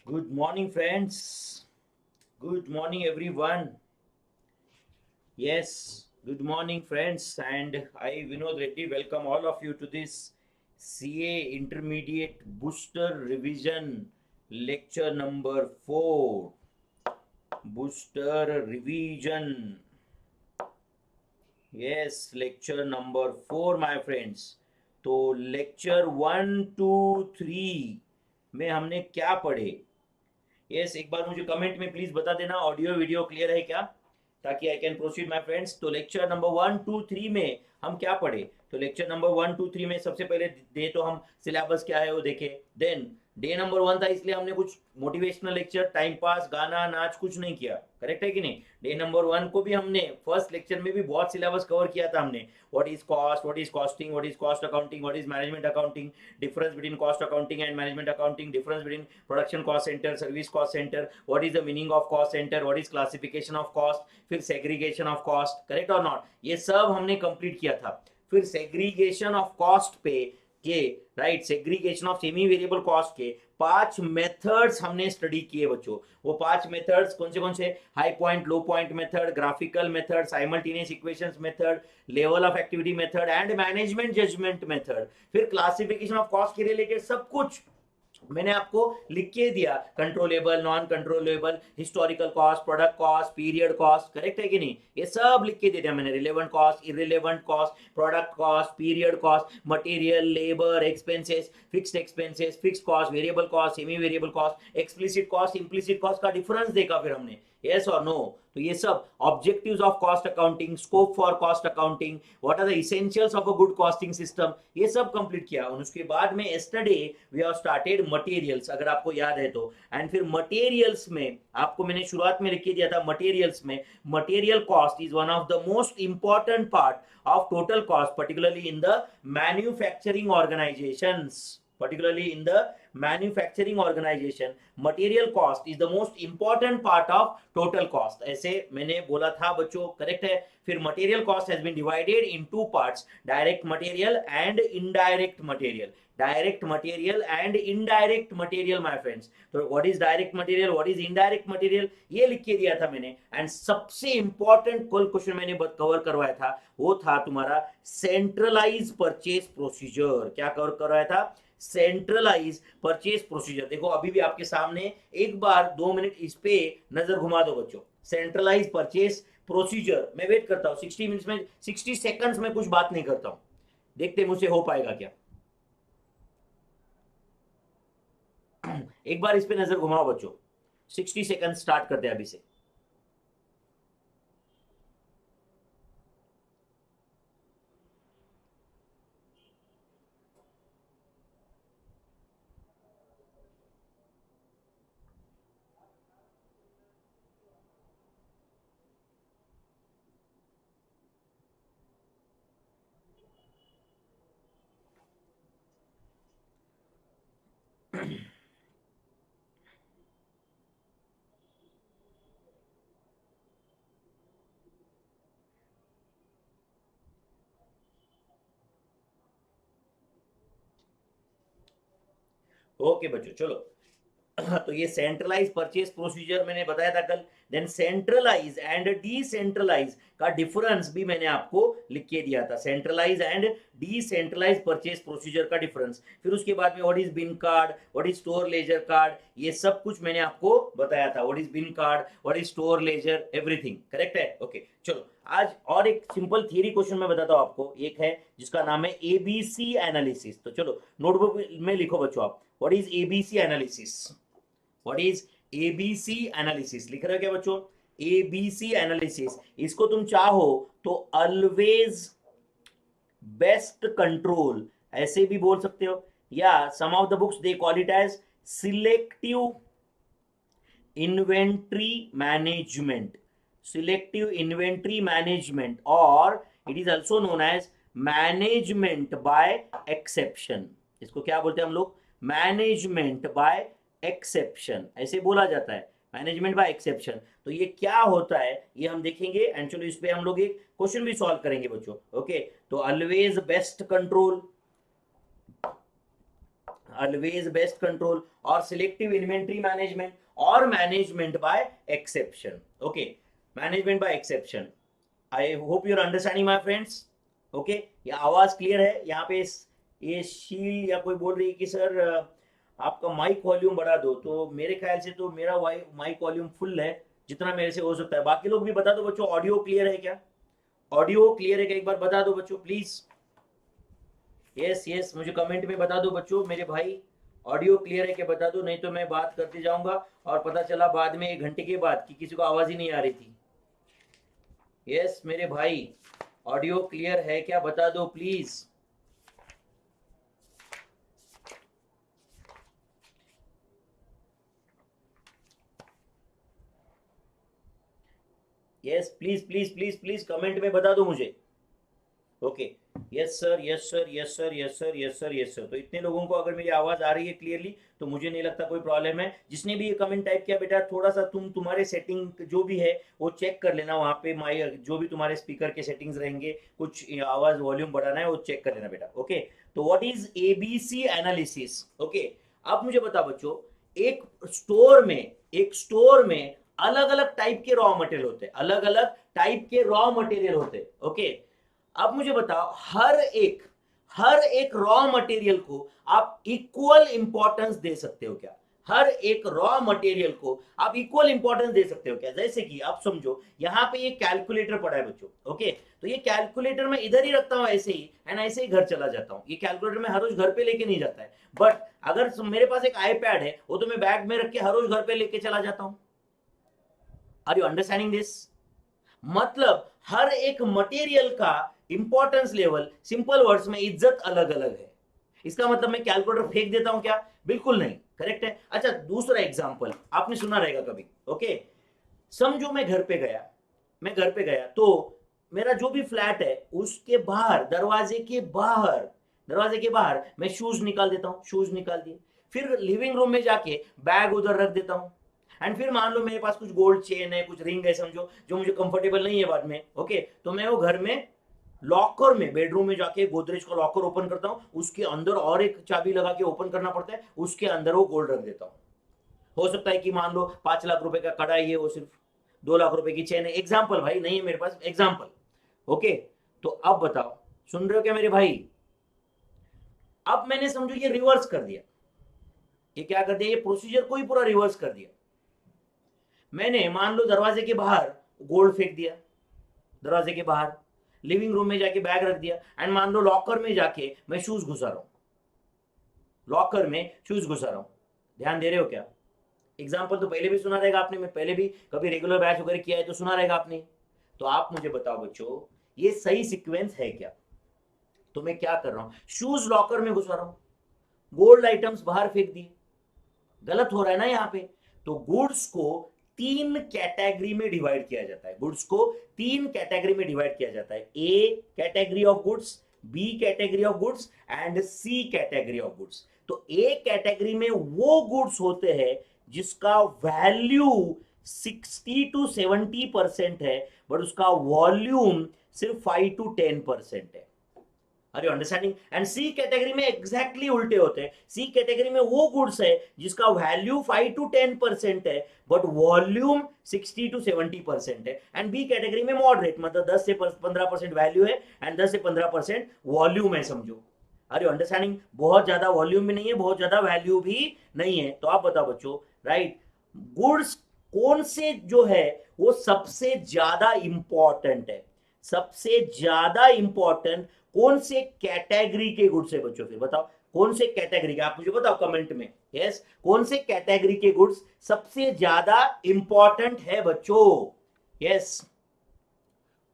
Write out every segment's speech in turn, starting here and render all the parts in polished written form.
Good morning, friends. Good morning, everyone. Yes, good morning, friends. And I, Vinod Reddy, welcome all of you to this CA Intermediate Booster Revision lecture number 4. Booster Revision. Yes, lecture number 4, my friends. तो lecture 1, 2, 3 में हमने क्या पढ़े? Yes, एक बार मुझे comment में please बता देना ऑडियो वीडियो क्लियर है क्या, ताकि I can proceed my friends. तो लेक्चर नंबर 1, 2, 3 में हम क्या पढ़े? तो लेक्चर नंबर 1, 2, 3 में सबसे पहले डे तो हम सिलेबस क्या है वो देखे। देन डे नंबर 1 था, इसलिए हमने कुछ मोटिवेशनल लेक्चर, टाइम पास, गाना नाच कुछ नहीं किया। करेक्ट है कि नहीं? डे नंबर 1 को भी हमने फर्स्ट लेक्चर में भी बहुत सिलेबस कवर किया था हमने। What is cost, what is costing, what is cost accounting, what is management accounting, difference between cost accounting and management accounting, difference between production cost center, service cost center, what is the meaning of cost center, what is classification of cost, फिर segregation of cost, correct or not, ये सब हमने complete किया था। फिर segregation of cost पे के right, segregation of semi variable cost के 5 मेथड्स हमने स्टडी किए बच्चों। वो 5 मेथड्स कौन से? High point, low point method, graphical method, simultaneous equations method, level of activity method and management judgement method. फिर क्लासिफिकेशन ऑफ कॉस्ट के रिलेटेड सब कुछ मैंने आपको लिख के दिया, controllable, non controllable, historical cost, product cost, period cost, correct है कि नहीं? ये सब लिख के दे दिया मैंने, relevant cost, irrelevant cost, product cost, period cost, material, labour, expenses, fixed cost, variable cost, semi variable cost, explicit cost, implicit cost का डिफरेंस देखा फिर हमने, यस और नो। तो ये सब objectives of cost accounting, scope for cost accounting, what are the essentials of a good costing system, ये सब कंप्लीट किया। और उसके बाद में yesterday we have started materials, अगर आपको याद है तो। एंड फिर मटेरियल्स में आपको मैंने शुरुआत में लिख के दिया था, मटेरियल्स में material cost is one of the most important part of total cost, particularly in the manufacturing organizations. Particularly in the manufacturing organization, material cost is the most important part of total cost. ऐसे मैंने बोला था बच्चों, correct है? फिर material cost has been divided in two parts, direct material and indirect material. Direct material and indirect material, my friends. तो what is direct material, what is indirect material, ये लिख के दिया था मैंने। एंड सबसे इंपॉर्टेंट कल क्वेश्चन मैंने कवर करवाया था, वो था तुम्हारा सेंट्रलाइज परचेज प्रोसीजर। क्या कवर करवाया था? Centralise purchase procedure. देखो अभी भी आपके सामने, एक बार 2 मिनट इस पे नजर घुमा दो बच्चों। सेंट्रलाइज परचेज प्रोसीजर, मैं वेट करता हूँ 60 मिनट्स में, 60 सेकंड्स में कुछ बात नहीं करता हूँ, देखते मुझसे हो पाएगा क्या। एक बार इस पे नजर घुमाओ बच्चों, 60 सेकंड स्टार्ट करते हैं अभी से। ओके बच्चों, चलो। तो ये सेंट्रलाइज परचेज प्रोसीजर मैंने बताया था कल। देन सेंट्रलाइज एंड डिसेंट्रलाइज का डिफरेंस भी मैंने आपको लिख के दिया था, centralise and decentralise purchase procedure का डिफरेंस। फिर उसके बाद में what is bin card, what is store ledger card, ये सब कुछ मैंने आपको बताया था। What is bin card, what is store ledger, everything correct है? ओके चलो, आज और एक सिंपल थियरी क्वेश्चन मैं बताता हूँ आपको। एक है जिसका नाम है एबीसी एनालिसिस। तो चलो नोटबुक में लिखो बच्चों आप, what is ABC analysis. What is ABC analysis, लिख रहे हो क्या बच्चों? एबीसी एनालिसिस, इसको तुम चाहो तो ऑलवेज बेस्ट कंट्रोल ऐसे भी बोल सकते हो, या some of the books they call it as selective inventory management, selective inventory management, और it is also known as management by exception. इसको क्या बोलते हैं हम लोग? मैनेजमेंट बाय एक्सेप्शन, ऐसे बोला जाता है, मैनेजमेंट बाय एक्सेप्शन। तो ये क्या होता है ये हम देखेंगे, एंड चलो इस पे हम लोग एक क्वेश्चन भी सॉल्व करेंगे बच्चों। ओके, तो always best control, always best control or selective inventory management or management by exception. Okay, management by exception. I hope you're understanding my friends. Okay, ये आवाज क्लियर है? यहाँ पे ये शील या कोई बोल रही है कि सर आपका माइक वॉल्यूम बढ़ा दो, तो मेरे ख्याल से तो मेरा माइक वॉल्यूम फुल है जितना मेरे से हो सकता है। बाकी लोग भी बता दो बच्चों, ऑडियो क्लियर है क्या? ऑडियो क्लियर है क्या? एक बार बता दो बच्चों प्लीज। यस यस, मुझे कमेंट में बता दो बच्चों, मेरे भाई ऑडियो क्लियर है क्या बता दो, नहीं तो मैं बात करते जाऊंगा और पता चला बाद में 1 घंटे के बाद कि किसी को आवाज ही नहीं आ रही थी। यस मेरे भाई, ऑडियो क्लियर है क्या बता दो please. Yes please please please please comment में बता दो मुझे। Okay, yes sir yes sir yes sir yes sir yes sir yes sir. तो इतने लोगों को अगर मेरी आवाज आ रही है क्लियरली तो मुझे नहीं लगता कोई प्रॉब्लम है। जिसने भी ये कमेंट टाइप किया बेटा, थोड़ा सा तुम्हारे सेटिंग जो भी है वो चेक कर लेना, वहाँ पे माई जो भी तुम्हारे स्पीकर के सेटिंग्स रहेंगे, कुछ आवाज वॉल्यूम बढ़ाना है वो चेक कर लेना बेटा। ओके, तो what is ABC analysis? Okay, अब मुझे बता बच्चों, एक स्टोर में अलग अलग टाइप के रॉ मटेरियल होते हैं, अलग अलग टाइप के रॉ मटेरियल होते हैं। ओके, अब मुझे बताओ, हर एक रॉ मटेरियल को आप इक्वल इंपॉर्टेंस दे सकते हो क्या? हर एक रॉ मटेरियल को आप इक्वल इंपॉर्टेंस दे सकते हो क्या? जैसे कि आप समझो यहाँ पे ये कैलकुलेटर पड़ा है बच्चों। ओके, तो ये कैलकुलेटर मैं इधर ही रखता हूँ ऐसे ही, एंड ऐसे ही घर चला जाता हूँ। ये कैलकुलेटर मैं हर रोज घर पे लेके नहीं जाता है, बट अगर मेरे पास एक आईपैड है वो तो मैं बैग में रख के हर रोज घर पे लेके चला जाता हूँ। Are you understanding this? मतलब हर एक मटेरियल का इंपॉर्टेंस लेवल, सिंपल वर्ड्स में इज्जत अलग अलग है। इसका मतलब मैं कैलकुलेटर फेंक देता हूं क्या? बिल्कुल नहीं, करेक्ट है। अच्छा, दूसरा एग्जांपल आपने सुना रहेगा कभी। ओके, समझो मैं घर पे गया तो मेरा जो भी फ्लैट है उसके बाहर, दरवाजे के बाहर मैं शूज निकाल देता हूं, शूज निकाल दिए, फिर लिविंग रूम में जाके बैग उधर रख देता हूं, एंड फिर मान लो मेरे पास कुछ गोल्ड चेन है, कुछ रिंग है समझो, जो मुझे कंफर्टेबल नहीं है बाद में। ओके, तो मैं वो घर में लॉकर में, बेडरूम में जाके गोदरेज का लॉकर ओपन करता हूँ, उसके अंदर और एक चाबी लगा के ओपन करना पड़ता है, उसके अंदर वो गोल्ड रख देता हूँ। हो सकता है कि मान लो 5 लाख रुपए का कड़ा है, वो सिर्फ 2 लाख रुपए की चेन है। एग्जाम्पल भाई, नहीं है मेरे पास, एग्जाम्पल। ओके, तो अब बताओ, सुन रहे हो क्या मेरे भाई? अब मैंने समझो ये रिवर्स कर दिया, ये क्या कर दिया, ये प्रोसीजर को ही पूरा रिवर्स कर दिया। मैंने मान लो दरवाजे के बाहर गोल्ड फेंक दिया, दरवाजे के बाहर, लिविंग रूम में जाके बैग रख दिया, एंड मान लो लॉकर में जाके मैं शूज घुसा रहा हूं, लॉकर में शूज घुसा रहा हूं। ध्यान दे रहे हो क्या? एग्जाम्पल तो पहले भी सुना रहेगा आपने, मैं पहले भी कभी रेगुलर बैच वगैरह किया है तो सुना रहेगा आपने। तो आप मुझे बताओ बच्चों, ये सही सीक्वेंस है क्या? तो मैं क्या कर रहा हूं, शूज लॉकर में घुसा रहा हूं, गोल्ड आइटम्स बाहर फेंक दिए, गलत हो रहा है ना यहाँ पे। तो गुड्स को 3 कैटेगरी में डिवाइड किया जाता है, गुड्स को 3 कैटेगरी में डिवाइड किया जाता है। A category of goods, B category of goods and C category of goods. तो ए कैटेगरी में वो गुड्स होते हैं जिसका वैल्यू 60 to 70% है, बट उसका वॉल्यूम सिर्फ 5 to 10% है। Are you understanding? And C category में एग्जैक्टली उल्टे होते हैं। सी कैटेगरी में वो गुड्स है जिसका वैल्यू 5 to 10% है, बट वॉल्यूम 60 to 70% है। एंड बी कैटेगरी में मॉडरेट, मतलब 10 से 15% वैल्यू है एंड 10 से 15% वॉल्यूम है समझो। Are you understanding? बहुत ज्यादा वॉल्यूम भी नहीं है, बहुत ज्यादा वैल्यू भी नहीं है। तो आप बताओ बच्चों, राइट, गुड्स कौन से जो है वो सबसे ज्यादा इंपॉर्टेंट है? सबसे ज्यादा इंपॉर्टेंट कौन से कैटेगरी के गुड्स है बच्चों? फिर बताओ कौन से कैटेगरी के, आप मुझे बताओ कमेंट में। यस, कौन से कैटेगरी के गुड्स सबसे ज्यादा इंपॉर्टेंट है बच्चों? यस,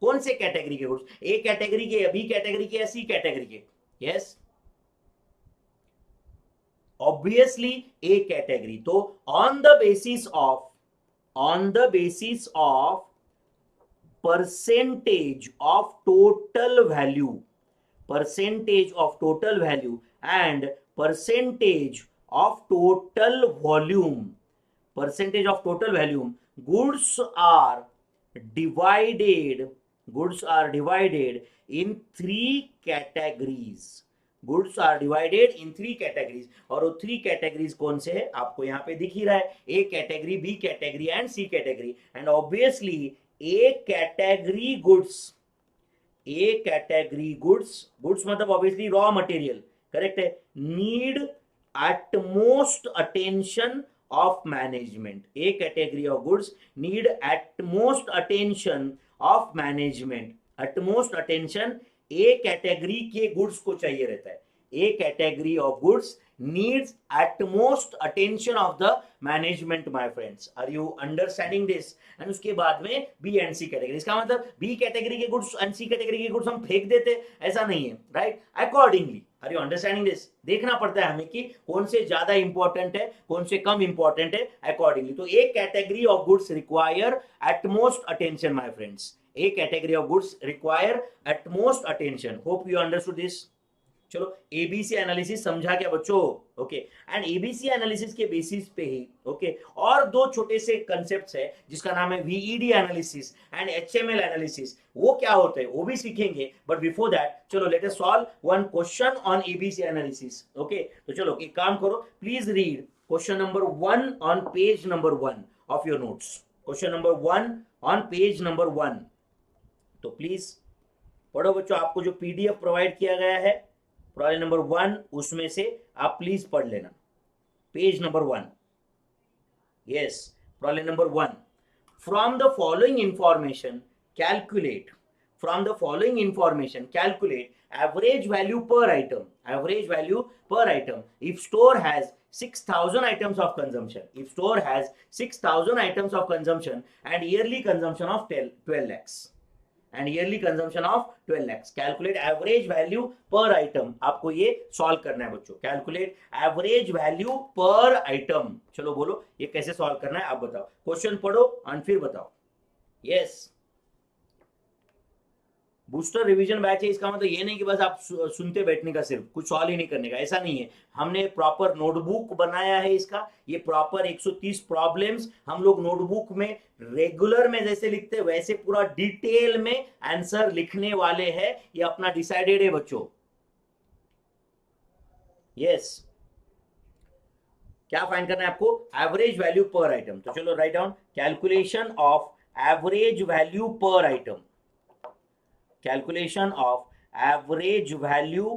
कौन से कैटेगरी के गुड्स? ए कैटेगरी के, बी कैटेगरी के, या सी कैटेगरी के? Yes, obviously A category. तो on the basis of percentage of total value and percentage of total volume, goods are divided in 3 categories. Goods are divided in 3 categories, और वो 3 categories कौन से है आपको यहाँ पे दिख ही रहा है, A category, B category and C category. And obviously A category goods, A category goods, goods मतलब ऑब्वियसली रॉ मटेरियल, करेक्ट है, need utmost attention of management. A category of goods need utmost attention of management. Utmost attention A category के goods को चाहिए रहता है। A category of goods needs utmost attention of the management my friends, are you understanding this? And उसके बाद में B and C category, इसका मतलब बी कैटेगरी के गुड्स एंड सी कैटेगरी के गुड्स हम फेंक देते, ऐसा नहीं है, right? Accordingly, are you understanding this? देखना पड़ता है हमें कि कौन से ज्यादा इंपॉर्टेंट है, कौन से कम इंपॉर्टेंट है, अकॉर्डिंगली। तो A category of goods require utmost attention my friends, a category of goods require utmost attention. Hope you understood this. चलो एबीसी एनालिसिस समझा क्या बच्चों? ओके, एंड एबीसी एनालिसिस के बेसिस पे ही ओके और दो छोटे से कंसेप्ट्स है जिसका नाम है वीईडी एनालिसिस एंड एचएमएल एनालिसिस। वो क्या होते हैं वो भी सीखेंगे, बट बिफोर दैट चलो let us solve one question on ABC analysis. Okay, तो चलो एक काम करो, please read question number 1 on page number 1 of your notes. Question number 1 on page number 1, तो प्लीज पढ़ो बच्चों। आपको जो पीडीएफ प्रोवाइड किया गया है प्रॉब्लम नंबर 1, उसमें से आप प्लीज पढ़ लेना page number 1। Yes, problem number 1, from the following information calculate, from the following information calculate average value per item, average value per item if store has 6000 items of consumption, if store has 6000 items of consumption and yearly consumption of 12 lakhs, and yearly consumption of 12 lakhs, calculate average value per item। आपको ये solve करना है बच्चों, calculate average value per item. चलो बोलो ये कैसे solve करना है, आप बताओ, क्वेश्चन पढ़ो और फिर बताओ। यस, बूस्टर रिवीजन बैच है, इसका मतलब ये नहीं कि बस आप सुनते बैठने का, सिर्फ कुछ सॉल्व ही नहीं करने का, ऐसा नहीं है। हमने प्रॉपर नोटबुक बनाया है इसका, ये प्रॉपर 130 प्रॉब्लम्स हम लोग नोटबुक में रेगुलर में जैसे लिखते हैं वैसे पूरा डिटेल में आंसर लिखने वाले हैं। ये अपना डिसाइडेड है बच्चों। यस, क्या फाइंड करना है आपको? Average value per item. तो चलो right down, calculation of average value per item, calculation of average value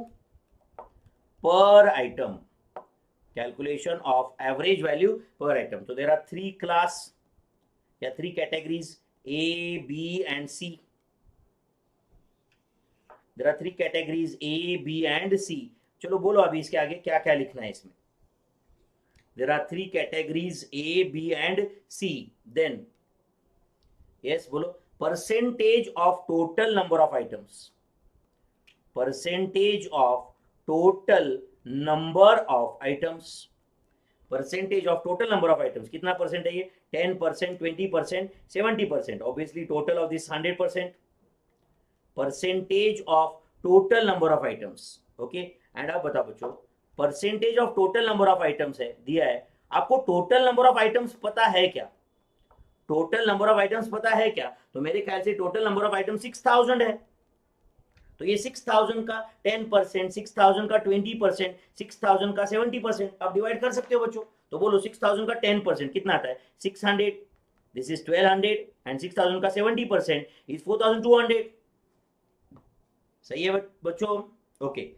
per item, calculation of average value per item। So there are 3 class या 3 categories, A, B and C। there are 3 categories A, B and C। चलो बोलो अभी इसके आगे क्या क्या लिखना है इसमें। there are 3 categories A, B and C। then yes बोलो, percentage of total number of items, percentage of total number of items, percentage of total number of items कितना परसेंट है ये? 10%, 20%, 70%, obviously total of this 100%, percentage of total number of items। okay, and आप बताओ बच्चों, percentage of total number of items है दिया है आपको, total number of items पता है क्या? टोटल नंबर ऑफ आइटम्स पता है क्या? तो मेरे ख्याल से टोटल नंबर ऑफ आइटम 6000 है, तो ये 6000 का 10%, 6000 का 20%, 6000 का 70% आप डिवाइड कर सकते हो बच्चों। तो बोलो 6000 का 10% कितना आता है? 600, दिस इज 1200 एंड 6000 का 70% इज 4200। सही है बच्चों? ओके,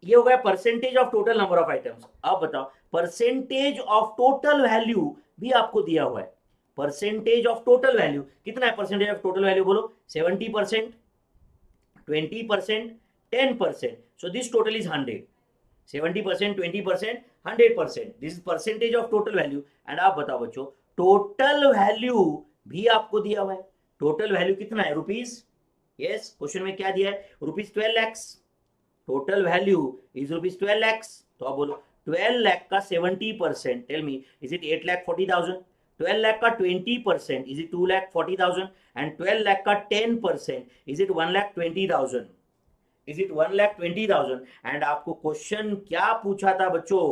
ये हो गया percentage of total number of items. अब बताओ परसेंटेज ऑफ टोटल वैल्यू भी आपको दिया हुआ है, परसेंटेज ऑफ टोटल वैल्यू कितना है? परसेंटेज ऑफ टोटल वैल्यू बोलो 70%, 20%, 10%, so this total is 100। 70%, 20%, 100%, this is percentage of total value. And आप बताओ बच्चों टोटल वैल्यू भी आपको दिया हुआ है, टोटल वैल्यू कितना है? रुपीज। यस, क्वेश्चन में क्या दिया है? Rupees 12 lakhs, total value is rupees 12 lakhs। तो आप बोलो 12 lakh का 70%, tell me is it 8,40,000? 12 lakh का 20% इज इट 2,40,000? एंड 12 lakh का 10% is it 1,20,000? Is it 1,20,000? And आपको क्वेश्चन क्या पूछा था बच्चों?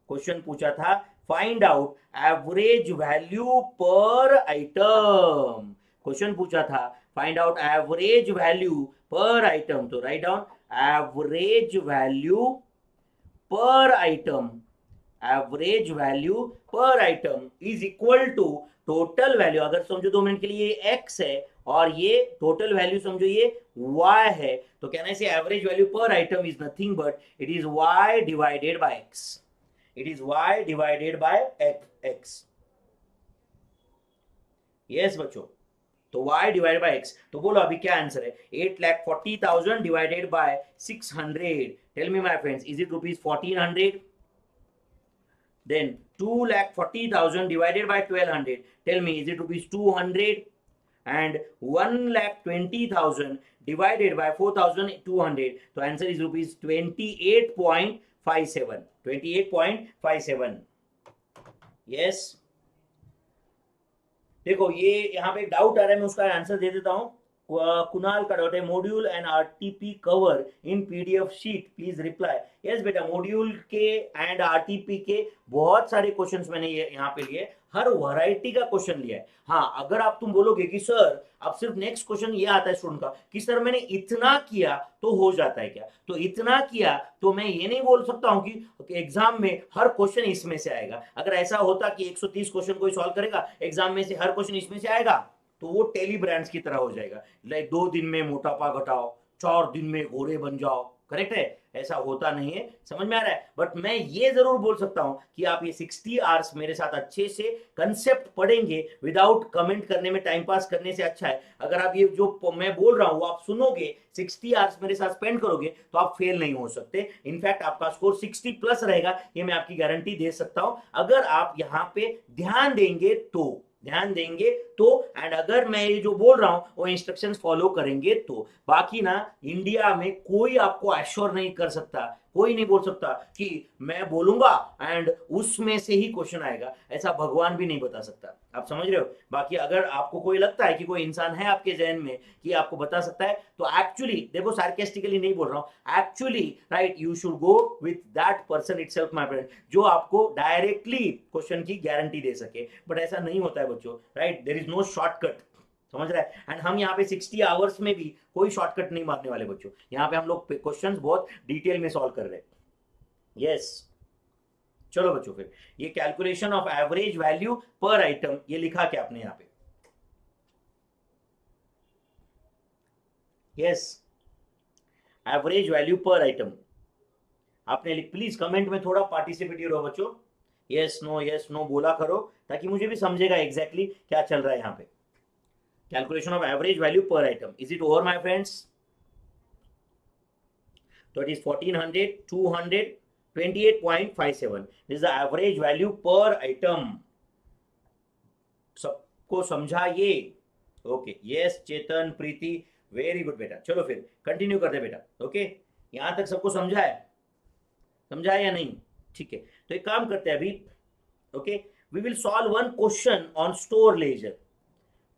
क्वेश्चन पूछा था find out average value per item. Question पूछा था find out average value per item. तो write down average value per item, average value per item is equal to total value, अगर समझो 2 मिनट के लिए ये x है और ये टोटल वैल्यू समझो ये y है, तो कहना है average value per item is nothing but it is y divided by x, it is y divided by x। Yes बच्चों, तो y डिवाइडेड बाय x, तो बोलो अभी क्या आंसर है? 8,40,000 divided by 600, tell me my friends, is it rupees 1400? Then 2,40,000 divided by 1,200. Tell me, is it rupees 200? And 1,20,000 divided by 4,200. So answer is rupees 28.57. 28.57. Yes. देखो ये यहाँ पे एक डाउट आ रहा है, मैं उसका आंसर दे देता हूँ। कुणाल का डाउट है, module and RTP cover in PDF sheet please reply. Yes बेटा, मॉड्यूल के एंड आरटीपी के बहुत सारे क्वेश्चंस मैंने ये यहाँ पे लिए, हर वैरायटी का क्वेश्चन लिया है। हाँ, अगर आप तुम बोलोगे कि सर अब सिर्फ नेक्स्ट क्वेश्चन ये आता है स्टूडेंट का कि सर मैंने इतना किया तो हो जाता है क्या, तो इतना किया तो मैं ये नहीं बोल सकता हूँ कि एग्जाम में हर क्वेश्चन इसमें से आएगा। अगर ऐसा होता कि 130 क्वेश्चन कोई सॉल्व करेगा एग्जाम में से हर क्वेश्चन इसमें से आएगा तो वो टेली ब्रांड्स की तरह हो जाएगा, लाइक 2 दिन में मोटापा घटाओ, 4 दिन में घोड़े बन जाओ। करेक्ट है, ऐसा होता नहीं है, समझ में आ रहा है। बट मैं ये जरूर बोल सकता हूं कि आप ये 60 आवर्स मेरे साथ अच्छे से कंसेप्ट पढ़ेंगे विदाउट कमेंट करने में, टाइम पास करने से अच्छा है अगर आप ये जो मैं बोल रहा हूं वो आप सुनोगे, 60 आवर्स मेरे साथ स्पेंड करोगे तो आप फेल नहीं हो सकते। इनफैक्ट आपका स्कोर 60 प्लस रहेगा, ये मैं आपकी गारंटी दे सकता हूं अगर आप यहाँ पे ध्यान देंगे तो, एंड अगर मैं ये जो बोल रहा हूं वो इंस्ट्रक्शंस फॉलो करेंगे तो। बाकी ना इंडिया में कोई आपको एश्योर नहीं कर सकता, कोई नहीं बोल सकता कि मैं बोलूंगा एंड उसमें से ही क्वेश्चन आएगा, ऐसा भगवान भी नहीं बता सकता। आप समझ रहे हो। बाकी अगर आपको कोई लगता है कि कोई इंसान है आपके जहन में कि आपको बता सकता है तो एक्चुअली देखो, सार्केस्टिकली नहीं बोल रहा हूं, actually right you should go with that person itself my friend, जो आपको डायरेक्टली क्वेश्चन की गारंटी दे सके। बट ऐसा नहीं होता है बच्चों, right, there is no shortcut, समझ रहा है। एंड हम यहाँ पे 60 आवर्स में भी कोई शॉर्टकट नहीं मारने वाले बच्चों, यहाँ पे हम लोग क्वेश्चंस बहुत डिटेल में सॉल्व कर रहे हैं। यस, चलो बच्चों, फिर ये calculation of average value per item ये लिखा क्या आपने यहाँ पे? Yes, average value per item आपने लिख, प्लीज कमेंट में थोड़ा पार्टिसिपेटिव रहो बच्चों, यस नो बोला करो ताकि मुझे भी समझेगा एग्जैक्टली क्या चल रहा है यहाँ पे। Calculation of average value per item. Is it over, my friends? So it is 1400, 200, 28.57. This is the average value per item. सबको समझा ये? ओके, यस चेतन, प्रीति, वेरी गुड बेटा। चलो फिर कंटिन्यू करते बेटा। ओके, यहां तक सबको समझा है या नहीं? ठीक है, तो एक काम करते हैं अभी। Okay, we will solve one question on store ledger.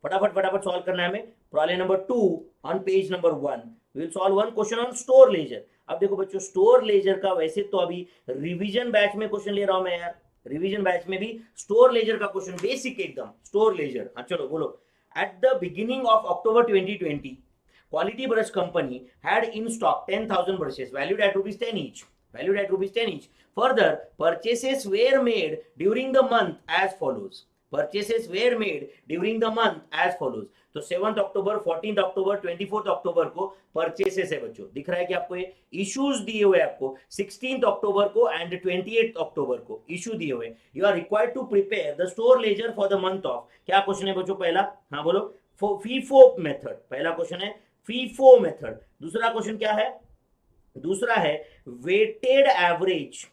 फटाफट सॉल्व करना है हमें। Problem number 2 on page number 1 we will solve one question on store ledger. अब देखो बच्चों, स्टोर लेजर का वैसे तो अभी रिवीजन बैच में क्वेश्चन ले रहा हूं मैं यार, रिवीजन बैच में भी स्टोर लेजर का क्वेश्चन बेसिक एकदम स्टोर लेजर। हाँ चलो बोलो। At the beginning of October 2020 quality brush company had in stock 10,000 brushes valued at rupees 10 each. Further, purchases were made during the month as follows. तो 7 अक्टूबर, 14 अक्टूबर, 24 अक्टूबर को purchases है बच्चों। दिख रहा है कि आपको ये इश्यूज दिए हुए, आपको 16 अक्टूबर को एंड 28 अक्टूबर को इश्यू दिए हुए। You are required to prepare the store ledger for the month of, क्या क्वेश्चन है बच्चों पहला? हाँ बोलो, फीफो मेथड। पहला क्वेश्चन है फीफो मेथड। दूसरा क्वेश्चन क्या है? दूसरा है वेटेड एवरेज।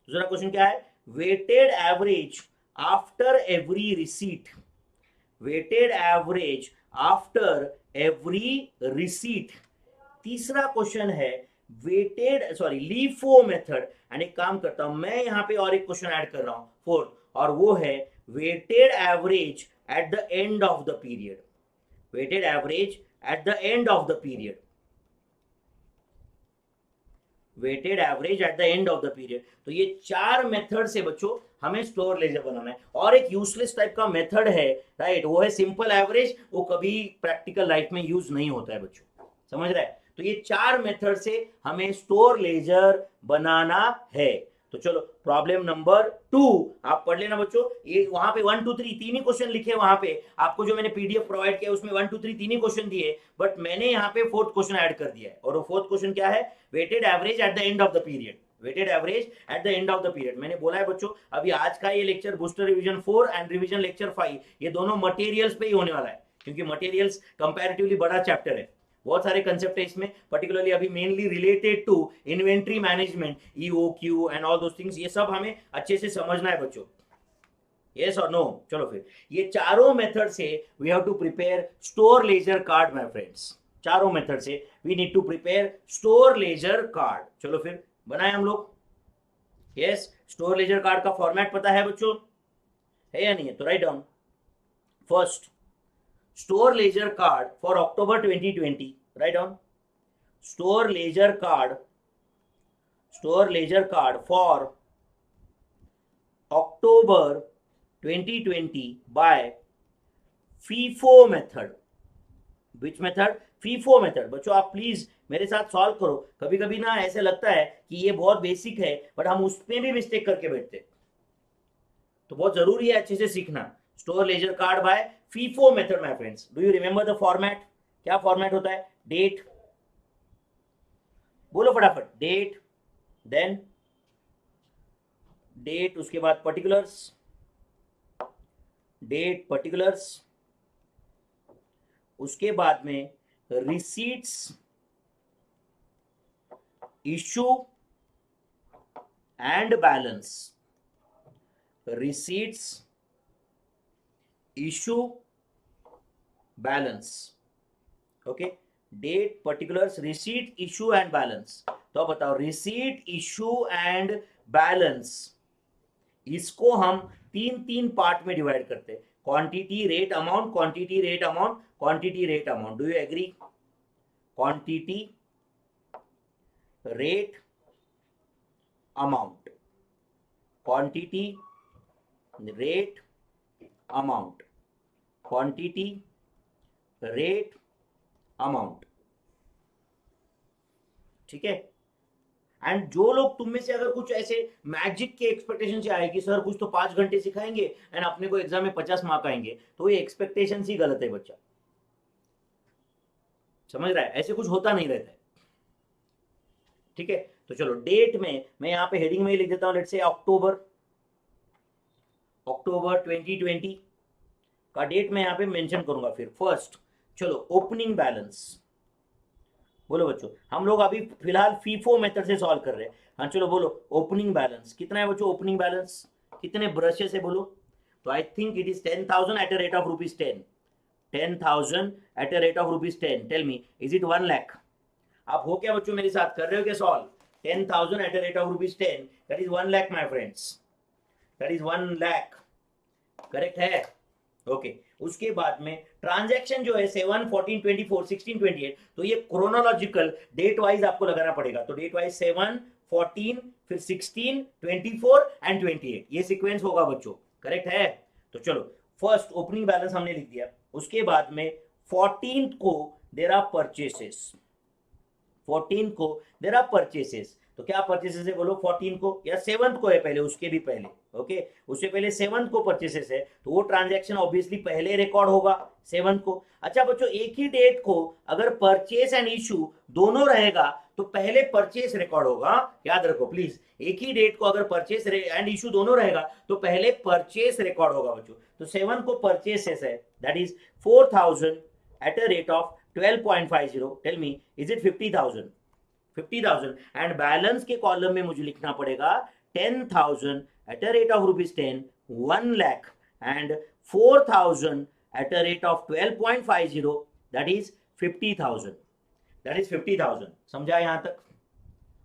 दूसरा क्वेश्चन क्या है? Weighted average after every receipt. Weighted average after every receipt. तीसरा क्वेश्चन है लीफो मेथड। एंड एक काम करता हूं मैं, यहां पे और एक क्वेश्चन ऐड कर रहा हूं फोर्थ, और वो है weighted average at the end of the period. Weighted average at the end of the period. Weighted average at the end of the period. तो ये 4 मेथड से बच्चों हमें स्टोर लेजर बनाना है। और एक यूजलेस टाइप का मेथड है, राइट, वो है सिंपल एवरेज। वो कभी प्रैक्टिकल लाइफ में यूज नहीं होता है बच्चों, समझ रहा है। तो ये 4 मेथड से हमें स्टोर लेजर बनाना है। तो चलो प्रॉब्लम नंबर 2 आप पढ़ लेना बच्चों। ये वहां पे 1 2 3 तीन ही क्वेश्चन लिखे, वहां पे आपको जो मैंने पीडीएफ प्रोवाइड किया उसमें 1 2 3 तीन ही क्वेश्चन दिए, बट मैंने यहाँ पे 4th क्वेश्चन ऐड कर दिया है। और वो 4th क्वेश्चन क्या है? Weighted average at the end of the period. Weighted average at the end of the period. मैंने बोला है बच्चों, अभी आज का ये lecture booster revision 4 and revision lecture 5 ये दोनों मटेरियल्स पे ही होने वाला है, क्योंकि मटेरियल्स कंपैरेटिवली बड़ा चैप्टर है, बहुत सारे कंसेप्ट है इसमें, पर्टिकुलरली अभी mainly related to inventory management, EOQ and all those things, ये सब हमें अच्छे से समझना है बच्चों। यस और नो? चलो फिर ये चारों मेथड से we have to prepare store ledger card my friends. चारों मेथड से we need to prepare store ledger card. चलो फिर बनाए हम लोग। यस, स्टोर लेजर कार्ड का फॉर्मेट पता है बच्चों, है या नहीं है? तो write down. First, store ledger card for October 2020. Write down. Store ledger card for October 2020 by FIFO method. Which method? FIFO method. बच्चों आप प्लीज मेरे साथ सॉल्व करो। कभी कभी ना ऐसे लगता है कि ये बहुत बेसिक है, बट हम उसमें भी मिस्टेक करके बैठते, तो बहुत जरूरी है अच्छे से सीखना। Store ledger card by FIFO method my friends. Do you remember the format? क्या फॉर्मेट होता है? डेट, बोलो फटाफट। डेट, देन डेट, उसके बाद पर्टिकुलर्स, डेट पर्टिकुलर्स, उसके बाद में receipts, issue and balance. Receipts, issue, balance. Okay, date, particulars, receipt, issue and balance. तो बताओ, रिसीट, इशू एंड बैलेंस, इसको हम तीन तीन पार्ट में डिवाइड करते हैं। Quantity, rate, amount, quantity, rate, amount, quantity, rate, amount. Do you agree? Quantity, rate, amount, quantity, rate, amount, quantity, rate, amount. ठीक है। एंड जो लोग तुम में से अगर कुछ ऐसे मैजिक के एक्सपेक्टेशन से आए कि सर कुछ तो 5 घंटे सिखाएंगे एंड अपने को एग्जाम में 50 मार्क आएंगे, तो ये एक्सपेक्टेशन ही गलत है बच्चा। समझ रहा है? ऐसे कुछ होता नहीं रहता है। ठीक है, तो चलो डेट में मैं यहां पे हेडिंग में ही लिख देता हूं, लेट्स से अक्टूबर 2020 का डेट मैं यहां पे मेंशन करूंगा। फिर फर्स्ट, चलो ओपनिंग बैलेंस। बोलो बच्चों, हम लोग अभी फिलहाल FIFO मेथड से सॉल्व कर रहे हैं। हाँ चलो बोलो, ओपनिंग बैलेंस कितना है बच्चों? ओपनिंग बैलेंस कितने ब्रशेस है बोलो? तो I think it is 10,000 at a rate of rupees 10। 10,000 at a rate of rupees 10। Tell me, is it 1 lakh? आप हो क्या बच्चों मेरे साथ? कर रहे हो क्या solve? 10,000 at a rate of rupees 10, that is 1 lakh my friends, that is 1 lakh. Correct है? ओके। उसके बाद में ट्रांजैक्शन जो है 7, 14, 24, 16, 28, तो ये क्रोनोलॉजिकल डेट वाइज आपको लगाना पड़ेगा। तो डेट वाइज 7, 14, फिर 16, 24 एंड 28, ये सीक्वेंस होगा बच्चों। करेक्ट है? तो चलो फर्स्ट ओपनिंग बैलेंस हमने लिख दिया। उसके बाद में 14th को देयर आर परचेसेस। 14 को देयर आर परचेसेस, तो क्या परचेसेस है बोलो? 14 को या 7th को है पहले, उसके भी पहले। ओके, उससे पहले 7th को परचेसेस है, तो वो ट्रांजैक्शन ऑब्वियसली पहले रिकॉर्ड होगा 7th को। अच्छा बच्चों, एक ही डेट को अगर परचेस एंड इशू दोनों रहेगा तो पहले परचेस रिकॉर्ड होगा। याद रखो प्लीज, एक ही डेट को अगर परचेस एंड इशू दोनों रहेगा तो पहले परचेस रिकॉर्ड होगा बच्चों। तो 7 को परचेसेस है, that is 4,000 at a rate of 12.50। Tell me, is it 50,000? 50,000। And balance के कॉलम में मुझे लिखना पड़ेगा 10,000 at a rate of rupees 10, 1 lakh, and 4,000 at a rate of 12.50, that is 50,000। That is 50,000। समझा यहां तक?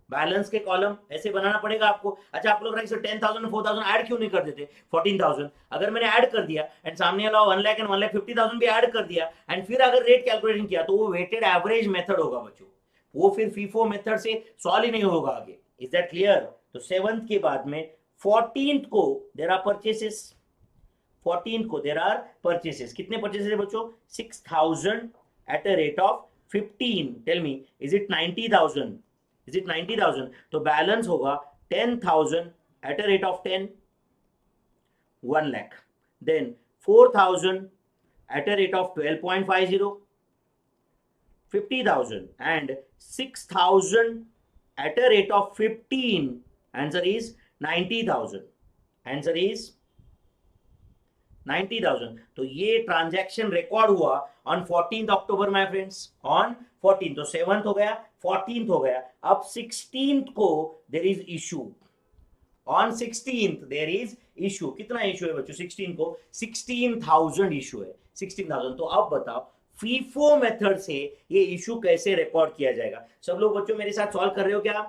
बैलेंस के कॉलम ऐसे बनाना पड़ेगा आपको। अच्छा आप लोग 10,000 4,000 ऐड क्यों नहीं कर देते? 14,000 अगर मैंने ऐड कर दिया एंड सामने वाला 1 लाख एंड 1,50,000 भी ऐड कर दिया एंड फिर अगर रेट कैलकुलेशन किया तो वो वेटेड एवरेज मेथड होगा बच्चों, वो फिर FIFO मेथड से सॉल्व ही नहीं होगा आगे। Is that clear? तो 7th के बाद में 14th को देयर आर परचेसेस। 14th को देयर आर परचेसेस। कितने परचेसेस है बच्चों? 6,000 at a rate of 15, tell me, is it 90,000? Is it 90,000? तो बैलेंस होगा 10,000 at a rate of 10, 1 lakh. Then 4,000 at a rate of 12.50, 50,000, and 6,000 at a rate of 15. Answer is 90,000. Answer is 90,000. तो ये transaction record हुआ on 14th October my friends, on 14th. तो 7th हो गया, 14th हो गया. अब 16th को there is issue. On 16th there is issue. कितना इशू है बच्चों 16 को? 16,000 इशू है. 16,000. तो अब बताओ फीफो मेथड से ये इशू कैसे रिकॉर्ड किया जाएगा? सब लोग बच्चों मेरे साथ सॉल्व कर रहे हो क्या?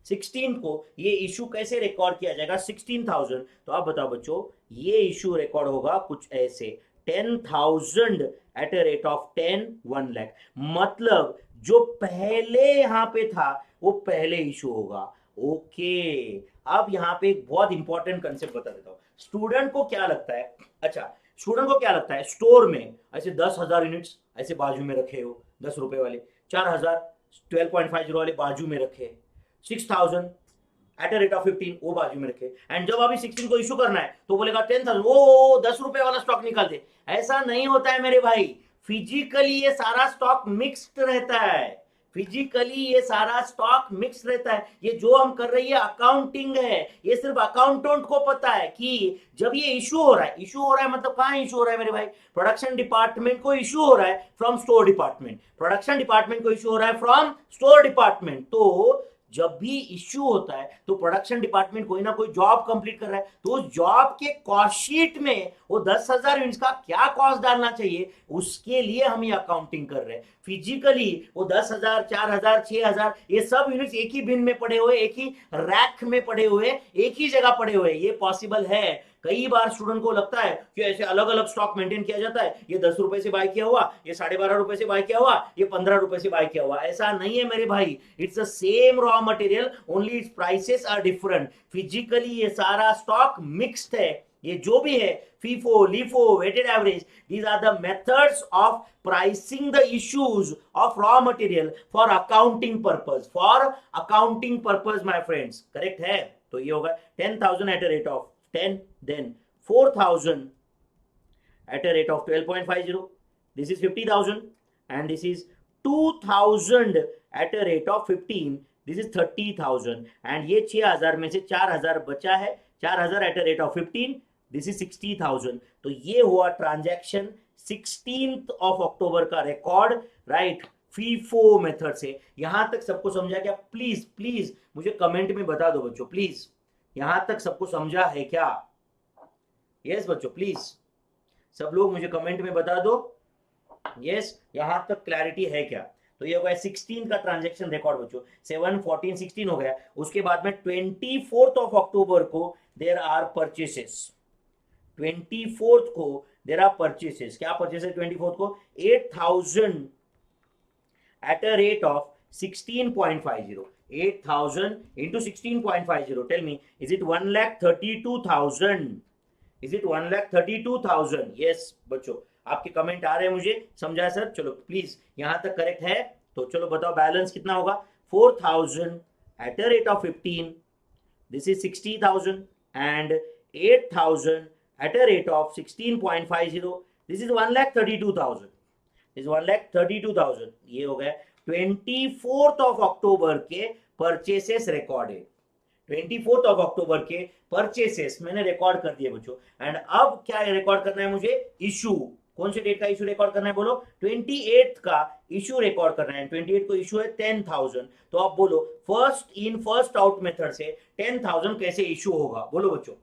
16 को ये इशू कैसे रिकॉर्ड किया जाएगा? 16,000. तो आप बताओ बच्चों, ये इशू रिकॉर्ड होगा कुछ ऐसे, 10,000 at a rate of 10, 1 lakh. मतलब जो पहले यहां पे था वो पहले इशू होगा. ओके, अब यहां पे एक बहुत इंपॉर्टेंट कंसेप्ट बता देता हूं. स्टूडेंट को क्या लगता है, अच्छा स्टूडेंट को क्या लगता है, स्टोर में ऐसे 10,000 यूनिट्स ऐसे बाजू में रखे हो, 10 रुपए वाले, 4,000 12.50 वाले बाजू में रखे, 6,000 एट रेट ऑफ 15 वो बाजू में रखे, एंड जब अभी 16 को इशू करना है तो बोलेगा 10,000, वो 10 रुपए वाला स्टॉक निकाल दे. ऐसा नहीं होता है मेरे भाई. फिजिकली ये सारा स्टॉक मिक्स्ड रहता है. फिजिकली ये सारा स्टॉक मिक्स रहता है. ये जो हम कर रही है अकाउंटिंग है. ये सिर्फ अकाउंटेंट को पता है कि जब ये इशू हो रहा है, इशू हो रहा है मतलब कहां इशू हो रहा है मेरे भाई? प्रोडक्शन डिपार्टमेंट को इशू हो रहा है from store department. Production department को इशू हो रहा है फ्रॉम स्टोर डिपार्टमेंट. तो जब भी इश्यू होता है तो प्रोडक्शन डिपार्टमेंट कोई ना कोई जॉब कंप्लीट कर रहा है, तो उस जॉब के कॉस्ट शीट में वो 10,000 यूनिट्स का क्या कॉस्ट डालना चाहिए, उसके लिए हम ये अकाउंटिंग कर रहे हैं. फिजिकली वो 10,000, 4,000, 6,000 ये सब यूनिट्स एक ही बिन में पड़े हुए, एक ही रैक में पड़े हुए, एक ही जगह पड़े हुए, ये पॉसिबल है. कई बार स्टूडेंट को लगता है कि ऐसे अलग अलग स्टॉक मेंटेन किया जाता है, ये 10 रुपए से बाय किया हुआ, ये 12.5 रुपए से बाय किया हुआ, ये 15 रुपए से बाय किया हुआ. ऐसा नहीं है मेरे भाई. It's the same raw material, only its prices are different. Physically ये सारा स्टॉक मिक्स्ड है. ये जो भी है, FIFO, LIFO, weighted average, these are the methods of pricing the issues of raw material for accounting purpose. For accounting purpose, my friends. Correct है? तो ये होगा 10,000 at a rate of 10, then 4,000 at a rate of 12.50. This is 50,000, and this is 2,000 at a rate of 15. This is 30,000, and ये 6,000 में से 4,000 बचा है, 4,000 at a rate of 15. This is 60,000. तो ये हुआ ट्रांजैक्शन 16th of October का record, right, FIFO method से. यहां तक सबको समझा क्या? प्लीज प्लीज मुझे कमेंट में बता दो बच्चों, प्लीज. यहां तक सबको समझा है क्या? यस बच्चों, प्लीज सब लोग मुझे कमेंट में बता दो. यस, यहां तक क्लैरिटी है क्या? तो ये हो गया 16 का ट्रांजैक्शन रिकॉर्ड बच्चों. 7, 14, 16 हो गया. उसके बाद में 24th of October को देयर आर परचेसेस. 24th को देयर आर परचेसेस. क्या परचेसेस 24th को? 8,000 at a rate of 16.50. 8,000 into 16.50. Tell me, is it 1,32,000? Is it 1,32,000? Yes बच्चों, आपके कमेंट आ रहे हैं मुझे. समझा सर? चलो प्लीज, यहां तक करेक्ट है. तो चलो बताओ बैलेंस कितना होगा? 4,000 at a rate of 15. This is 60,000, and 8,000 at a rate of 16.50. This is 1,32,000. This is 1,32,000. ये हो गया 24th of October के परचेसेस रिकॉर्ड है. 24th of October के परचेसेस मैंने रिकॉर्ड कर दिए बच्चों. एंड अब क्या रिकॉर्ड करना है मुझे? इशू. कौन से डेट का इशू रिकॉर्ड करना है बोलो? 28th का इशू रिकॉर्ड करना है. 28 को इशू है 10,000. तो आप बोलो first in first out method से 10,000 कैसे इशू होगा? बोलो बच्चों,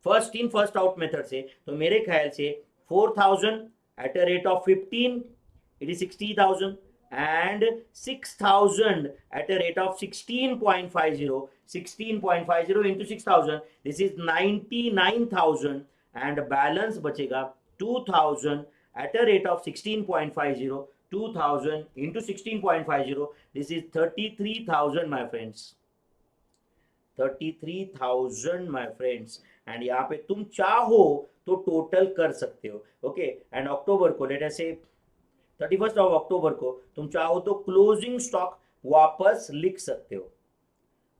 first in first out method से. तो मेरे ख्याल से 4,000 at a rate of 15, it is 60,000, and 6,000 at a rate of 16.50. 16.50 into 6,000, this is 99,000, and balance बचेगा 2,000 at a rate of 16.50. 2,000 into 16.50, this is 33,000 my friends. 33,000 my friends. And यहाँ पे तुम चाहो तो टोटल कर सकते हो. ओके, एंड अक्टूबर को लेट अस से 31 ऑफ अक्टूबर को तुम चाहो तो क्लोजिंग स्टॉक वापस लिख सकते हो।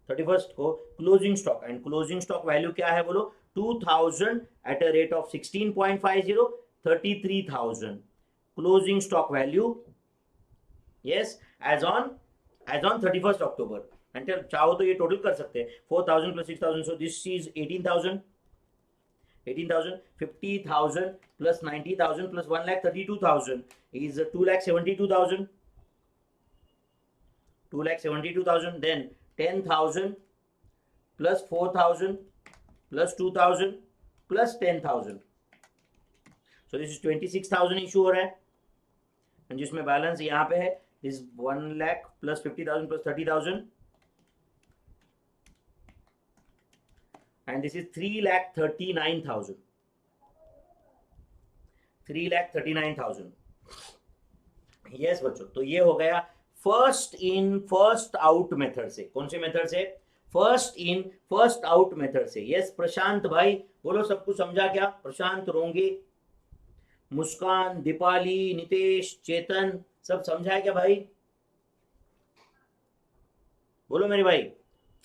31 को closing stock, and closing stock value क्या है बोलो, 2000 at a rate of 16.50, 33,000 closing stock value, yes, as on 31 October. And चाहो तो ये टोटल कर सकते हैं, 4,000 plus 6,000, so this is 18,000, 50,000 plus 90,000 plus 1,32,000 is 2,72,000. 2,72,000. Then 10,000 plus 4,000 plus 2,000 plus 10,000. So this is 26,000 issue हो रहा है, एंड जिसमें बैलेंस यहाँ पे है is 1 lakh plus 50,000 plus 30,000, and this is 3,39,000. 3,39,000. Yes बच्चों, तो ये हो गया first in first out method से। कौन से मेथड से? First in first out method से। यस प्रशांत भाई बोलो, सब कुछ समझा क्या? प्रशांत, रोंगे, मुस्कान, दीपाली, नितेश, चेतन, सब समझा है क्या भाई? बोलो मेरे भाई,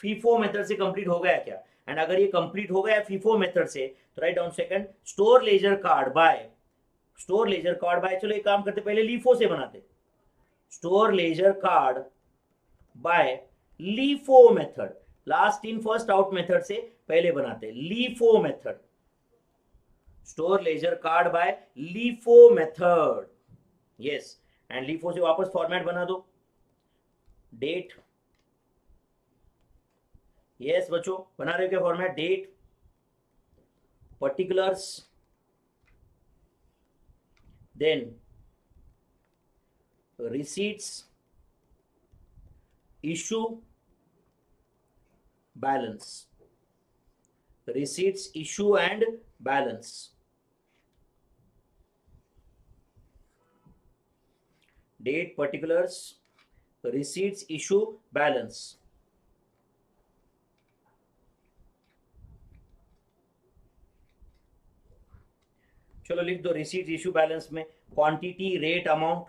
फीफो मेथड से कंप्लीट हो गया क्या? एंड अगर ये कंप्लीट हो गया फीफो मेथड से तो write down second, store ledger card by, store ledger card by, चलो एक काम करते, पहले लीफो से बनाते। Store ledger card by LIFO method, last in first out method से पहले बनाते LIFO method. Store ledger card by LIFO method, yes, and LIFO से वापस फॉर्मेट बना दो, डेट, यस बच्चों, बना रहे हो क्या format? Date, particulars, then receipts, issue, balance, receipts, issue and balance, date, particulars, receipts, issue, balance। चलो लिख दो रिसीट, इशू, बैलेंस में quantity, rate, amount,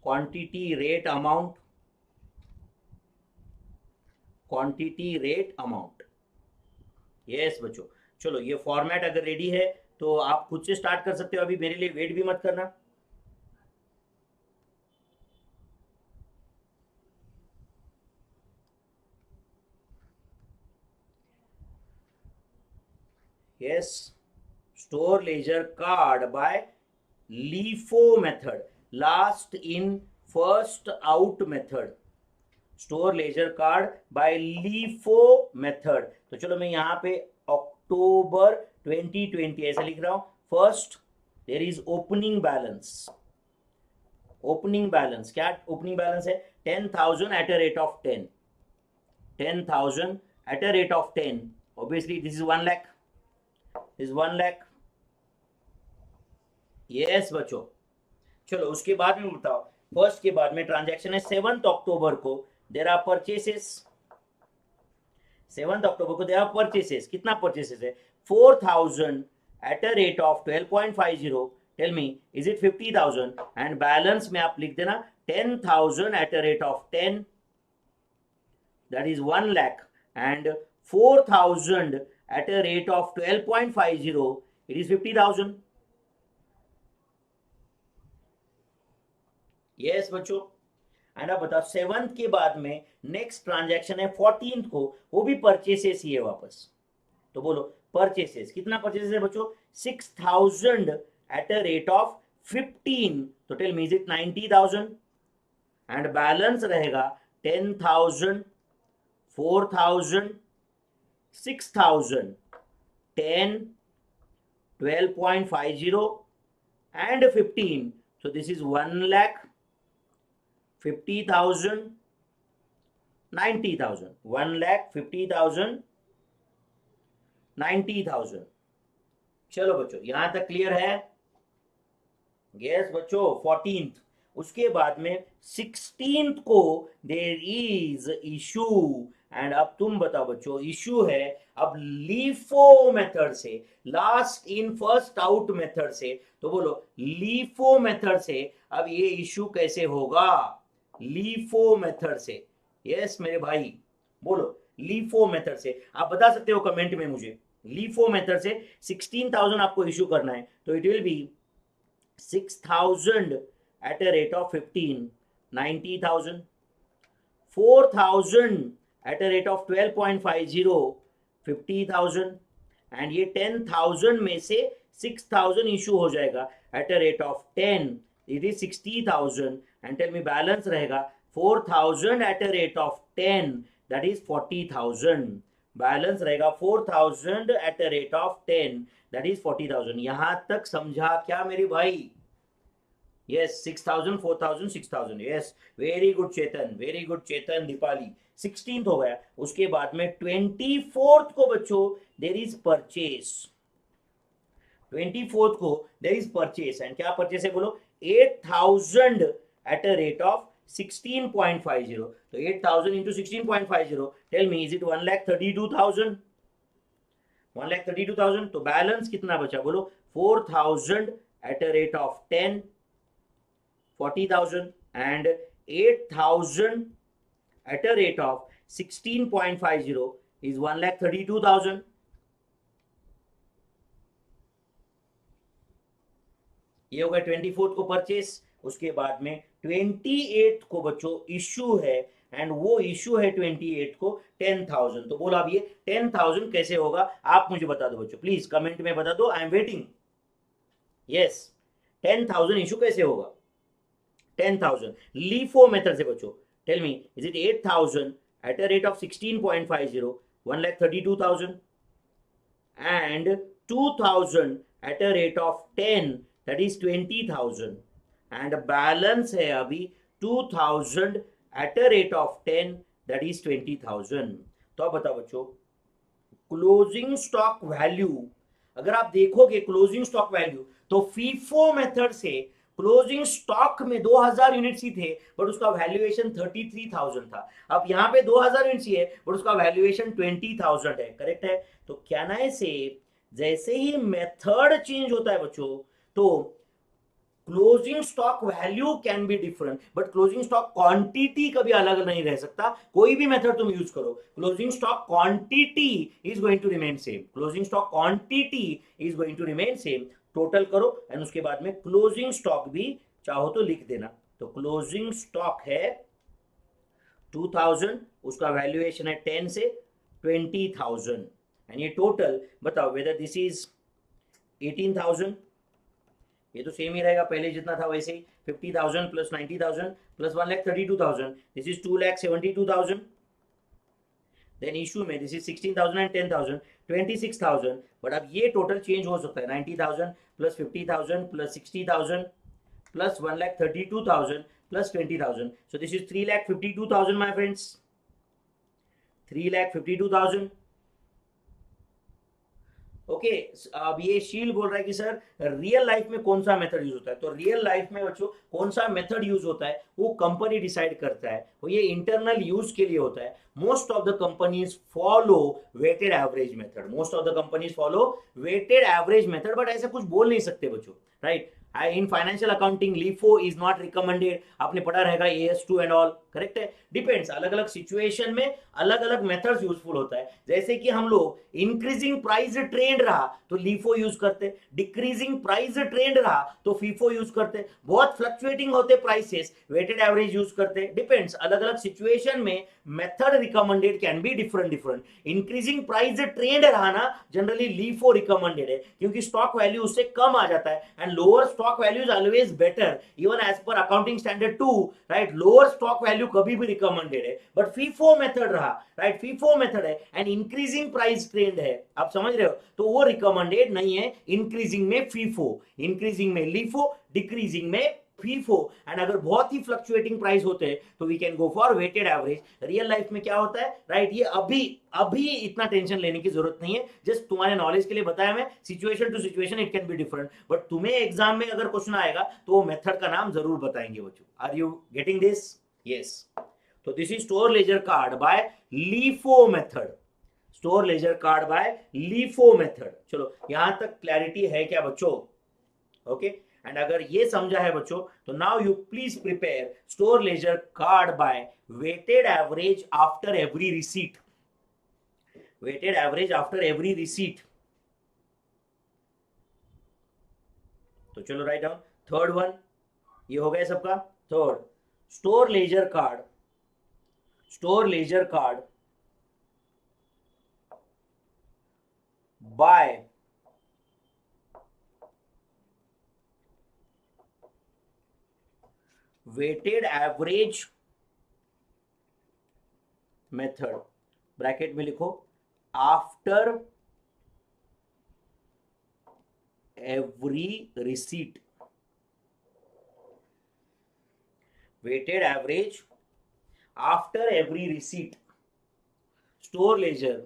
quantity, rate, amount, quantity, rate, amount. Yes बच्चों, चलो ये फॉर्मेट अगर रेडी है तो आप खुद से स्टार्ट कर सकते हो, अभी मेरे लिए वेट भी मत करना। yes, store ledger card by LIFO method, last in first out method, store ledger card by LIFO method। तो चलो मैं यहाँ पे अक्टूबर 2020 ऐसा लिख रहा हूँ। First there is opening balance, opening balance क्या ओपनिंग बैलेंस है? 10,000 at a rate of 10, 10,000 at a rate of 10, obviously this is 1 lakh, is 1 lakh. Yes बच्चों, चलो उसके बाद में बताओ, फर्स्ट के बाद में ट्रांजैक्शन है 7th अक्टूबर को, देयर आर परचेसेस, 7th अक्टूबर को देयर आर परचेसेस। कितना परचेसेस है? 4,000 at a rate of 12.50, tell me is it 50,000? And balance में आप लिख देना 10,000 at a rate of 10, that is 1 lakh, and 4,000 at a rate of 12.50, it is 50,000। yes बच्चों, and अब बताओ 7th के बाद में नेक्स्ट ट्रांजैक्शन है 14th को, वो भी परचेसेस ही है वापस। तो बोलो परचेसेस, कितना परचेसेस है बच्चों? 6,000 एट अ रेट ऑफ 15, तो tell me is it 90,000? And balance रहेगा 10,000, 4,000, 6,000, 10, 12.50 and 15, so this is 1 lakh, 50,000, 90,000, 1 lakh, 50,000, 90,000। चलो बच्चों यहां तक क्लियर है? यस बच्चों, 14th, उसके बाद में 16th को देयर इज इशू एंड अब तुम बताओ बच्चों, इशू है अब लीफो मेथड से, last in first out method से, तो बोलो लीफो मेथड से अब ये इशू कैसे होगा, लीफो मेथड से। यस मेरे भाई, बोलो लीफो मेथड से। आप बता सकते हो कमेंट में मुझे, लीफो मेथड से 16,000 आपको इशू करना है, तो it will B 6,000 at a rate of 15, 90,000, 4,000 at a rate of 12.50, 50,000, and ये 10,000 में से 6,000 इशू हो जाएगा at a rate of 10, it is 60,000, and tell me balance रहेगा 4,000 at a rate of 10, that is 40,000, balance रहेगा 4,000 at a rate of 10, that is 40,000। यहां तक समझा क्या मेरे भाई? Yes, 6,000, 4,000, 6,000. Yes, very good Chetan, very good Chetan Dipali. 16th हो गया, उसके बाद में 24th को बच्चों there is purchase. 24th को there is purchase, and क्या purchase है बोलो? 8,000 at a rate of 16.50. तो 8,000 into 16.50, tell me, is it 1,32,000? 1,32,000, तो बैलेंस कितना बचा बोलो? 4,000 at a rate of 10, 40,000, and 8,000 at a rate of 16.50 is 1,32,000. ये हो गया 24th को परचेस। उसके बाद में 28th को बच्चों इश्यू है, एंड वो इश्यू है 28th को 10,000। तो बोला अब ये 10,000 कैसे होगा, आप मुझे बता दो बच्चों, प्लीज कमेंट में बता दो, I am waiting. Yes, 10,000 issue कैसे होगा? 10,000 लीफो मेथड से बच्चों, tell me, is it 8,000 at a rate of 16.50, 1,32,000, and 2,000 at a rate of 10, that is 20,000, and balance है अभी 2,000 at a rate of 10, that is 20,000। तो अब बताओ बच्चों, क्लोजिंग स्टॉक वैल्यू, अगर आप देखोगे क्लोजिंग स्टॉक वैल्यू, तो फीफो मेथड से क्लोजिंग स्टॉक में 2,000 यूनिट्स ही थे, बट उसका वैल्यूएशन 33,000 था। अब यहां पे 2,000 यूनिट्स ही है, बट उसका वैल्यूएशन 20,000 है। करेक्ट है? तो क्या ना से जैसे ही मेथड चेंज होता है बच्चों, तो closing stock value can be different, but closing stock quantity कभी अलग नहीं रह सकता। कोई भी मेथड तुम यूज करो, closing stock quantity is going to remain same, closing stock quantity is going to remain same. Total करो, एंड उसके बाद में क्लोजिंग स्टॉक भी चाहो तो लिख देना। तो क्लोजिंग स्टॉक है 2,000, उसका वैल्यूएशन है 10 से 20,000, एंड ये टोटल बताओ वेदर दिस इज 18,000, ये तो सेम ही रहेगा पहले जितना था वैसे ही, 50,000 plus 90,000 plus 1,32,000, this is 2,72,000। Then issue में दिस इज 16,000 एंड 10,000, 26,000, बट अब ये टोटल चेंज हो सकता है, 90,000 plus 50,000 plus 60,000 plus 1,32,000 plus 20,000, so this is 3,52,000 my friends, 3,52,000। Okay, अब ये शील बोल रहा है कि सर रियल लाइफ में कौन सा मेथड यूज होता है। तो रियल लाइफ में बच्चों कौन सा मेथड यूज होता है वो कंपनी डिसाइड करता है, वो ये इंटरनल यूज के लिए होता है। Most of the companies follow weighted average method, most of the companies follow weighted average method, but ऐसा कुछ बोल नहीं सकते बच्चों, right? In financial accounting LIFO is not recommended, आपने पढ़ा रहेगा AS2 एंड ऑल। करेक्ट है? डिपेंड्स, अलग अलग सिचुएशन में अलग अलग मेथड्स यूजफुल होता है। जैसे कि हम लोग इंक्रीजिंग प्राइस ट्रेंड रहा तो लीफो यूज करते, डिक्रीजिंग प्राइस ट्रेंड रहा तो फीफो यूज करते, बहुत फ्लक्चुएटिंग होते प्राइसेस वेटेड एवरेज यूज करते। डिपेंड्स, अलग अलग सिचुएशन में method recommended can be different different. Increasing price trend रहा ना, जनरली लीफो रिकमेंडेड है, क्योंकि स्टॉक वैल्यू उससे कम आ जाता है, and lower stock value is always better even as per accounting standard 2, right? Lower stock value कभी भी रिकमेंडेड है, बट फीफो मेथड रहा, राइट? फीफो मेथड है एंड इंक्रीजिंग प्राइस ट्रेंड है, आप समझ रहे हो? तो वो रिकमेंडेड नहीं है। इंक्रीजिंग में फीफो, इंक्रीजिंग में लीफो, डिक्रीजिंग में फीफो, एंड अगर बहुत ही फ्लक्चुएटिंग प्राइस होते हैं तो we can go for weighted average. Real life में क्या होता है, राइट? ये अभी इतना टेंशन लेने की जरूरत नहीं है, जस्ट तुम्हारे नॉलेज के लिए बताया मैं। Situation to situation it can be different, but तुम्हें एग्जाम में अगर क्वेश्चन आएगा तो वो मेथड का नाम जरूर बताएंगे बच्चों। Are you getting this? Yes. तो this is store ledger card by LIFO method, store ledger card by LIFO method. चलो यहां तक क्लैरिटी है क्या बच्चों? ओके एंड अगर ये समझा है बच्चों तो now you please prepare store ledger card by weighted average after every receipt, weighted average after every receipt. तो चलो राइट डाउन थर्ड वन, ये हो गया सबका। Third, store ledger card, store ledger card by weighted average method, bracket में लिखो after every receipt, weighted average after every receipt, store ledger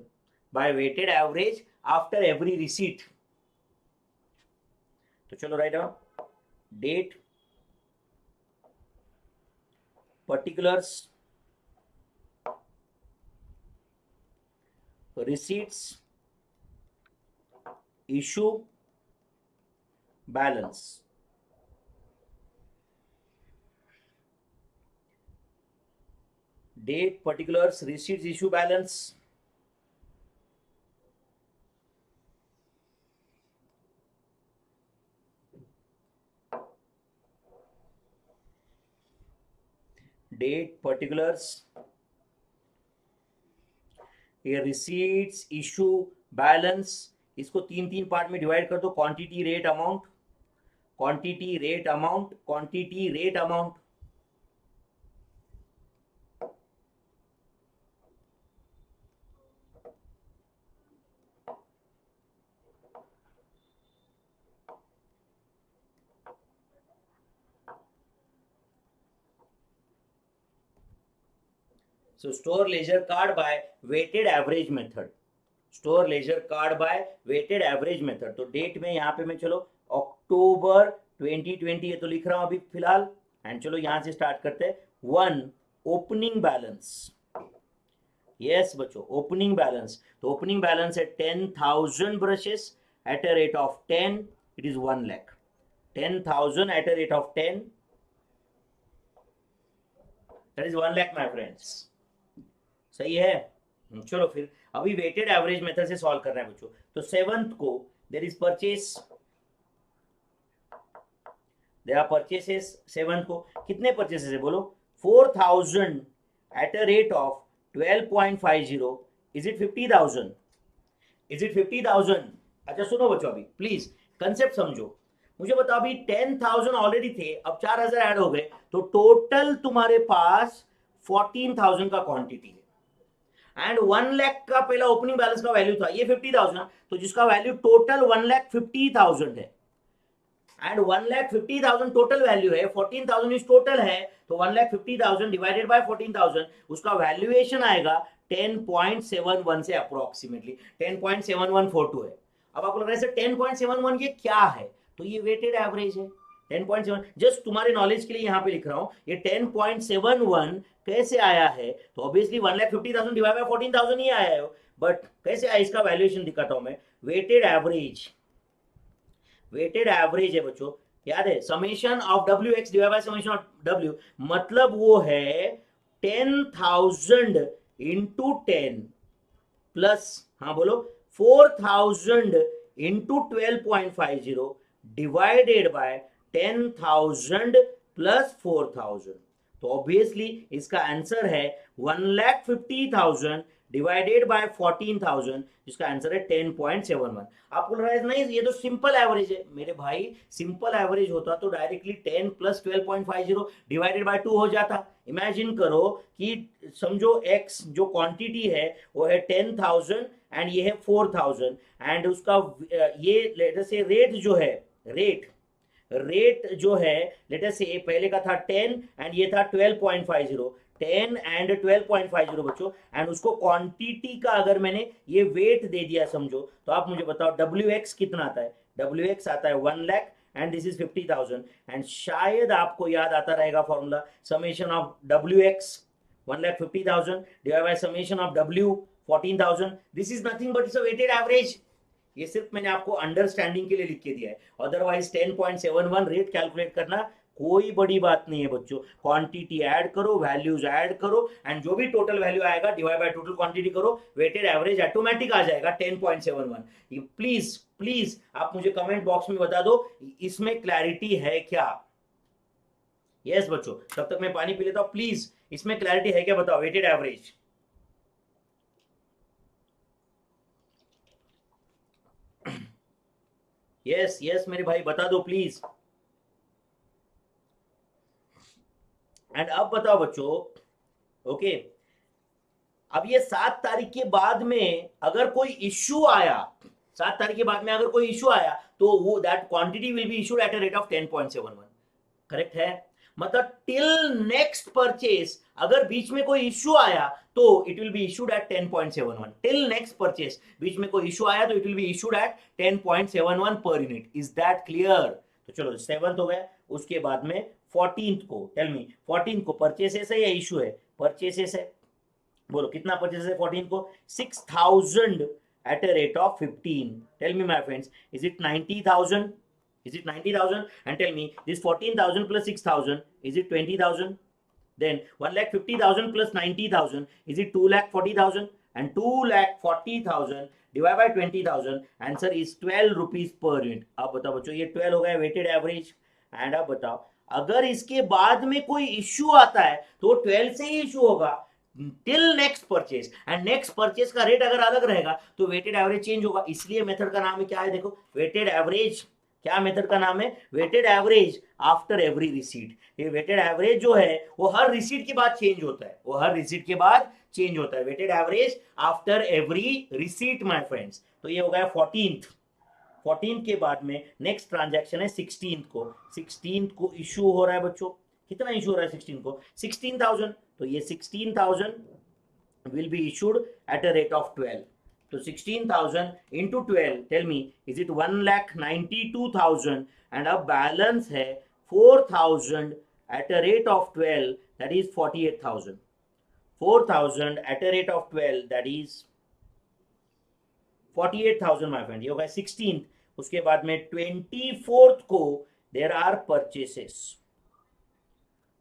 by weighted average after every receipt. तो चलो right down, date, particulars, receipts, issue, balance। Date, particulars, receipts, issue, balance। Date, particulars, ये receipts, issue, balance, इसको तीन तीन part में divide कर दो, quantity, rate, amount, quantity, rate, amount, quantity, rate, amount. So store ledger card by weighted average method, store ledger card by weighted average method। तो date में यहाँ पे मैं चलो अक्टूबर 2020 ये तो लिख रहा हूँ अभी फिलहाल, एंड चलो यहाँ से स्टार्ट करते हैं। वन, ओपनिंग बैलेंस, यस बच्चों ओपनिंग बैलेंस, तो ओपनिंग बैलेंस है 10,000 brushes at a rate of 10, it is 1 lakh. 10,000 at a rate of 10, that is 1 lakh my friends. सही है। चलो फिर अभी वेटेड एवरेज मेथड से सॉल्व कर रहे हैं बच्चों। तो सेवंथ को there is purchase, there are purchases. Seventh को कितने परचेसेस है बोलो? 4,000 at a rate of 12.50, is it 50,000? Is it 50,000? अच्छा सुनो बच्चों, अभी प्लीज कंसेप्ट समझो, मुझे बताओ अभी 10,000 ऑलरेडी थे, अब 4,000 ऐड हो गए, तो टोटल तुम्हारे पास 14,000 का क्वांटिटी है, एंड 1 लाख का पहला ओपनिंग बैलेंस का वैल्यू था, ये 50,000, तो जिसका वैल्यू टोटल 1,50,000 है, एंड 1,50,000 टोटल वैल्यू है, 14,000 इस टोटल है, तो 1,50,000 डिवाइडेड बाय 14,000, उसका वैल्यूएशन आएगा 10.71 से अप्रोक्सीमेटली 10.7142 है। अब आपको लग रहा है 10.71 ये क्या है? तो ये वेटेड एवरेज है 10.7। जस्ट तुम्हारे नॉलेज के लिए यहाँ पे लिख रहा हूँ, ये 10.71 कैसे आया है? तो ऑब्वियसली 1,50,000 डिवाइड बाय 14,000 ही आया है, बट कैसे आया इसका वैल्यूएशन दिखाता हूं मैं। वेटेड एवरेज, वेटेड एवरेज है बच्चों, याद है summation of W x divide by summation of W, मतलब वो है 10,000 इंटू 10 प्लस, हाँ बोलो 4,000 इंटू 12.50 डिवाइडेड बाय 10,000 प्लस 4,000। तो ऑब्वियसली इसका आंसर है 1,50,000 डिवाइडेड बाय 14,000, जिसका आंसर है 10.71। आपको लग रहा है नहीं ये तो सिंपल एवरेज है, मेरे भाई सिंपल एवरेज होता तो डायरेक्टली 10 प्लस 12.50 डिवाइडेड बाय 2 हो जाता। इमेजिन करो कि समझो x जो क्वांटिटी है वो है 10,000 एंड ये है 4,000, एंड उसका ये लेटर से रेट जो है, रेट जो है लेटर से पहले का था 10 एंड ये था 12.50, 10 एंड 12.50 बच्चों, एंड उसको क्वांटिटी का अगर मैंने ये वेट दे दिया समझो, तो आप मुझे बताओ WX कितना आता है? WX आता है 1 lakh and this is 50,000, and शायद आपको याद आता रहेगा formula, summation of WX 1,50,000 divided by summation of W 14,000. This is nothing but it's a weighted average. ये सिर्फ मैंने आपको अंडरस्टैंडिंग के लिए लिख के दिया है, अदरवाइज 10.71 रेट कैलकुलेट करना कोई बड़ी बात नहीं है बच्चों. क्वांटिटी ऐड करो, वैल्यूज ऐड करो, एंड जो भी टोटल वैल्यू आएगा डिवाइड बाय टोटल क्वांटिटी करो, वेटेड एवरेज ऑटोमेटिक आ जाएगा 10.71. प्लीज प्लीज आप मुझे कमेंट बॉक्स में बता दो इसमें क्लैरिटी है क्या. यस बच्चों, तब तक मैं पानी पी लेता हूं. प्लीज इसमें क्लैरिटी है क्या बताओ. वेटेड एवरेज, यस यस मेरे भाई बता दो प्लीज. एंड अब बताओ बच्चों. ओके, अब ये 7 तारीख के बाद में अगर कोई इश्यू आया, 7 तारीख के बाद में अगर कोई इश्यू आया तो वो that quantity will be issued at a rate of 10.71. Correct है. मतलब टिल नेक्स्ट परचेस अगर बीच में कोई इश्यू आया तो it will be issued at 10.71. Till next purchase बीच में कोई इश्यू आया तो it will be issued at 10.71 per unit. Is that clear. तो चलो 7th हो गया. उसके बाद में 14th को, टेल मी 14th को परचेसेस है या इशू है. परचेसेस है. बोलो कितना परचेसेस है 14th को. 6,000 at a rate of 15. Tell me my friends, is it 90,000? Is it 90,000? And tell me this 14,000 plus 6,000, is it 20,000? Then 1,50,000 plus 90,000, is it 2,40,000? And 2,40,000 divided by 20,000, answer is 12 rupees per unit. अब बताओ बच्चों, ये 12 हो गया weighted average. And अब बताओ अगर इसके बाद में कोई इश्यू आता है तो 12 से ही इश्यू होगा till next purchase. And next purchase का रेट अगर अलग रहेगा तो वेटेड एवरेज चेंज होगा. इसलिए मेथड का नाम है क्या है, देखो वेटेड एवरेज. क्या मेथड का नाम है? Weighted average after every receipt. ये वेटेड एवरेज जो है वो हर रिसीट के बाद चेंज होता है, वो हर रिसीट के बाद चेंज होता है. Weighted average after every receipt my friends. तो ये हो गया 14th. 14th के बाद में नेक्स्ट ट्रांजैक्शन है 16th को. 16th को इशू हो रहा है बच्चों. कितना इशू हो रहा है 16th को? 16,000. तो ये 16,000 will be issued at a rate of 12. तो 16,000 into 12, tell me, is it 1,92,000? and अब बैलेंस है 4,000 at a rate of 12, that is 48,000. 4,000 at a rate of 12, that is 48,000 my friend. ये होगा 16th. उसके बाद में 24th को there are purchases.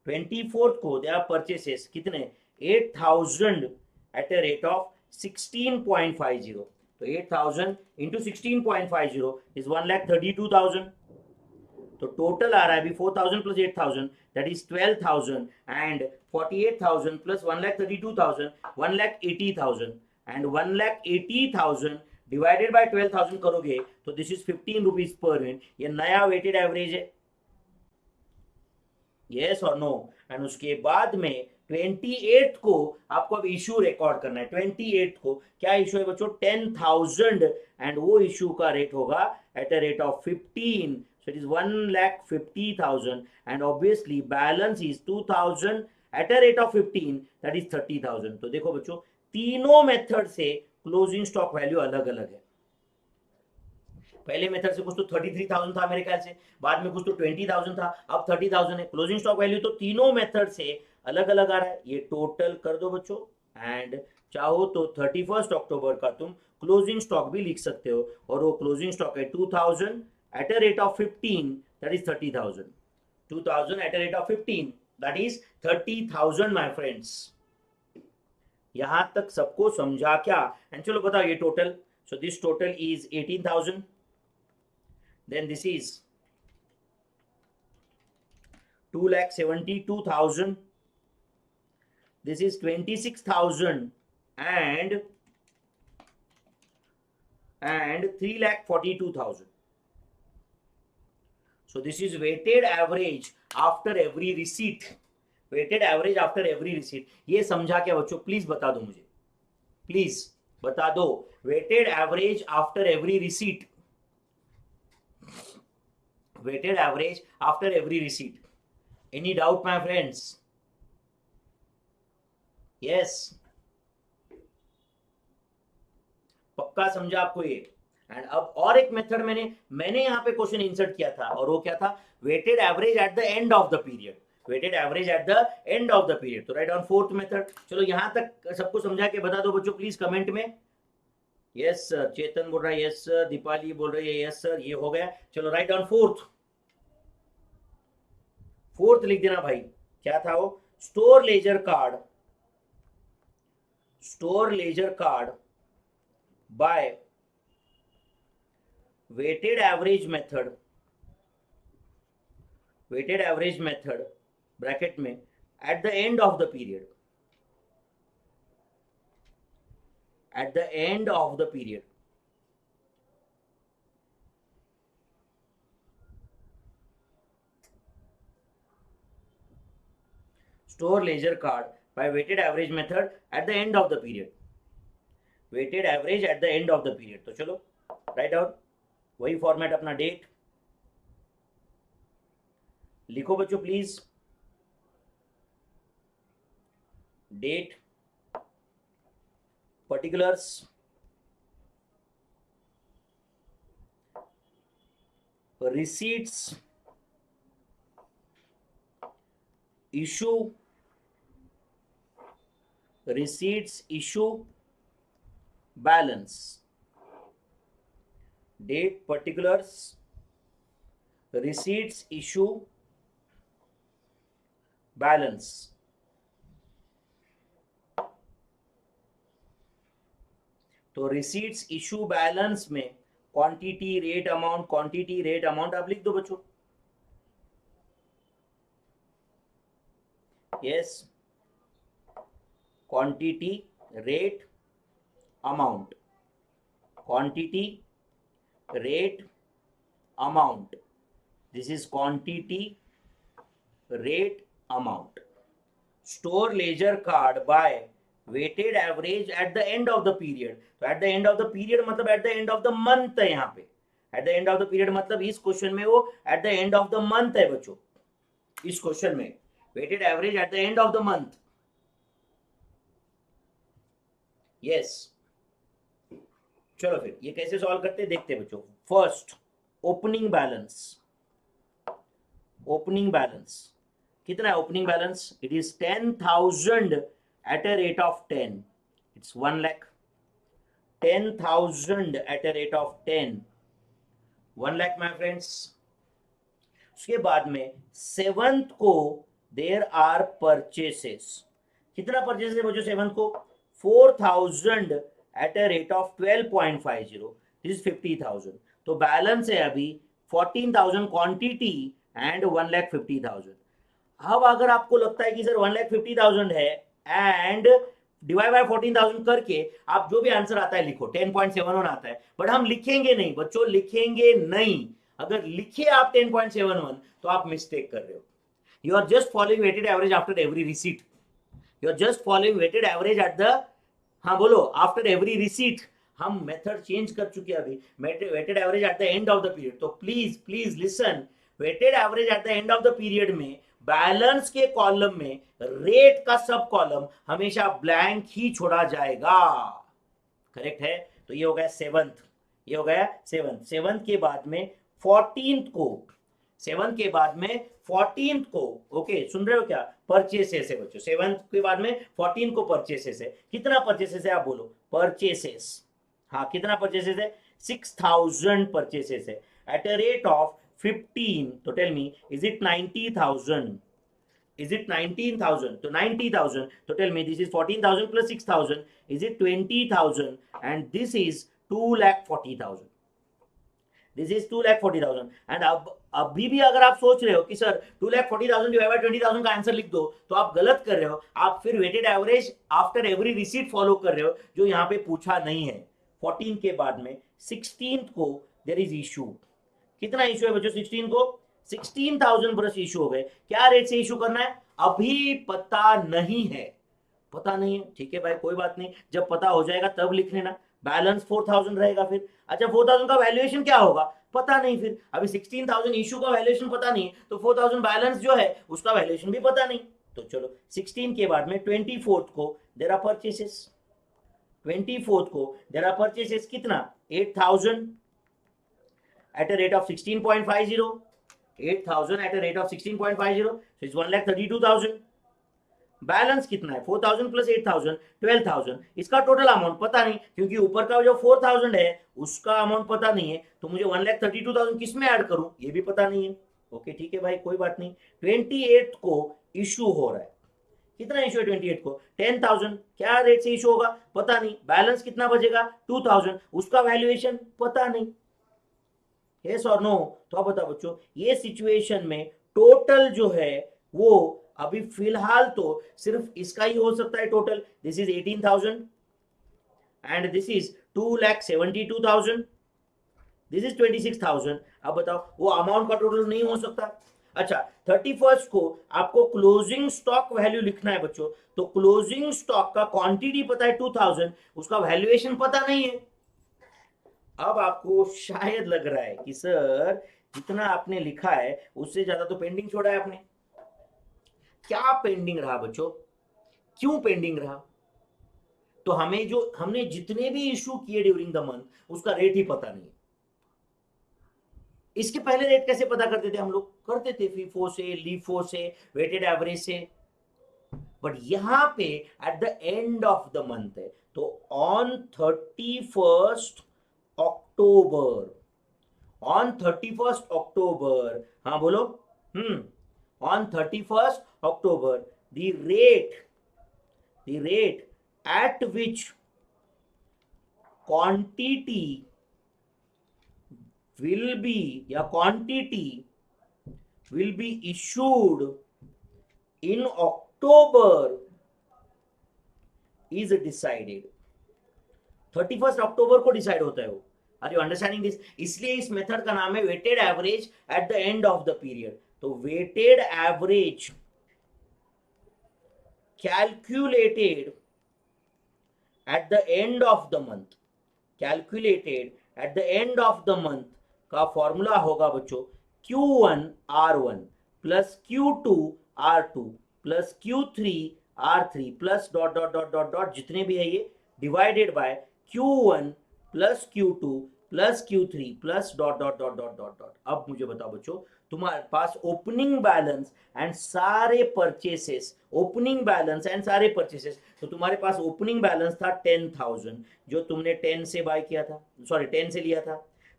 24th को there are purchases. कितने? 8,000 at a rate of 16.50. तो 8,000 into 16.50 is 1,32,000. तो टोटल आ रहा है अभी 4,000 plus 8,000, that is 12,000, and 48,000 plus 1,32,000, 1,80,000, and 1,80,000 divided by 12,000 करोगे तो this is 15 rupees per unit. ये नया वेटेड एवरेज है. yes or no? एंड उसके बाद में 28th को आपको अब इशू रिकॉर्ड करना है. 28th को क्या इशू है बच्चों? 10,000, एंड वो इशू का रेट होगा eight a rate of 15. so it is 1,50,000, and obviously balance is 2,000 at a rate of 15, that is 30,000. तो देखो बच्चों तीनों मेथड से क्लोजिंग स्टॉक वैल्यू अलग अलग है. पहले मेथड से कुछ तो 33,000 था मेरे ख्याल से, बाद में कुछ तो 20,000 था, अब 30,000 है. क्लोजिंग स्टॉक वैल्यू तो तीनों मेथड से अलग अलग आ रहा है. ये टोटल कर दो बच्चों, एंड चाहो तो 31 अक्टूबर का तुम क्लोजिंग स्टॉक भी लिख सकते हो, और वो क्लोजिंग स्टॉक है 2,000 at a rate of 15, that is 30,000. 2,000 at a rate of 15, that is 30,000 my friends. यहां तक सबको समझा क्या? एंड चलो बताओ ये total. So this total is 18,000. then this is 2,72,000. this is 26,000 and 3,42,000. so this is weighted average after every receipt. weighted average after every receipt. ये समझा क्या बच्चों? प्लीज बता दो मुझे, प्लीज बता दो. weighted average after every receipt. weighted average after every receipt. any doubt my friends? yes, पक्का समझा आपको ये? एंड अब और एक मेथड मैंने यहाँ पे क्वेश्चन इंसर्ट किया था, और वो क्या था? Weighted average at the end of the period. Weighted average at the end of the period. तो राइट डाउन फोर्थ मेथड। चलो यहां तक सबको समझा के बता दो बच्चों प्लीज कमेंट में। यस सर, चेतन बोल रहा है यस सर, दीपाली बोल रही है यस सर, ये हो गया। चलो राइट डाउन फोर्थ। फोर्थ लिख देना भाई, क्या था वो? Store ledger card, store ledger card by weighted average method, weighted average method bracket में at the end of the period, at the end of the period. Store ledger card by weighted average method at the end of the period, weighted average at the end of the period। तो चलो write out वही format अपना, date लिखो बच्चों please, date, particulars, receipts, issue, receipts, issue, balance, date, particulars, receipts, issue, balance। तो receipts, issue, balance में quantity, rate, amount, quantity, rate, amount आप लिख दो बच्चों। Yes, quantity, rate, amount, quantity, rate, amount, this is quantity, rate, amount. Store ledger card by weighted average at the end of the period. तो at the end of the period मतलब at the end of the month है यहाँ पे। At the end of the period मतलब इस question में वो at the end of the month है बच्चों, इस क्वेश्चन में weighted average at the end of the month. Yes, चलो फिर ये कैसे सॉल्व करते हैं देखते हैं बच्चों। First, opening balance, opening balance कितना है? Opening balance it is 10,000 at a rate of 10, it's 1 lakh। 10,000 at a rate of 10, 1 lakh my friends। उसके बाद में 7th को there are purchases, कितना परचेसेस है बच्चों 7th को? 4,000 at a rate of 12.50, this is 50,000। तो बैलेंस है अभी 14,000 क्वांटिटी एंड 1,50,000। अब अगर आपको लगता है कि सर 1,50,000 है एंड डिवाइड बाय 14,000 करके आप जो भी आंसर आता है लिखो, 10.71 आता है, बट हम लिखेंगे नहीं बच्चों, लिखेंगे नहीं। अगर लिखे आप 10.71 तो आप मिस्टेक कर रहे हो। You are just following weighted average after every receipt, you are just following weighted average at the, हाँ बोलो, आफ्टर एवरी रिसीट। हम मेथड चेंज कर चुके हैं अभी, weighted average at the end of the period. तो please please listen, weighted average at the end of the period में balance के कॉलम में रेट का सब कॉलम हमेशा ब्लैंक ही छोड़ा जाएगा, करेक्ट है? तो ये हो गया 7th, ये हो गया 7th। 7th के बाद में 14th को, 7th के बाद में 14th को, ओके सुन रहे हो क्या? परचेसेस है बच्चों, 7th के बाद में 14th को परचेसेस है। कितना परचेसेस है आप बोलो? परचेसेस, हाँ कितना परचेसेस है? 6,000 परचेसेस है एट अ रेट ऑफ 15। तो tell me, is it 90,000? Is it 19,000? तो 90,000, तो tell me this is 14,000 plus 6,000, is it 20,000? and this is 2,40,000, this is 2,40,000। and अब अभी भी अगर आप सोच रहे हो कि सर 2,40,000 डिवाइड बाय 20,000 का आंसर लिख दो, तो आप गलत कर रहे हो। आप फिर weighted average after every receipt follow कर रहे हो, जो यहाँ पे पूछा नहीं है। 14 के बाद में 16th को देयर इज इशू। कितना इशू है बच्चों 16 को? 16,000 ब्रश इशू हो गए। क्या रेट से इशू करना है अभी पता नहीं है, पता नहीं है, ठीक है भाई कोई बात नहीं, जब पता हो जाएगा तब लिख लेना। बैलेंस 4,000 रहेगा फिर। अच्छा 4,000 का वैल्यूएशन क्या होगा पता नहीं, फिर अभी 16,000 इशू का वैल्यूएशन पता नहीं, तो 4,000 बैलेंस जो है उसका वैल्यूएशन भी पता नहीं। तो चलो 16 के बाद में 24th को देयर आर परचेसेस, 24th को देयर आर परचेसेस कितना? 8,000 at a rate of 16.50, 8,000 at a rate of 16.50, so it's 1,32,000. Balance कितना है 4,000 प्लस 8,000 12,000. इसका टोटल अमाउंट पता नहीं, क्योंकि ऊपर का जो 4,000 है उसका अमाउंट पता नहीं है, तो मुझे 1,32,000 किस में ऐड करूं ये भी पता नहीं है. ओके ठीक है भाई, कोई बात नहीं. 28 को इशू हो रहा है. कितना इशू है 28 को? 10,000. क्या रेट से इशू होगा पता नहीं. बैलेंस कितना बचेगा 2,000. उसका वैल्यूएशन पता नहीं. यस और नो? तो आप बताओ बच्चों, ये सिचुएशन में टोटल जो है वो अभी फिलहाल तो सिर्फ इसका ही हो सकता है total. This is 18,000 and this is 2,72,000. This is 26,000. अब बताओ वो अमाउंट का टोटल नहीं हो सकता. अच्छा 31 को आपको क्लोजिंग स्टॉक वैल्यू लिखना है बच्चों, तो क्लोजिंग स्टॉक का क्वांटिटी पता है 2,000, उसका वैल्यूएशन पता नहीं है. अब आपको शायद लग रहा है कि सर जितना आपने लिखा है उससे ज्यादा तो पेंडिंग छोड़ा है आपने. क्या पेंडिंग रहा बच्चों, क्यों पेंडिंग रहा? तो हमने जितने भी इशू किए ड्यूरिंग द मंथ उसका रेट ही पता नहीं. इसके पहले रेट कैसे पता करते थे हम लोग? करते थे फीफो से, लीफो से, वेटेड एवरेज से. बट यहां पे at the end of the month है, तो on 31st October, on 31st अक्टूबर, हाँ बोलो. on 31st October, the rate at which quantity will be issued in October is decided. 31st अक्टूबर को decide होता है वो. Are you understanding this? इसलिए इस मेथड का नाम है weighted average at the end of the period. तो weighted average calculated at the end of the month, calculated at the end of the month का फॉर्मूला होगा बच्चों Q1 R1 plus Q2 R2 plus Q3 R3 plus dot dot dot dot dot जितने भी है ये, divided by Q1 plus Q2 plus Q3 plus dot dot dot dot dot dot. अब मुझे बताओ बच्चों, तुम्हारे पास ओपनिंग बैलेंस एंड सारे परचेसेस, ओपनिंग बैलेंस एंड सारे परचेसेस, तो तुम्हारे पास ओपनिंग बैलेंस था 10,000 जो तुमने 10 से बाय किया था, सॉरी 10 से लिया था.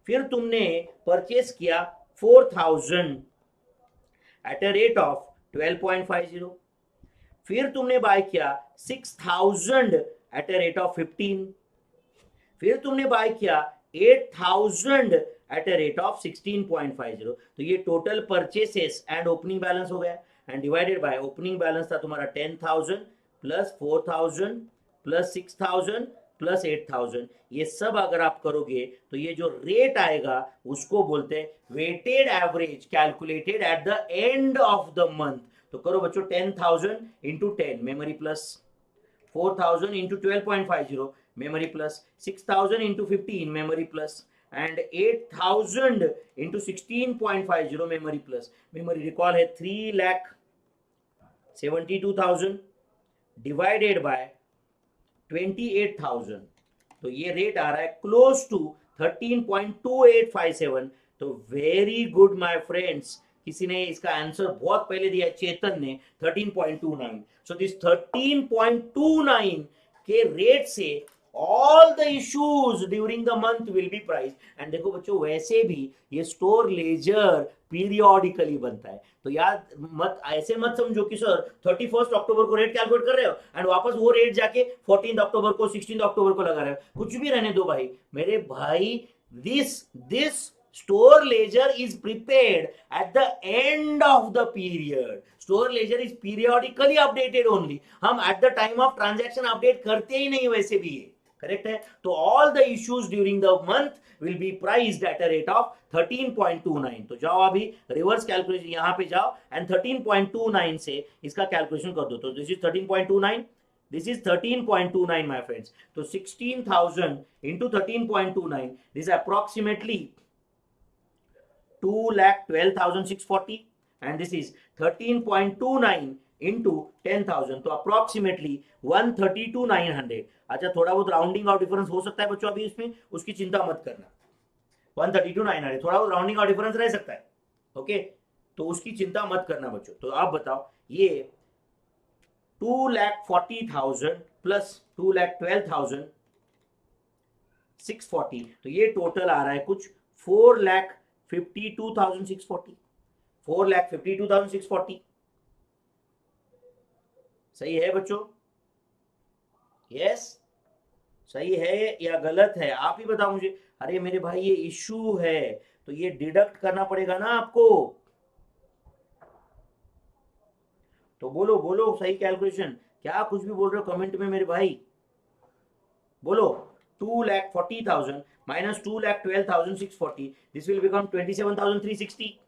फिर तुमने परचेस किया 4,000 एट अ रेट ऑफ 12.50. फिर तुमने बाय किया 6,000 एट अ रेट ऑफ 15. फिर तुमने बाय किया 8,000 एट अ रेट ऑफ 16.50. तो ये total purchases and opening balance हो गया, and divided by opening balance था तुम्हारा 10,000 प्लस 4,000 प्लस 6,000 प्लस 8,000. ये सब अगर आप करोगे तो ये जो रेट आएगा उसको बोलते हैं weighted average calculated at the end of the month. तो करो बच्चों 10,000 into 10 memory plus, 4,000 into 12.50 memory plus, 6,000 into 15 memory plus, and 8,000 into 16.50 memory plus. memory recall है 3,72,000 divided by 28,000. तो ये रेट आ रहा है क्लोज टू 13.2857. तो वेरी गुड माय फ्रेंड्स, किसी ने इसका आंसर बहुत पहले दिया, चेतन ने 13.29. सो दिस 13.29 के रेट से all the issues during the month will be priced. and देखो बच्चों वैसे भी ये स्टोर लेजर पीरियोडिकली बनता है, तो याद मत ऐसे मत समझो कि सर 31st अक्टूबर को रेट कैलकुलेट कर रहे हो एंड वापस वो रेट जाके 14 अक्टूबर को 16 अक्टूबर को लगा रहे हो. कुछ भी रहने दो भाई मेरे भाई. this store ledger is prepared at the end of the period. store ledger is periodically updated only. हम at the time of transaction update करते ही नहीं वैसे भी, करेक्ट है. तो all the issues during the month will be priced eight a rate of 13.29. तो जाओ अभी रिवर्स कैलकुलेशन यहां पे जाओ एंड 13.29 से इसका कैलकुलेशन कर दो. तो this is 13.29, this is 13.29 my friends. तो 16,000 into 13.29, this is approximately 2,12,640 and this is 13.29 into 10,000, तो approximately 132,900. अच्छा थोड़ा बहुत राउंडिंग आउट डिफरेंस हो सकता है बच्चों अभी इसमें, उसकी चिंता मत करना. 132,900 थोड़ा बहुत राउंडिंग आउट डिफरेंस रह सकता है. ओके तो उसकी चिंता मत करना बच्चों। तो आप बताओ, ये 2,40,000 प्लस 2,12,640, तो ये टोटल आ रहा है कुछ 4,52,640, 4,52,640। सही है बच्चों? यस, सही है या गलत है? आप ही बताओ मुझे। अरे मेरे भाई ये इशू है, तो ये डिडक्ट करना पड़ेगा ना आपको। तो बोलो बोलो सही कैलकुलेशन। क्या कुछ भी बोल रहे हो कमेंट में मेरे भाई, बोलो। 2,40,000 minus 2,12,640, this will become 27,360.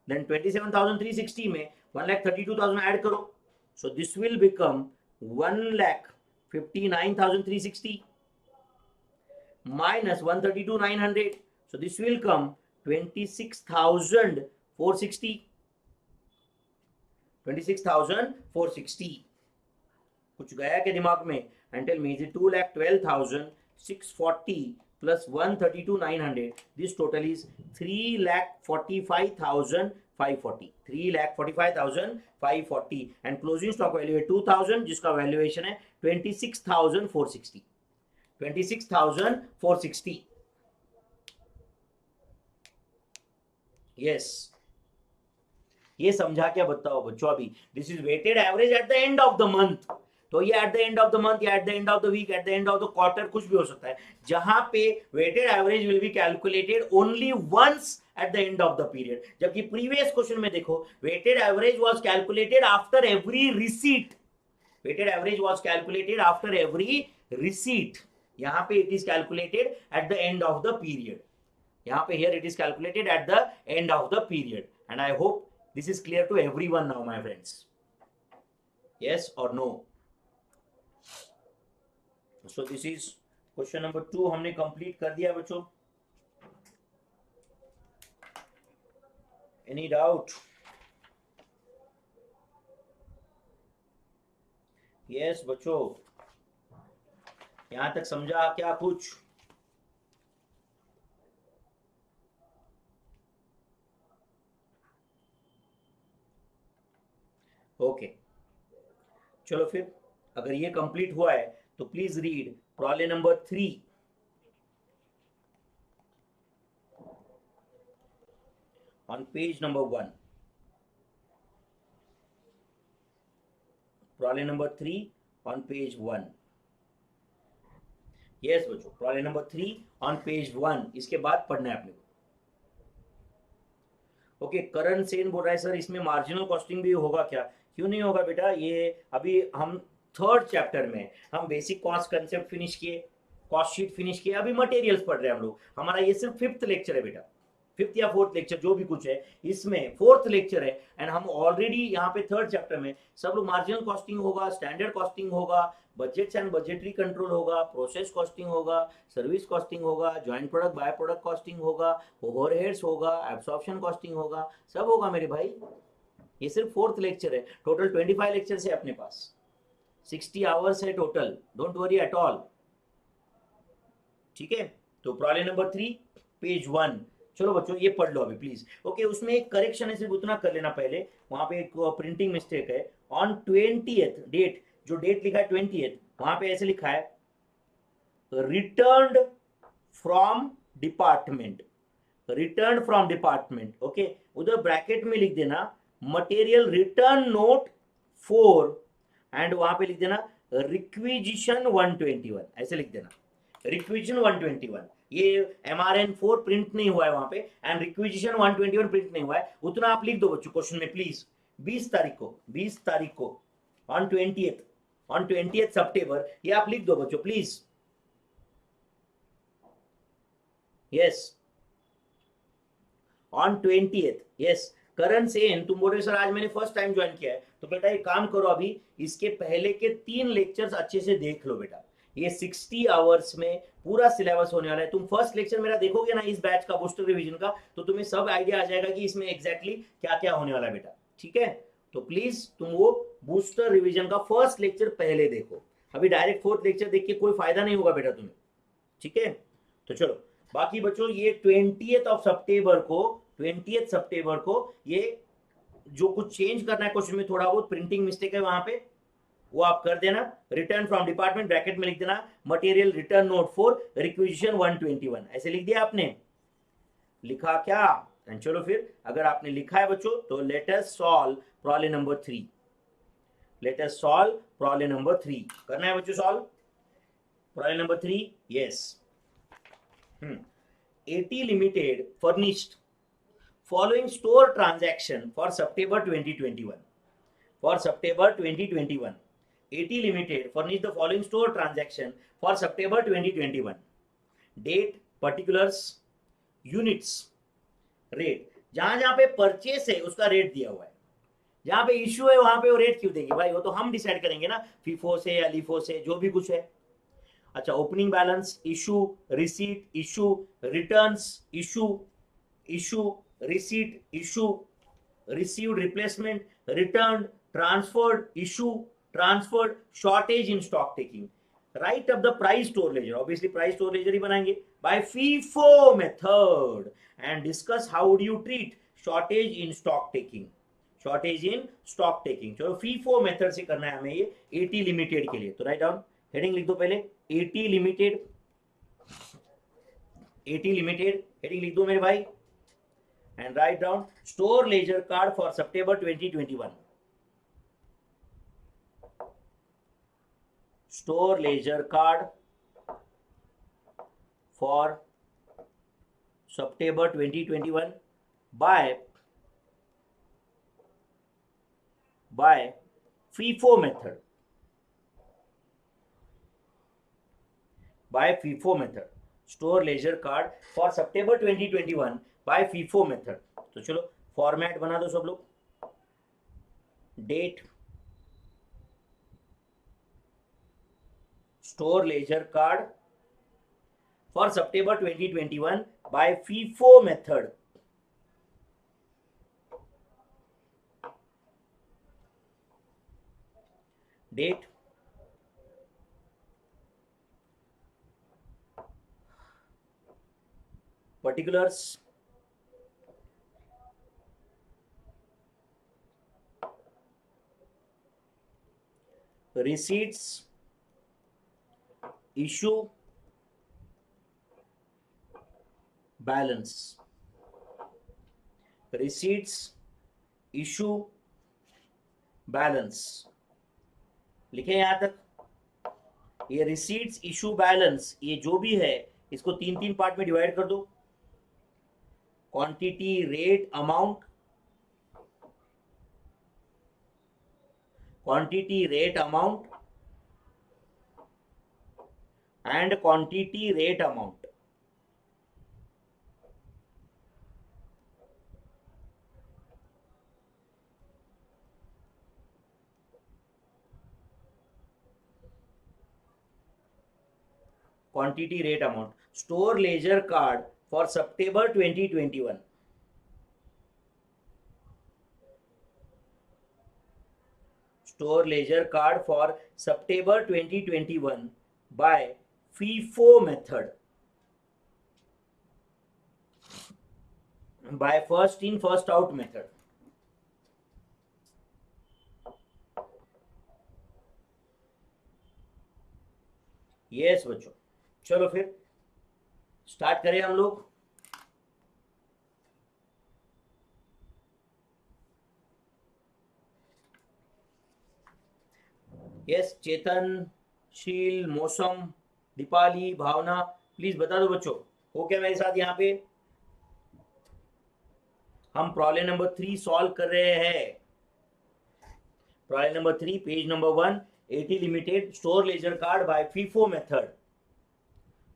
Then 27,360 में 1,32,000 ऐड करो, so this will become 1,59,360 minus 132,900, so this will come 26,460, 26,460। कुछ गया के दिमाग में? And tell me, is it 2,12,640 plus 132,900? This total is 3,45,540, 3,45,540, and closing stock value है 2,000, जिसका वैल्यूएशन है 26,460, 26,460। यस, ये समझा क्या बताओ बच्चों अभी? This is weighted average at the end of the month. तो ये at the end of the month या at the end of the week, at the end of the quarter, कुछ भी हो सकता है, जहां पे weighted average will be calculated only once at the end of the period. जबकि previous question में देखो, weighted average was calculated after every receipt, weighted average was calculated after every receipt. यहां पे it is calculated at the end of the period, यहां पे here it is calculated at the end of the period. And I hope this is clear to everyone now, my friends. Yes or no? So this is question number 2 हमने complete कर दिया बच्चों। Any doubt? Yes बच्चों, यहां तक समझा क्या कुछ? ओके चलो फिर, अगर ये कंप्लीट हुआ है तो please read problem number 3 on page number 1। Problem number 3 on page 1। Yes बच्चों, प्रॉब्लम नंबर 3 ऑन पेज 1, इसके बाद पढ़ना है अपने को। ओके, करण सेन बोल रहा है सर इसमें मार्जिनल कॉस्टिंग भी होगा क्या? क्यों नहीं होगा बेटा, ये अभी हम थर्ड चैप्टर में, हम बेसिक कॉस्ट कंसेप्ट फिनिश किए, कॉस्ट शीट फिनिश किए, अभी मटेरियल्स पढ़ रहे हैं हम लोग। हमारा ये सिर्फ 5th लेक्चर है बेटा, 5th या 4th लेक्चर जो भी कुछ है, इसमें 4th लेक्चर है। एंड हम ऑलरेडी यहाँ पे थर्ड चैप्टर में सब लोग मार्जिनल कॉस्टिंग होगा, स्टैंडर्ड कॉस्टिंग होगा, बजट्स एंड बजटरी कंट्रोल होगा, प्रोसेस कॉस्टिंग होगा, सर्विस कॉस्टिंग होगा, joint product by product costing होगा, ओवरहेड्स होगा, एब्सॉर्प्शन कॉस्टिंग होगा, सब होगा मेरे भाई। ये सिर्फ 4th लेक्चर है, टोटल 25 लेक्चर्स है अपने पास, 60 आवर्स है total, don't worry at all. ठीक है, तो प्रॉब्लम नंबर 3 पेज 1, चलो बच्चों ये पढ़ लो अभी प्लीज। ओके, उसमें एक करेक्शन है, सिर्फ उतना कर लेना पहले, वहां पे एक प्रिंटिंग मिस्टेक है। ऑन 20th डेट, जो डेट लिखा है 20th, वहां पे ऐसे लिखा है returned from department, return from department. Okay, उधर ब्रैकेट में लिख देना मटेरियल रिटर्न नोट 4 एंड वहां पे लिख देना रिक्विजिशन 121, ऐसे लिख देना रिक्विजिशन 121। ये MRN4 प्रिंट नहीं हुआ है वहां पे, एंड रिक्विजिशन 121 प्रिंट नहीं हुआ है, उतना आप लिख दो बच्चों क्वेश्चन में प्लीज। 20 तारीख को ऑन 20th सितंबर, ये आप लिख दो बच्चों please. Yes, on 20th। Yes, Karan Sen तुम बोल रहे सर आज मैंने फर्स्ट टाइम ज्वाइन किया है, तो बेटा एक काम करो, अभी इसके पहले के 3 लेक्चर्स अच्छे से देख लो बेटा। ये 60 आवर्स में पूरा सिलेबस होने वाला है। तुम फर्स्ट लेक्चर मेरा देखोगे ना इस बैच का, बूस्टर रिवीजन का, तो तुम्हें सब आइडिया आ जाएगा कि इसमें एग्जैक्टली क्या क्या होने वाला है बेटा। ठीक है, तो प्लीज तुम वो बूस्टर रिवीजन का फर्स्ट लेक्चर पहले देखो, अभी डायरेक्ट 4th लेक्चर देख के कोई फायदा नहीं होगा बेटा तुम्हें। ठीक है, तो चलो बाकी बच्चों ये 20th सितंबर को ये जो कुछ चेंज करना है क्वेश्चन में, थोड़ा बहुत प्रिंटिंग मिस्टेक है वहां पे, वो आप कर देना। रिटर्न फ्रॉम डिपार्टमेंट ब्रैकेट में लिख देना material return note for requisition 121, ऐसे लिख दिया आपने? लिखा क्या? चलो फिर अगर आपने लिखा है बच्चों तो let us solve problem number 3। Let us solve problem number 3। करना है बच्चों solve problem number 3? Yes. AT Limited furnished following store transaction for September 2021. For September 2021, AT Limited furnished the following store transaction for September 2021. Date, particulars, units, rate. जहां जहां पे purchase है उसका rate दिया हुआ है, जहां पे इश्यू है वहां पे वो रेट क्यों देंगे भाई? वो तो हम डिसाइड करेंगे ना, फीफो से या लीफो से, जो भी कुछ है। अच्छा, opening balance, issue, receipt, issue, returns, issue, issue, receipt, issue, received, replacement, return, transferred, issue, transferred, shortage in stock taking. Write up the price store ledger, obviously price store ledger ही बनाएंगे by FIFO method, and discuss how do you treat shortage in stock taking. Shortage in stock taking, चलो FIFO method से करना है हमें ये eighty limited के लिए। तो राइट डाउन, हेडिंग लिख दो पहले, eighty limited, eighty limited, heading लिख दो मेरे भाई, and write down store ledger card for September 2021। Store ledger card for September 2021 by FIFO method. By FIFO method. Store leisure card for September 2021 by FIFO method. तो चलो format बना दो सब लोग, date, store ledger card for September 2021 by FIFO method. Date, particulars, receipts, issue, balance, receipts, issue, balance. लिखे यहां तक? ये रिसीट्स, इशू, बैलेंस, ये जो भी है इसको तीन तीन पार्ट में डिवाइड कर दो। Quantity, rate, amount, quantity, rate, amount, and quantity, rate, amount. Quantity, rate, amount. Store leisure card for September 2021. Store leisure card for September 2021 by FIFO method. By first in first out method. Yes बच्चों, चलो फिर start करें हम लोग। Yes, चेतन, शील, मौसम, दीपाली, भावना, please बता दो बच्चों, हो क्या मेरे साथ यहाँ पे? हम प्रॉब्लम नंबर 3 सॉल्व कर रहे हैं। Problem number 3, page number 1, AT Limited store ledger card by FIFO method.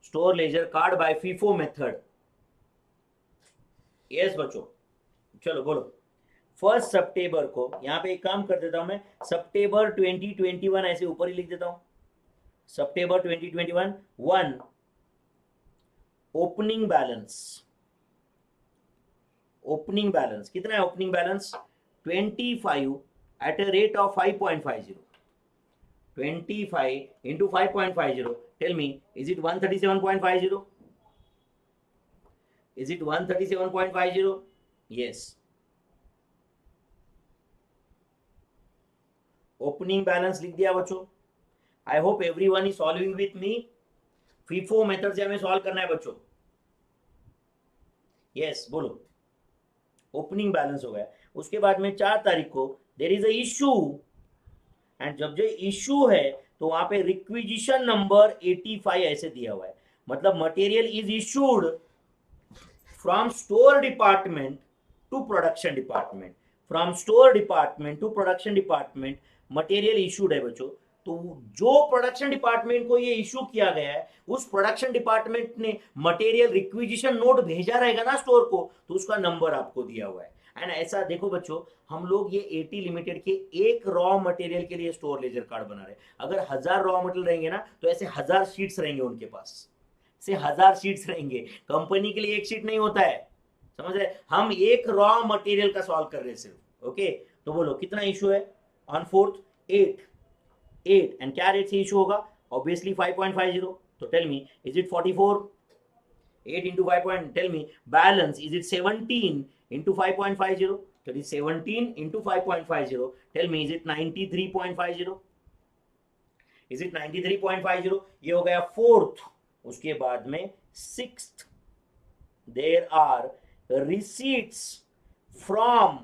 Store ledger card by FIFO method. Yes बच्चों, चलो बोलो। 1 सितंबर को, यहां पे एक काम कर देता हूं मैं, सितंबर 2021 ऐसे ऊपर ही लिख देता हूं। सितंबर 2021 1 ओपनिंग बैलेंस। ओपनिंग बैलेंस कितना है? Opening balance 25 at a rate of 5.50। 25 into 5.50, tell me, is it 137.50? Is it 137.50? Yes. Opening balance लिख दिया बच्चों। I hope everyone is solving with me. FIFO method से हमें सॉल्व करना है बच्चों। यस बोलो। ओपनिंग बैलेंस हो गया। उसके बाद में 4 तारीख को there is a issue, and जब जो इशू है तो वहां पे रिक्विजिशन नंबर 85 ऐसे दिया हुआ है, मतलब material is issued from store department to production department, from store department to production department material issued है बच्चों। तो जो प्रोडक्शन डिपार्टमेंट को ये इशू किया गया है उस प्रोडक्शन डिपार्टमेंट ने मटेरियल रिक्विजिशन नोट भेजा रहेगा ना स्टोर को, तो उसका नंबर आपको दिया हुआ है। एंड ऐसा देखो बच्चों, हम लोग ये एटी लिमिटेड के एक रॉ मटेरियल के लिए स्टोर लेजर कार्ड बना रहे हैं। अगर 1000 रॉ मटेरियल रहेंगे ना तो ऐसे 1000 शीट्स रहेंगे उनके पास, से 1000 शीट्स रहेंगे। कंपनी के लिए एक शीट नहीं होता है, समझ रहे? हम एक रॉ मटेरियल का सॉल्व कर रहे हैं सिर्फ। ओके, तो बोलो कितना इशू है ऑन 4th? 8 एंड क्या रेट से इशू होगा? ऑब्वियसली 5.50। तो tell me is it 44? 8 into 5 tell me balance, is it 17 into 5.50? So it is 17 into 5.50, tell me is it 93.50? Is it 93.50? ये हो गया 4th। उसके बाद में 6th, there are receipts from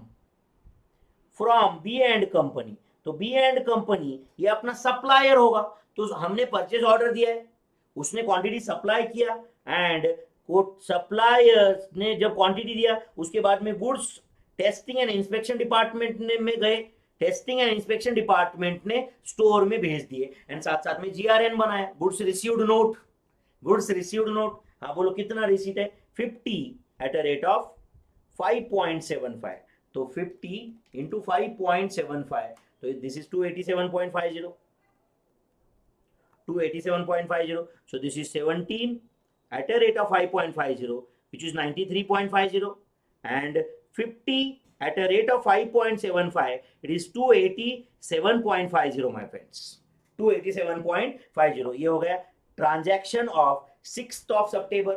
B and company. तो B and company ये अपना supplier होगा, तो हमने परचेज ऑर्डर दिया है, उसने क्वांटिटी सप्लाई किया, एंड वो सप्लायर ने जब क्वांटिटी दिया उसके बाद में goods testing and inspection department में गए, टेस्टिंग एंड इंस्पेक्शन डिपार्टमेंट ने स्टोर में भेज दिए, एंड साथ साथ में जीआरएन बनाया, goods received note. Goods received note, हाँ बोलो कितना रिसीट है? 50 एट अ रेट ऑफ 5.75। तो 50 इंटू 5.75, तो this is 287.50, 287.50। so this is 17 at a rate of 5.50 which is 93.50, and 50 at a rate of 5.75 it is 287.50 my friends, 287.50। ये हो गया transaction of 6th of September।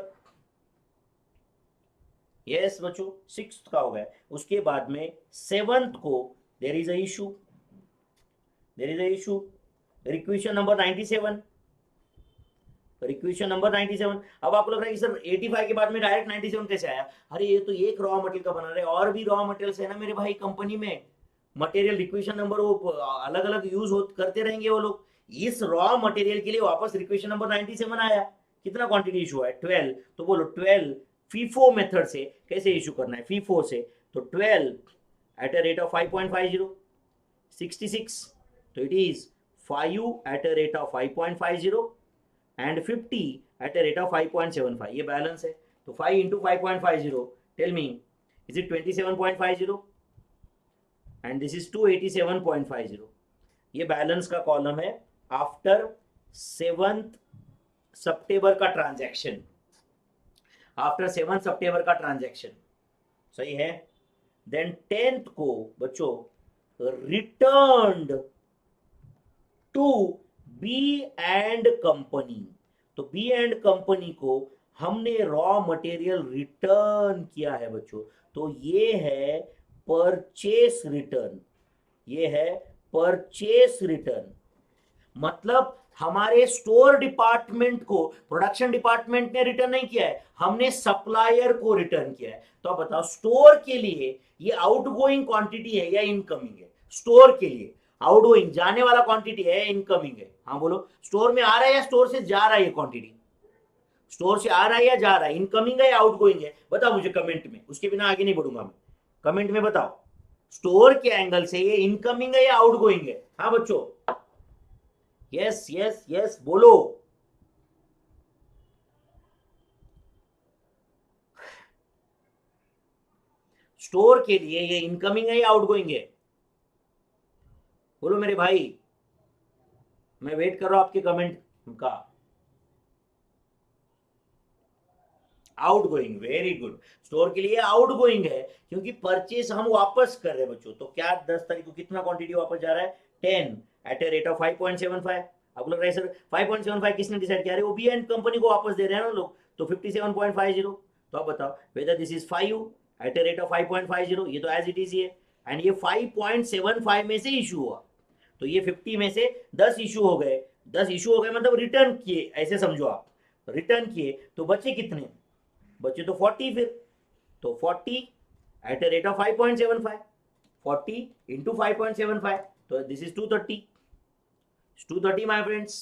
Yes बच्चों 6th का हो गया। उसके बाद में 7th को there is a issue, there is a issue, requisition number 97, requisition number 97। अब आपको लग रहा है कि सर 85 के बाद में डायरेक्ट 97 कैसे आया? अरे ये तो एक रॉ मटेरियल का बना रहे, और भी रॉ मटेरियल्स है ना मेरे भाई कंपनी में, मटेरियल रिक्वेशन नंबर वो अलग अलग यूज करते रहेंगे वो लोग। इस रॉ मटेरियल के लिए वापस रिक्वेशन नंबर 97 आया। कितना क्वांटिटी इशू है? 12। तो बोलो 12 फीफो मेथड से कैसे इशू करना है? फीफो से, तो 12 एट अ रेट ऑफ 5.50, 66, तो it is 5 at a rate of 5.50 and 50 at a rate of 5.75। ये बैलेंस है, तो 5 into 5.50 tell me is it 27.50, and this is 287.50। ये बैलेंस का कॉलम है आफ्टर 7th सितंबर का ट्रांजैक्शन, आफ्टर 7 सितंबर का ट्रांजैक्शन, सही है। देन 10th को बच्चों returned to B and company. तो बी एंड कंपनी को हमने रॉ मटेरियल रिटर्न किया है बच्चों, तो ये है परचेस रिटर्न, ये है परचेस रिटर्न। मतलब हमारे स्टोर डिपार्टमेंट को प्रोडक्शन डिपार्टमेंट ने रिटर्न नहीं किया है, हमने सप्लायर को रिटर्न किया है। तो अब बताओ स्टोर के लिए ये आउटगोइंग क्वांटिटी है या इनकमिंग है? स्टोर के लिए आउटगोइंग जाने वाला क्वांटिटी है, इनकमिंग है? हाँ बोलो, स्टोर में आ रहा है या स्टोर से जा रहा है? ये क्वांटिटी स्टोर से आ रहा है या जा रहा है? इनकमिंग है या आउटगोइंग है? बताओ मुझे कमेंट में, उसके बिना आगे नहीं बढ़ूंगा मैं। कमेंट में बताओ स्टोर के एंगल से ये इनकमिंग है या आउटगोइंग है? हाँ बच्चों, यस यस यस बोलो। स्टोर के लिए ये इनकमिंग है या आउटगोइंग है? बोलो मेरे भाई, मैं वेट कर रहा हूं आपके कमेंट का। Outgoing, very good. स्टोर के लिए आउटगोइंग है क्योंकि परचेस हम वापस कर रहे हैं बच्चों। तो क्या 10 तारीख को कितना क्वांटिटी वापस जा रहा है? 10 एट ए रेट ऑफ 5.75। आपको लग रहा है सर 5.75 किसने डिसाइड किया? वो बी एंड कंपनी को वापस दे रहे हैं ना लोग, तो 57.50। तो आप बताओ whether this is 5 at a rate of 5.50, ये तो एज इट इज ही है, एंड ये 5.75 में से इशू हुआ, तो ये 50 में से 10 इशू हो गए, 10 इशू हो गए मतलब रिटर्न किए, ऐसे समझो आप, रिटर्न किए, तो बचे कितने, बचे तो 40, फिर तो 40 eight a rate of 5.75, 40 into 5.75, तो this is 230, 230 my friends,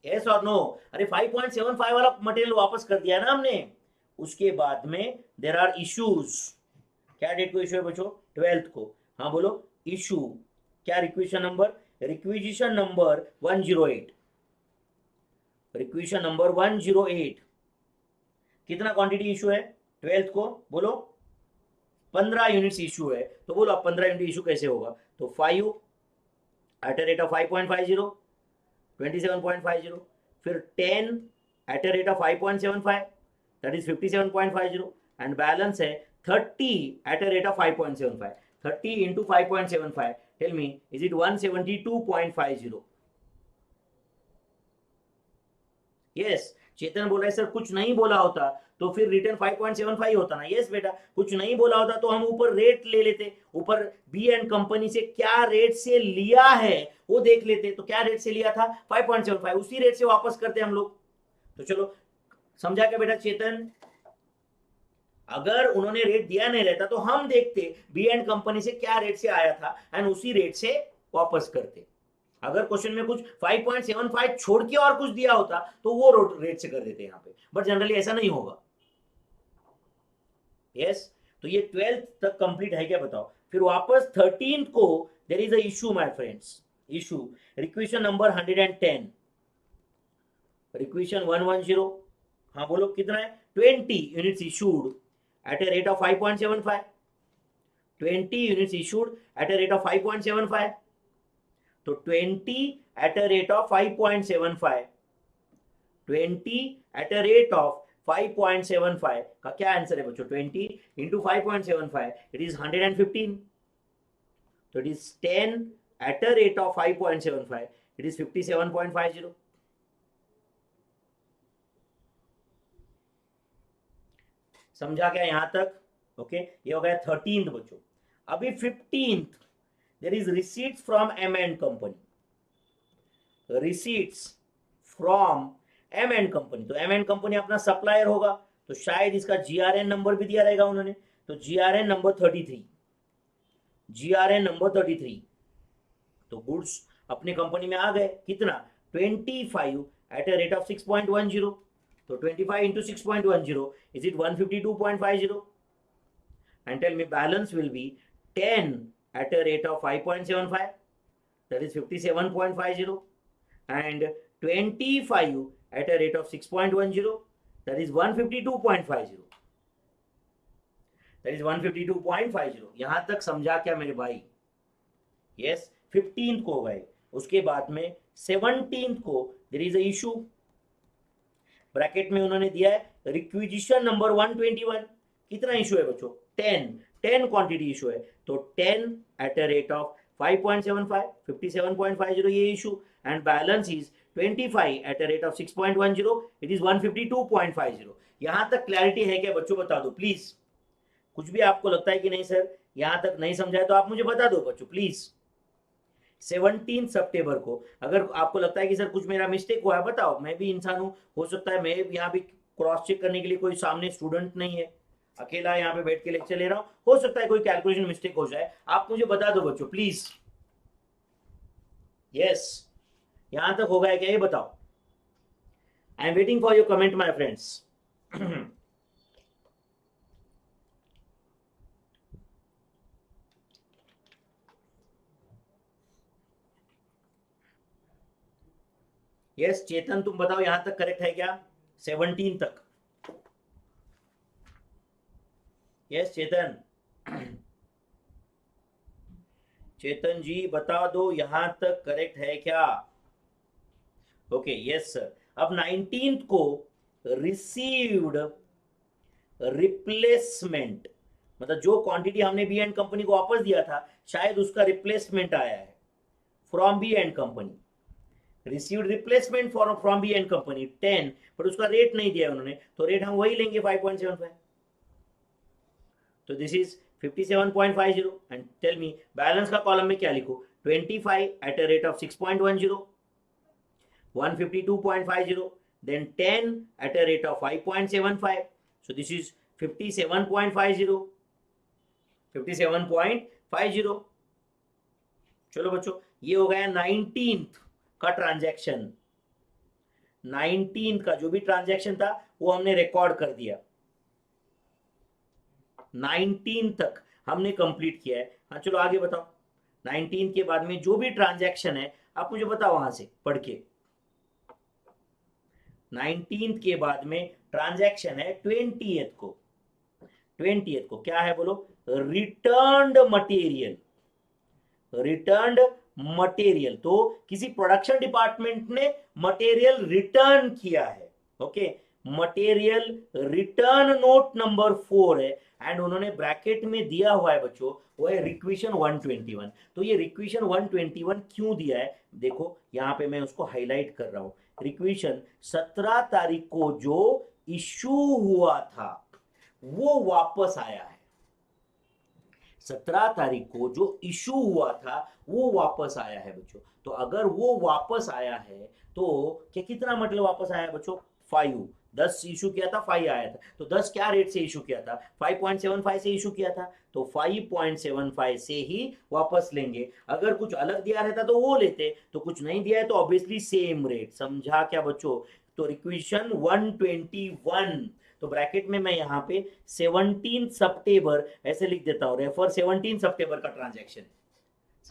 yes और नो। अरे 5.75 वाला मटेरियल वापस कर दिया ना हमने, उसके बाद में देर आर इश्यूज, क्या डेट को इशू है बच्चों, 12th को, हाँ बोलो इशू, क्या requisition number, requisition number 108, requisition number 108, कितना क्वांटिटी इशू है 12th को, बोलो 15 यूनिट्स इशू है, तो बोलो अब 15 यूनिट इशू कैसे होगा, तो 5 एट अ रेट ऑफ 5.50, 27.50, फिर 10 at a rate of 5.75, that is 57.50, and balance है 30 at a rate of 5.75, 30 into 5.75, tell me is it 172.50, yes. Chetan बोला है सर कुछ नहीं बोला होता तो फिर रिटर्न 5.75 होता ना, यस बेटा, कुछ नहीं बोला होता तो हम ऊपर रेट ले लेते, ऊपर बी एंड कंपनी से क्या रेट से लिया है वो देख लेते, तो क्या रेट से लिया था 5.75, उसी रेट से वापस करते हम लोग, तो चलो समझा क्या बेटा चेतन, अगर उन्होंने रेट दिया नहीं रहता तो हम देखते बी एंड कंपनी से क्या रेट से आया था एंड उसी रेट से वापस करते, अगर क्वेश्चन में कुछ 5.75 छोड़ के और कुछ दिया होता तो वो रेट से कर देते यहाँ पे, बट जनरली ऐसा नहीं होगा, यस। तो ये 12th तक कंप्लीट है क्या बताओ, फिर वापस 13th को there is a issue my friends, issue requisition number 110, requisition 110, हाँ बोलो कितना है, 20 units issued at a rate of 5.75, 20 units issued at a rate of 5.75, तो 20 at a rate of 5.75, 20 at a rate of 5.75 का क्या answer है बच्चों, 20 into 5.75, it is 115, तो it is 10 at a rate of 5.75, it is 57.50, समझा क्या यहां तक, ओके ये हो गया 13th बच्चों। अभी 15th, there is receipts from M and company, receipts from M and company, तो एम एंड कंपनी अपना सप्लायर होगा, तो शायद इसका जीआरएन नंबर भी दिया रहेगा उन्होंने, तो जीआरएन नंबर 33, जीआरएन नंबर 33, तो गुड्स अपनी कंपनी में आ गए कितना 25 एट अ रेट ऑफ 6.10, तो 25 into 6.10 is it 152.50, and tell me balance will be 10 at a rate of 5.75, that is 57.50, and 25 at a rate of 6.10, that is 152.50, that is 152.50, यहां तक समझा क्या मेरे भाई, यस। 15th को गए, उसके बाद में 17th को there is a issue, bracket में उन्होंने दिया है रिक्विजिशन नंबर 121, कितना इशू है बच्चों 10 क्वांटिटी इशू है, तो 10 एट अ रेट ऑफ 5.75, 57.50 ये issue, and balance is 25 at a rate of 6.10, it is 152.50, यहां तक क्लैरिटी है क्या बच्चों, बता दो प्लीज, कुछ भी आपको लगता है कि नहीं सर यहां तक नहीं समझा है तो आप मुझे बता दो बच्चों प्लीज। 17 सितंबर को अगर आपको लगता है कि सर कुछ मेरा मिस्टेक हुआ है बताओ, मैं भी इंसान हूं, हो सकता है मैं यहाँ भी क्रॉस चेक करने के लिए कोई सामने स्टूडेंट नहीं है, अकेला यहाँ पे बैठ के लेक्चर ले रहा हूँ, हो सकता है कोई कैलकुलेशन मिस्टेक हो जाए, आप मुझे बता दो बच्चों प्लीज, यस यहां तक हो गया क्या ये बताओ, I am waiting for your comment my friends. Yes Chetan तुम बताओ यहां तक करेक्ट है क्या, 17 तक, यस चेतन, चेतन जी बता दो यहां तक करेक्ट है क्या, ओके यस सर। अब 19th को रिसीव्ड रिप्लेसमेंट, मतलब जो क्वांटिटी हमने बी एंड कंपनी को वापस दिया था शायद उसका रिप्लेसमेंट आया है from B and company, received replacement from B and company 10, पर उसका रेट नहीं दिया उन्होंने, तो रेट हम वही लेंगे 5.75. तो this is 57.50. And tell me balance का कॉलम में क्या लिखो, 25 at a rate of 6.10, 152.50, then 10 at a rate of 5.75. So this is 57.50. 57.50. चलो बच्चों, ये हो गया 19th का ट्रांजैक्शन. 19th का जो भी ट्रांजैक्शन था वो हमने रिकॉर्ड कर दिया. 19 तक हमने कंप्लीट किया है. हाँ चलो आगे बताओ. 19 के बाद में जो भी ट्रांजैक्शन है आप मुझे बताओ वहां से पढ़ के. 19th के बाद में ट्रांजैक्शन है 20th को. 20th को क्या है बोलो, रिटर्न्ड मटेरियल. रिटर्न्ड मटेरियल, तो किसी प्रोडक्शन डिपार्टमेंट ने मटेरियल रिटर्न किया है. Okay, material return note number 4 है एंड उन्होंने ब्रैकेट में दिया हुआ है बच्चों, वो है रिक्वेशन 121. तो ये रिक्वेशन 121 क्यों दिया है, देखो यहां पे मैं उसको हाईलाइट कर रहा हूं. रिक्वेशन 17 तारीख को जो इशू हुआ था वो वापस आया है. 17 तारीख को जो इशू हुआ था वो वापस आया है बच्चों. तो अगर वो वापस आया है तो क्या, कितना मतलब वापस आया है बच्चों, 5. 10 इशू किया था, 5 आया था. तो 10 क्या रेट से इशू किया था, 5.75 से इशू किया था, तो 5.75 से ही वापस लेंगे. अगर कुछ अलग दिया रहता तो वो लेते, तो कुछ नहीं दिया है तो ऑब्वियसली सेम रेट. समझा क्या बच्चों. तो रिक्वेशन 121, तो ब्रैकेट में मैं यहाँ पे 17 सितंबर ऐसे लिख देता हूँ, रेफर 17 सितंबर का ट्रांजैक्शन.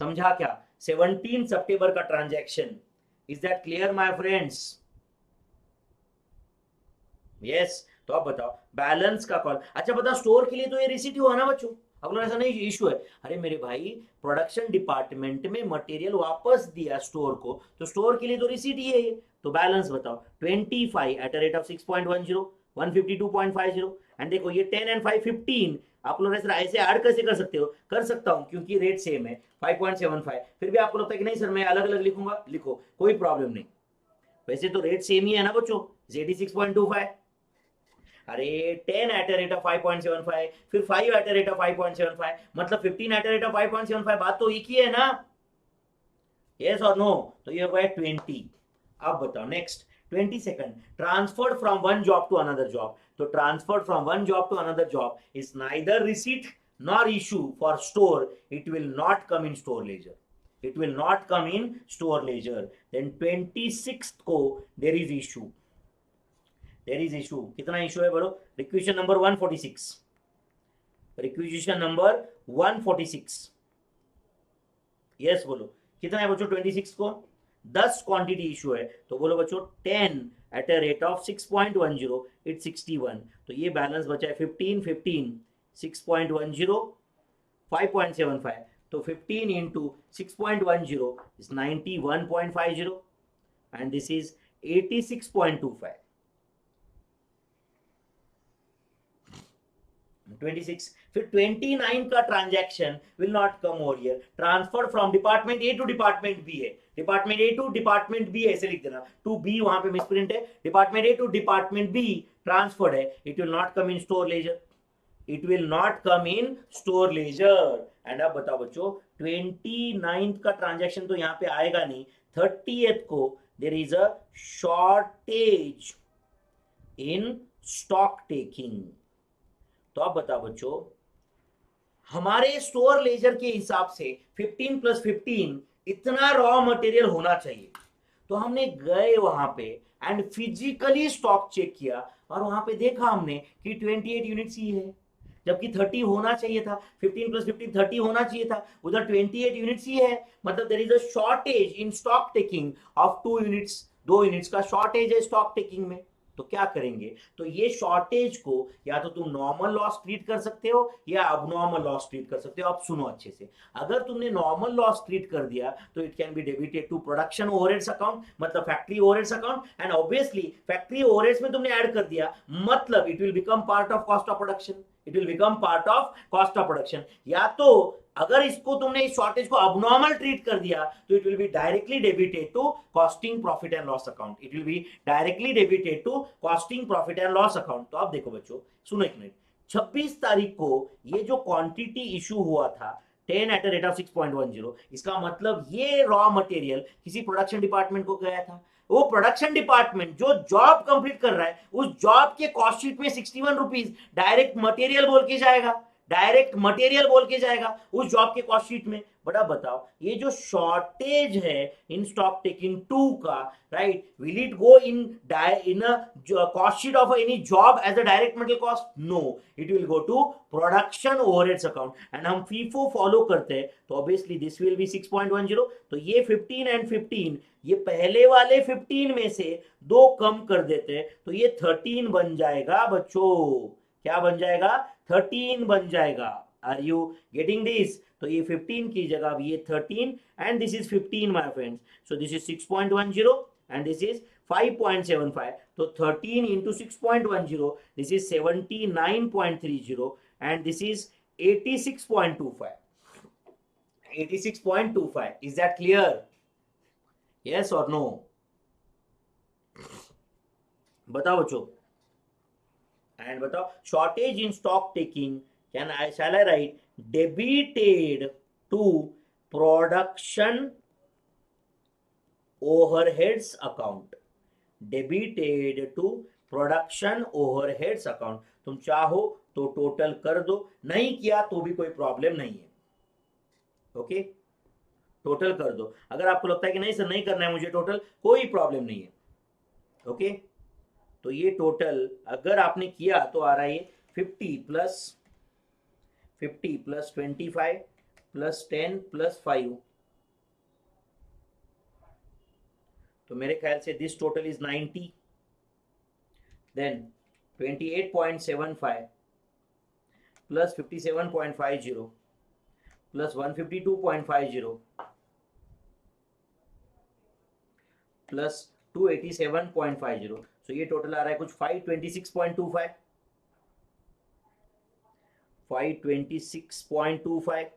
समझा क्या, 17 सितंबर का transaction. Is that clear my friends? Yes. तो अब बताओ बैलेंस का कॉल. अच्छा बताओ, स्टोर के लिए तो ये रिसीट हुआ ना बच्चों. अब लोग ऐसा नहीं इशू है, अरे मेरे भाई प्रोडक्शन डिपार्टमेंट में मटेरियल वापस दिया स्टोर को, तो स्टोर के लिए तो रिसीट ही है ये. तो बैलेंस बताओ, 25 at a rate of 6.10, 152.50. And देखो ये 10 एंड 5 15. आप लोग ऐसे ऐड कैसे कर सकते हो, कर सकता हूं क्योंकि रेट सेम है 5.75. फिर भी आपको लगता है कि नहीं सर मैं अलग अलग लिखूंगा, लिखो कोई प्रॉब्लम नहीं. वैसे तो रेट सेम ही है ना बच्चों, ZD 6.25. अरे 10 एट रेट ऑफ 5.75, फिर 5 एट रेट ऑफ 5.75, मतलब 15 एट रेट ऑफ 5.75. बात तो एक ही है ना. यस और नो. तो ये हो गया 20. अब बताओ next 22nd, transferred from one job to another job. तो transferred from one job to another job is neither receipt nor issue for store. It will not come in store ledger. It will not come in store ledger. Then 26th को there is issue. There is issue. कितना issue है बोलो, requisition number 146. Requisition number 146. Yes बोलो, कितना है बच्चों 26 को, 10 quantity issue है. तो बोलो बच्चों 10 at a rate of 6.10, it 61. तो ये बैलेंस बचा है 15 15, 6.10, 5.75. तो 15 into 6.10 is 91.50 and this is 86.25. 26. फिर 29 का transaction will not come over here. Transfer from department A to department B है. Department A to department B ऐसे लिख देना, टू बी वहां पे मिसप्रिंट है. Department A to department B transferred है. It will not come in store ledger. It will not come in store ledger. And अब बताओ बच्चों 29th का ट्रांजैक्शन तो यहाँ पे आएगा नहीं. 30th को there is a shortage in stock taking. तो अब बताओ बच्चों, हमारे स्टोर लेजर के हिसाब से 15 + 15 इतना रॉ मटेरियल होना चाहिए. तो हमने गए वहां पे एंड फिजिकली स्टॉक चेक किया और वहां पे देखा हमने कि 28 यूनिट्स ही है, जबकि 30 होना चाहिए था. 15 + 15 30 होना चाहिए था, उधर 28 यूनिट्स ही है. मतलब there is a shortage in stock taking of 2 units. 2 units का शॉर्टेज है स्टॉक टेकिंग में. तो क्या करेंगे, तो ये शॉर्टेज को या तो तुम नॉर्मल लॉस ट्रीट कर सकते हो या अबनॉर्मल लॉस ट्रीट कर सकते हो. अब सुनो अच्छे से, अगर तुमने नॉर्मल लॉस ट्रीट कर दिया तो it can be debited to production overheads account, मतलब factory overheads account. And obviously factory overheads में तुमने ऐड कर दिया, मतलब it will become part of cost of production. It will become part of cost of production. या तो अगर इसको तुमने इस शॉर्टेज को अबनॉर्मल ट्रीट कर दिया तो it will be directly debited to costing profit and loss account, it will be directly debited to costing profit and loss account. तो आप देखो बच्चों, सुनो एक मिनट, 26 तारीख को ये जो क्वांटिटी इशू हुआ था 10 एट द रेट ऑफ 6.10, इसका मतलब ये रॉ मटेरियल किसी प्रोडक्शन डिपार्टमेंट को गया था। वो प्रोडक्शन डिपार्टमेंट जो जॉब कंप्लीट कर रहा है उस जॉब के कॉस्ट शीट में 61 रुपीज डायरेक्ट मटेरियल बोल के जाएगा, डायरेक्ट मटेरियल बोल के जाएगा उस जॉब के कॉस्ट शीट में। बड़ा बताओ, ये जो शॉर्टेज है इन स्टॉक टेकिंग 2 का, right, will it go in a cost sheet of any job as a direct material cost? No, it will go to production overheads account. And हम FIFO follow करते हैं तो ऑब्वियसली दिस विल बी 6.10। तो ये 15 and 15, ये पहले वाले 15 में से 2 कम कर देते हैं तो ये 13 बन जाएगा बच्चों। क्या बन जाएगा? 13 बन जाएगा। Are you getting this? तो ये 15 की जगह ये 13 and this is 15 my friends. So this is 6.10 and this is 5.75। तो 13 into 6.10, this is 79.30 and this is 86.25. 86.25. Is that clear? Yes or no? बताओ बच्चों। एंड बताओ, shortage in stock taking shall I write debited to production overheads account? Debited to production overheads account। तुम चाहो तो total कर दो, नहीं किया तो भी कोई प्रॉब्लम नहीं है। ओके, टोटल कर दो। अगर आपको लगता है कि नहीं सर नहीं करना है मुझे टोटल, कोई प्रॉब्लम नहीं है। ओके, तो ये टोटल अगर आपने किया तो आ रहा है 50 प्लस 25 प्लस 10 प्लस 5। तो मेरे ख्याल से this total is 90, then 28.75 plus 57.50 plus 152.50 plus 287.50। So ये टोटल आ रहा है कुछ 526.25। 526.25।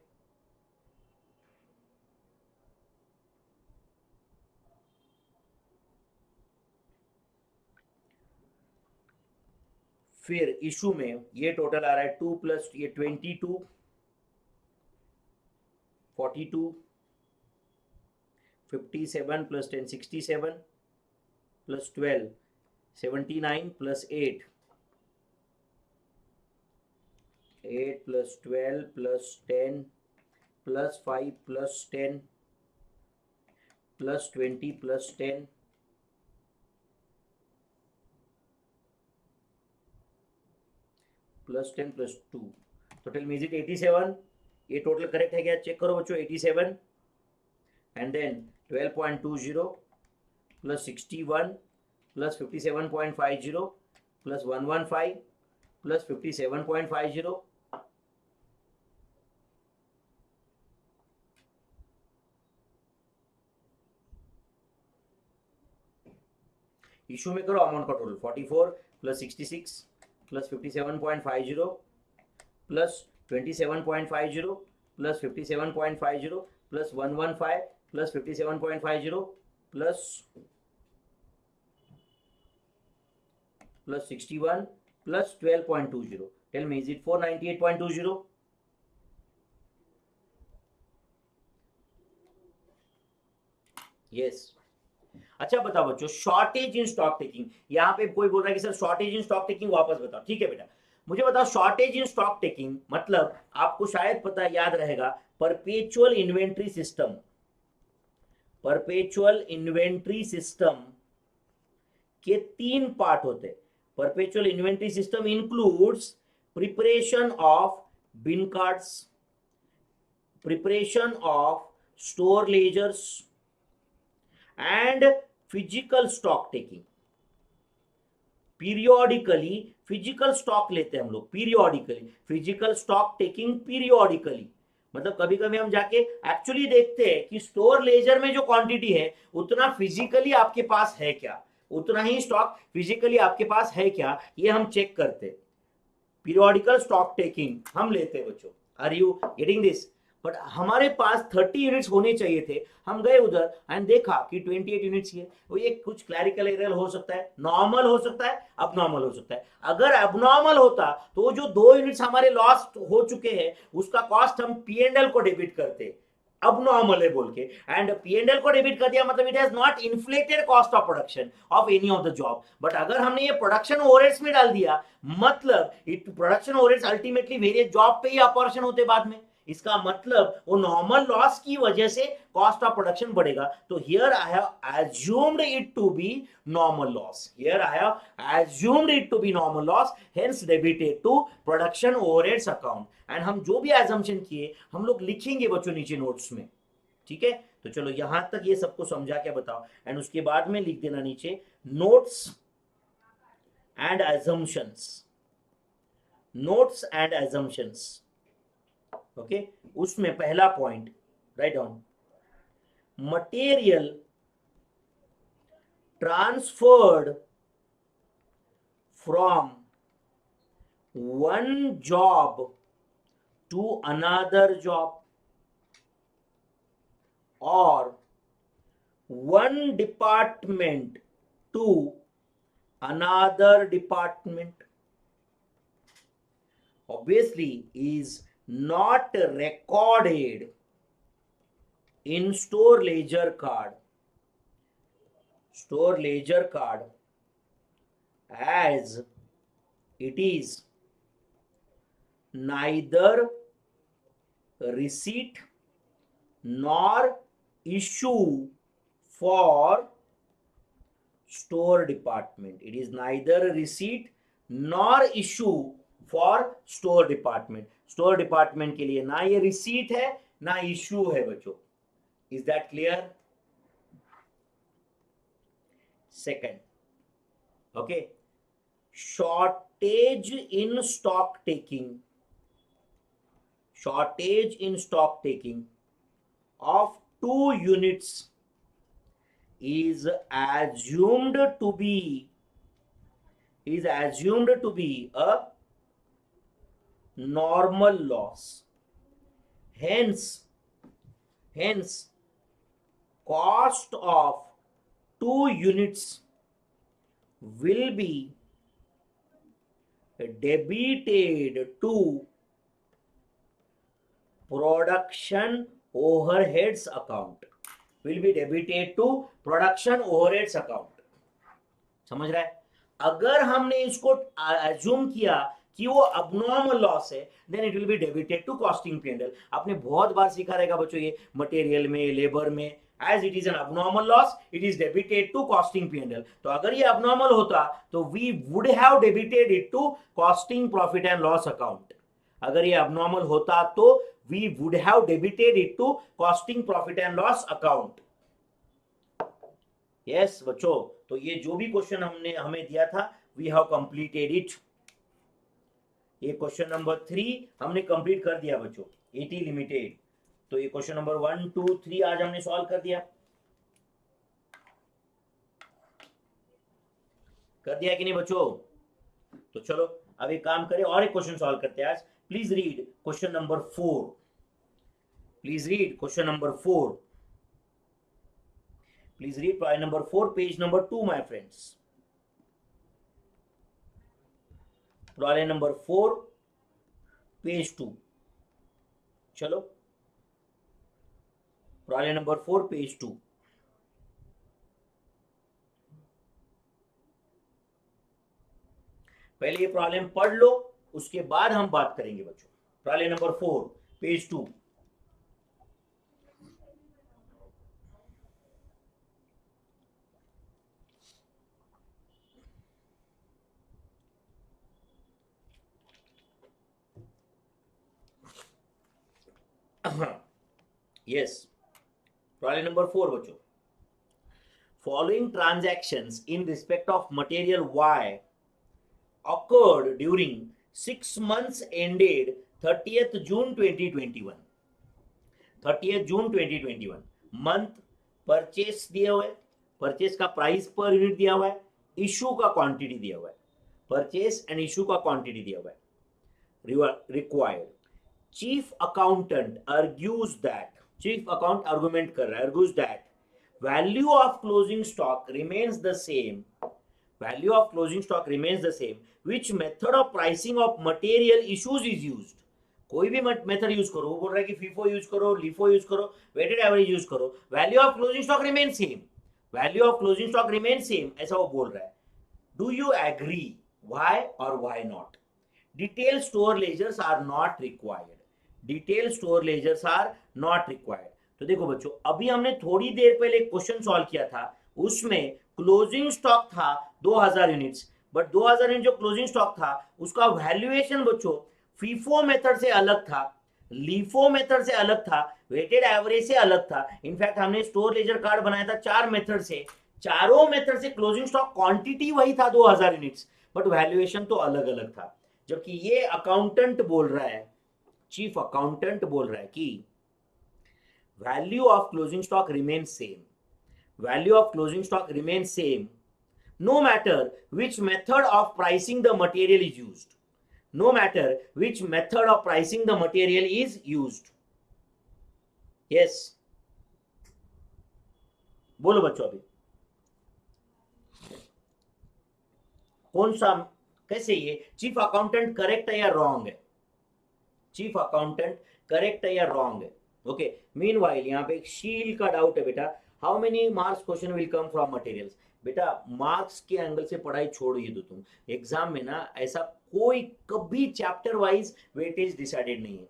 फिर इशू में ये टोटल आ रहा है 2 प्लस ये 22 42 57 plus 10 67 plus 12 79 plus 8 plus 12 plus 10 plus 5 plus 10 plus 20 plus 10 plus 10 plus 2, total में इज इट 87। ये टोटल करेक्ट है क्या? चेक करो बच्चों, 87 and then 12.20 plus 61 plus 57.50 plus 115 plus 57.50 issue में करो अमाउंट का total 44 plus 66 plus 57.50 plus 27.50 plus 57.50 plus 115 plus 57.50 plus 61 plus 12.20। Tell me, is it 498.20? Yes. अच्छा बताओ बच्चों, शॉर्टेज इन स्टॉक टेकिंग, यहां पे कोई बोल रहा है कि sir shortage in stock taking वापस बताओ। ठीक है बेटा, मुझे बताओ शॉर्टेज इन स्टॉक टेकिंग मतलब आपको शायद पता याद रहेगा perpetual inventory system. Perpetual inventory system के 3 पार्ट होते हैं। Perpetual inventory system includes preparation of bin cards, preparation of store ledgers and physical stock taking। periodically physical stock लेते हैं हम लोग, periodically physical stock taking periodically मतलब कभी कभी हम जाके एक्चुअली देखते हैं कि स्टोर लेजर में जो क्वांटिटी है उतना फिजिकली आपके पास है क्या, उतना ही स्टॉक फिजिकली आपके पास है क्या, ये हम चेक करते हैं। पीरियोडिकल स्टॉक टेकिंग हम लेते हैं बच्चों। Are you getting this? But हमारे पास 30 यूनिट्स होने चाहिए थे, हम गए उधर एंड देखा कि 28 यूनिट्स ही है। वो ये कुछ क्लैरिकल एरर हो सकता है, नॉर्मल हो सकता है, अबनॉर्मल हो सकता है। अगर अबनॉर्मल होता तो जो 2 यूनिट्स हमारे लॉस हो चुके हैं उसका कॉस्ट हम P&L को डेबिट करते, अब नॉर्मल है बोल के, एंड P&L को डेबिट कर दिया मतलब it has not inflated cost of production of any of the job. But अगर हमने ये प्रोडक्शन ओवरहेड्स में डाल दिया मतलब it production overheads ultimately various job पे ही ऑपरेशन होते बाद में, इसका मतलब वो नॉर्मल लॉस की वजह से कॉस्ट ऑफ प्रोडक्शन बढ़ेगा। तो here I have assumed it to be normal loss, here I have assumed it to be normal loss, hence debited to production overheads account. And हम जो भी एजम्पशन किए हम लोग लिखेंगे बच्चों नीचे नोट्स में, ठीक है। तो चलो यहां तक ये सबको समझा के बताओ एंड उसके बाद में लिख देना नीचे notes and assumptions, notes and assumptions, okay. उसमें पहला point write down, material transferred from one job to another job or one department to another department obviously is not recorded in store ledger card, store ledger card, as it is neither receipt nor issue for store department. It is neither receipt nor issue for store department. store department के लिए ना ये receipt है ना issue है बच्चों। Is that clear? Second, okay, shortage in stock taking, shortage in stock taking of 2 units is assumed to be a normal loss, hence cost of 2 units will be debited to production overheads account, will be debited to production overheads account। समझ रहा है? अगर हमने इसको assume किया कि वो abnormal loss है then it will be debited to costing P&L। आपने बहुत बार सीखा रहेगा बच्चों ये मटेरियल में, लेबर में, as it is an abnormal loss it is debited to costing P&L। तो अगर ये abnormal होता तो we would have debited it to costing profit and loss account। अगर ये abnormal होता तो we would have debited it to costing profit and loss account। yes बच्चों, तो ये जो भी क्वेश्चन हमने हमें दिया था we have completed it। ये क्वेश्चन नंबर 3 हमने कंप्लीट कर दिया बच्चों, 80 लिमिटेड। तो ये क्वेश्चन नंबर 1 2 3 आज हमने सॉल्व कर दिया कि नहीं बच्चों? तो चलो अब एक काम करें और एक क्वेश्चन सॉल्व करते हैं आज। Please read question number 4, please read question number 4, please read problem number 4 page number 2 my friends. Problem number 4 page 2। चलो प्रॉब्लम नंबर 4 पेज 2। पहले ये प्रॉब्लम पढ़ लो उसके बाद हम बात करेंगे बच्चों। Problem number 4 page 2। yes, problem number 4 बच्चों। Following transactions in respect of material Y occurred during 6 months ended 30th June 2021। 30th June 2021 month purchase दिए हुए, परचेस का प्राइस पर यूनिट दिया हुआ है, इशू का क्वांटिटी दिया हुआ है, परचेस एंड इशू का क्वांटिटी दिया हुआ है। Required chief accountant argues that, chief account argument कर रहा है, argues that value of closing stock remains the same, value of closing stock remains the same, which method of pricing of material issues is used. कोई भी method use करो, वो बोल रहा है कि फीफो यूज करो, लिफो यूज करो, वेटेड एवरेज यूज करो, value of closing stock remain same, value of closing stock remain same, ऐसा वो बोल रहा है. Do you agree? व्हाई और why not? Detail store ledgers are not required, detail store ledgers are not required. तो देखो बच्चों, अभी हमने थोड़ी देर पहले क्वेश्चन सॉल्व किया था, उसमें क्लोजिंग स्टॉक था 2000 यूनिट्स, बट 2000 यूनिट जो क्लोजिंग स्टॉक था उसका वैल्यूएशन बच्चों फीफो मेथड से अलग था, लीफो मेथड से अलग था, वेटेड एवरेज से अलग था. इनफैक्ट हमने स्टोर लेजर कार्ड बनाया था 4 मेथड से, चारों मेथड से क्लोजिंग स्टॉक क्वांटिटी वही था 2000 यूनिट्स, बट वैल्यूएशन तो अलग अलग था. जबकि ये अकाउंटेंट बोल रहा है, चीफ अकाउंटेंट बोल रहा है कि value of closing stock remain same, value of closing stock remain same no matter which method of pricing the material is used, no matter which method of pricing the material is used. Yes, बोलो बच्चों, अभी कौन सा, कैसे ये chief accountant correct है या wrong है? चीफ अकाउंटेंट करेक्ट है या रॉन्ग है? ओके, मीनवाइल यहाँ पे एक शील का डाउट है बेटा, how many marks question will come from materials. बेटा मार्क्स के एंगल से पढ़ाई छोड़िए तो तुम एग्जाम में ना ऐसा कोई कभी चैप्टर वाइज वेटेज डिसाइडेड नहीं है,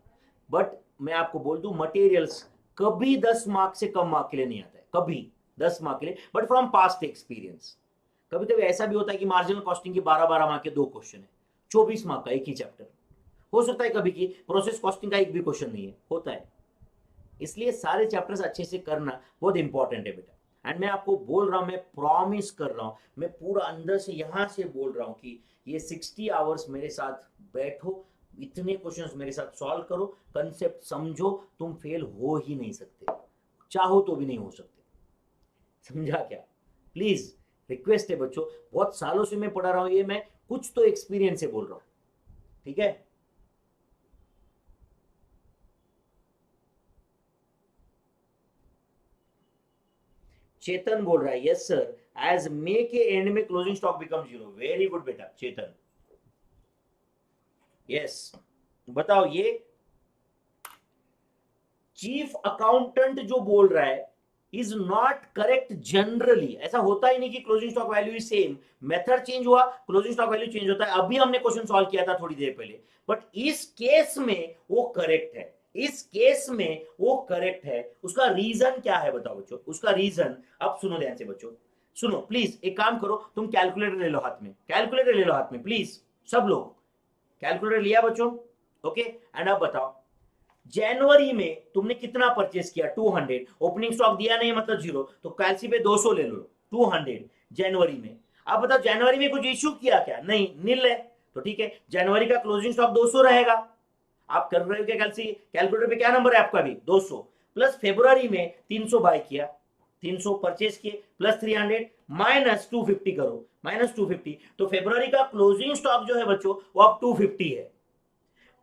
बट मैं आपको बोल दूं मटेरियल्स कभी 10 मार्क्स से कम मार्क के लिए नहीं आता है, कभी 10 मार्क के लिए, बट फ्रॉम पास्ट एक्सपीरियंस. कभी कभी ऐसा भी होता है कि मार्जिनल कॉस्टिंग के 12-12 मार्क के 2 क्वेश्चन है, 24 मार्क का एक ही चैप्टर. हो सकता है कभी की प्रोसेस कॉस्टिंग का एक भी क्वेश्चन नहीं है, होता है. इसलिए सारे चैप्टर्स अच्छे से करना बहुत इंपॉर्टेंट है बेटा. एंड मैं आपको बोल रहा हूं, मैं प्रॉमिस कर रहा हूं, मैं पूरा अंदर से यहां से बोल रहा हूं कि ये 60 आवर्स मेरे साथ बैठो, इतने क्वेश्चंस मेरे साथ सॉल्व करो, कंसेप्ट समझो, तुम फेल हो ही नहीं सकते, चाहो तो भी नहीं हो सकते. समझा क्या? प्लीज रिक्वेस्ट है बच्चों, बहुत सालों से मैं पढ़ा रहा हूं, ये मैं कुछ तो एक्सपीरियंस से बोल रहा हूं, ठीक है? चेतन बोल रहा है यस सर, एज मे के एंड में closing stock become 0. Very good बेटा चेतन, यस. बताओ, ये चीफ अकाउंटेंट जो बोल रहा है इज नॉट करेक्ट जनरली. ऐसा होता ही नहीं कि closing stock value is same, method change हुआ क्लोजिंग स्टॉक वैल्यू चेंज होता है. अभी हमने क्वेश्चन सॉल्व किया था थोड़ी देर पहले, बट इस केस में वो करेक्ट है, इस केस में वो करेक्ट है. उसका रीजन क्या है बताओ बच्चों, उसका रीजन अब सुनो ध्यान से बच्चों, सुनो प्लीज. एक काम करो, तुम कैलकुलेटर ले लो हाथ में, कैलकुलेटर ले लो हाथ में प्लीज, सब लोग कैलकुलेटर लिया बच्चों? ओके, एंड अब बताओ जनवरी में तुमने कितना परचेस किया? 200. ओपनिंग स्टॉक दिया नहीं मतलब 0, तो कैलसी पे 200 ले लो, 200 जनवरी में. अब बताओ जनवरी में कुछ इश्यू किया क्या? नहीं, नील है, तो ठीक है, जनवरी का क्लोजिंग स्टॉक 200 रहेगा. आप कर रहे हो क्या कैलकुलेटर पे? क्या नंबर है आपका भी? 200. प्लस फेब्रुआरी में 300 बाय किया, 300 परचेस किए, प्लस 300 माइनस 250 करो, माइनस 250. तो फेब्रुआरी का क्लोजिंग स्टॉक जो है बच्चों वो अब 250 है.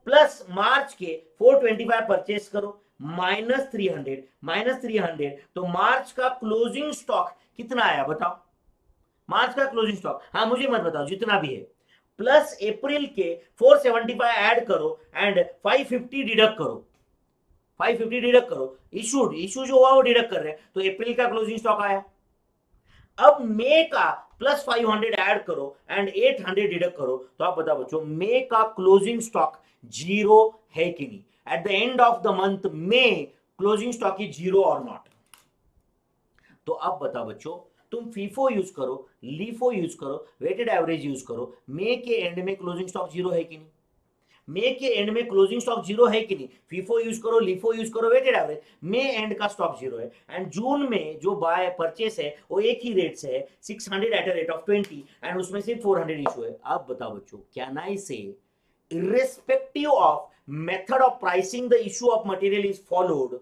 प्लस मार्च के 425 परचेस करो, माइनस 300, तो मार्च का क्लोजिंग स्टॉक कितना आया बताओ? मार्च का क्लोजिंग स्टॉक, हाँ मुझे मत बताओ, जितना भी है. प्लस अप्रैल के 475 ऐड करो एंड 550 डिडक्ट करो, 550 डिडक्ट करो. इशू जो हुआ वो डिडक्ट कर रहे हैं, तो अप्रैल का क्लोजिंग स्टॉक आया. अब मे का प्लस 500 ऐड करो एंड 800 डिडक्ट करो, तो आप बताओ बच्चों मे का क्लोजिंग स्टॉक 0 है कि नहीं? Eight the end of the month may closing stock is 0 और नॉट? तो अब बताओ बच्चों, तुम फीफो यूज करो, लीफो यूज करो, वेटेड एवरेज यूज करो, मे के एंड में क्लोजिंग स्टॉक 0 है कि नहीं? मे के एंड में क्लोजिंग स्टॉक 0 है कि नहीं? फीफो यूज करो, लीफो यूज करो, वेटेड एवरेज, मे एंड का स्टॉक 0 है. एंड जून में जो बाय परचेस है वो एक ही रेट से है, 600 eight a rate of 20, and उसमें सिर्फ 400 इशू है. अब बताओ बच्चों, कैन आई से irrespective of method of pricing the issue of material is followed,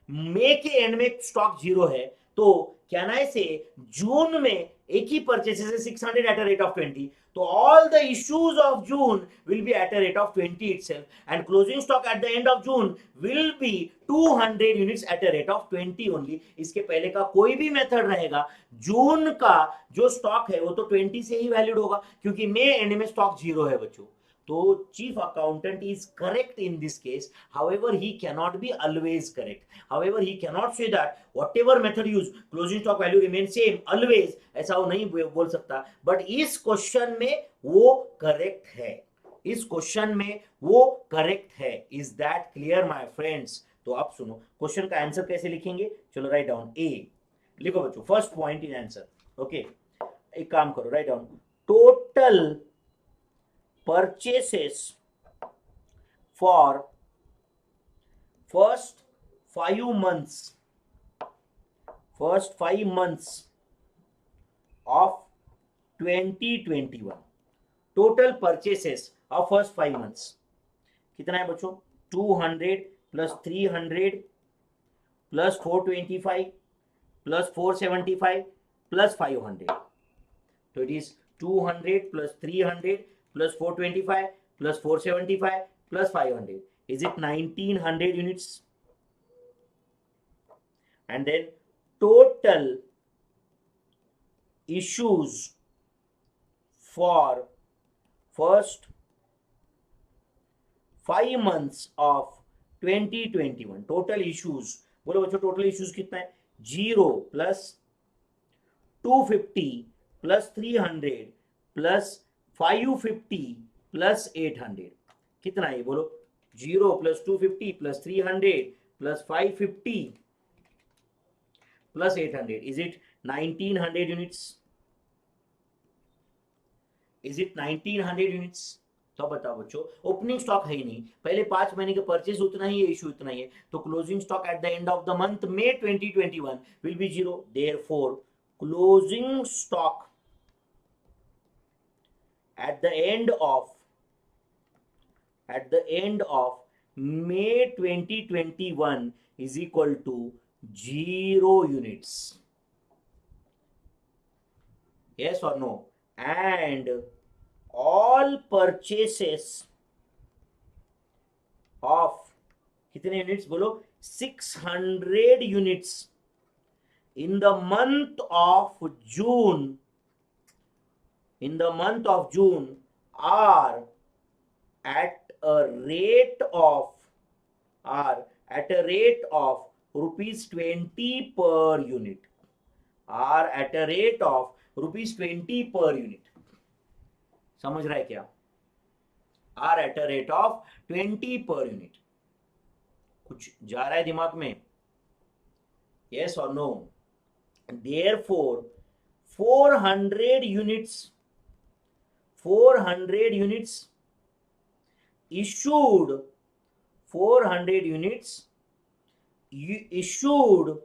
मे के एंड में स्टॉक 0 है, तो कैन आई से जून में एक ही परचेस है 600 एट अ रेट ऑफ 20, तो all the issues of June will be at a rate of 20 itself and closing stock at the end of June will be 200 units at a rate of 20 only. इसके पहले का कोई भी method रहेगा, जून का जो stock है वो तो 20 से ही वैलिड होगा, क्योंकि मई एंड में स्टॉक 0 है बच्चों. तो chief accountant is correct in this case. However, he cannot be always correct. However, he cannot say that whatever method used, closing stock value remains same always. ऐसा वो नहीं बोल सकता. But इस क्वेश्चन में वो करेक्ट है. इस क्वेश्चन में वो करेक्ट है. Is that clear, my friends? तो आप सुनो, क्वेश्चन का आंसर कैसे लिखेंगे? चलो राइट डाउन. ए लिखो बच्चों, first point in answer. Okay, एक काम करो, write down total purchases for first 5 months of 2021. total purchases of first 5 months कितना है बच्चों? 200 plus 300 plus 425 plus 475 plus 500. so it is 200 plus 300 plus 425 plus 475 plus 500. Is it 1900 units? And then total issues for first 5 months of 2021. total issues, बोलो बच्चों total issues कितना है? 0 plus 250 plus 300 plus 550 plus 800 कितना है बोलो? 0 plus 250 plus 300 plus 550 plus 800. Is it 1900 units? Is it 1900 units? तो बताओ बच्चों, ओपनिंग स्टॉक है ही नहीं, पहले 5 महीने के परचेज उतना ही है, इशू उतना ही है, तो closing stock at the end of the month May 2021 will be 0. Therefore, closing stock at the end of May 2021 is equal to 0 units. Yes or no? And all purchases of कितने units बोलो? 600 units in the month of June. In the month of June are at a rate of rupees 20 per unit. Are at a rate of rupees 20 per unit. समझ रहा है क्या? Are at a rate of 20 per unit. कुछ जा रहा है दिमाग में? Yes or no? Therefore, 400 units issued, 400 units issued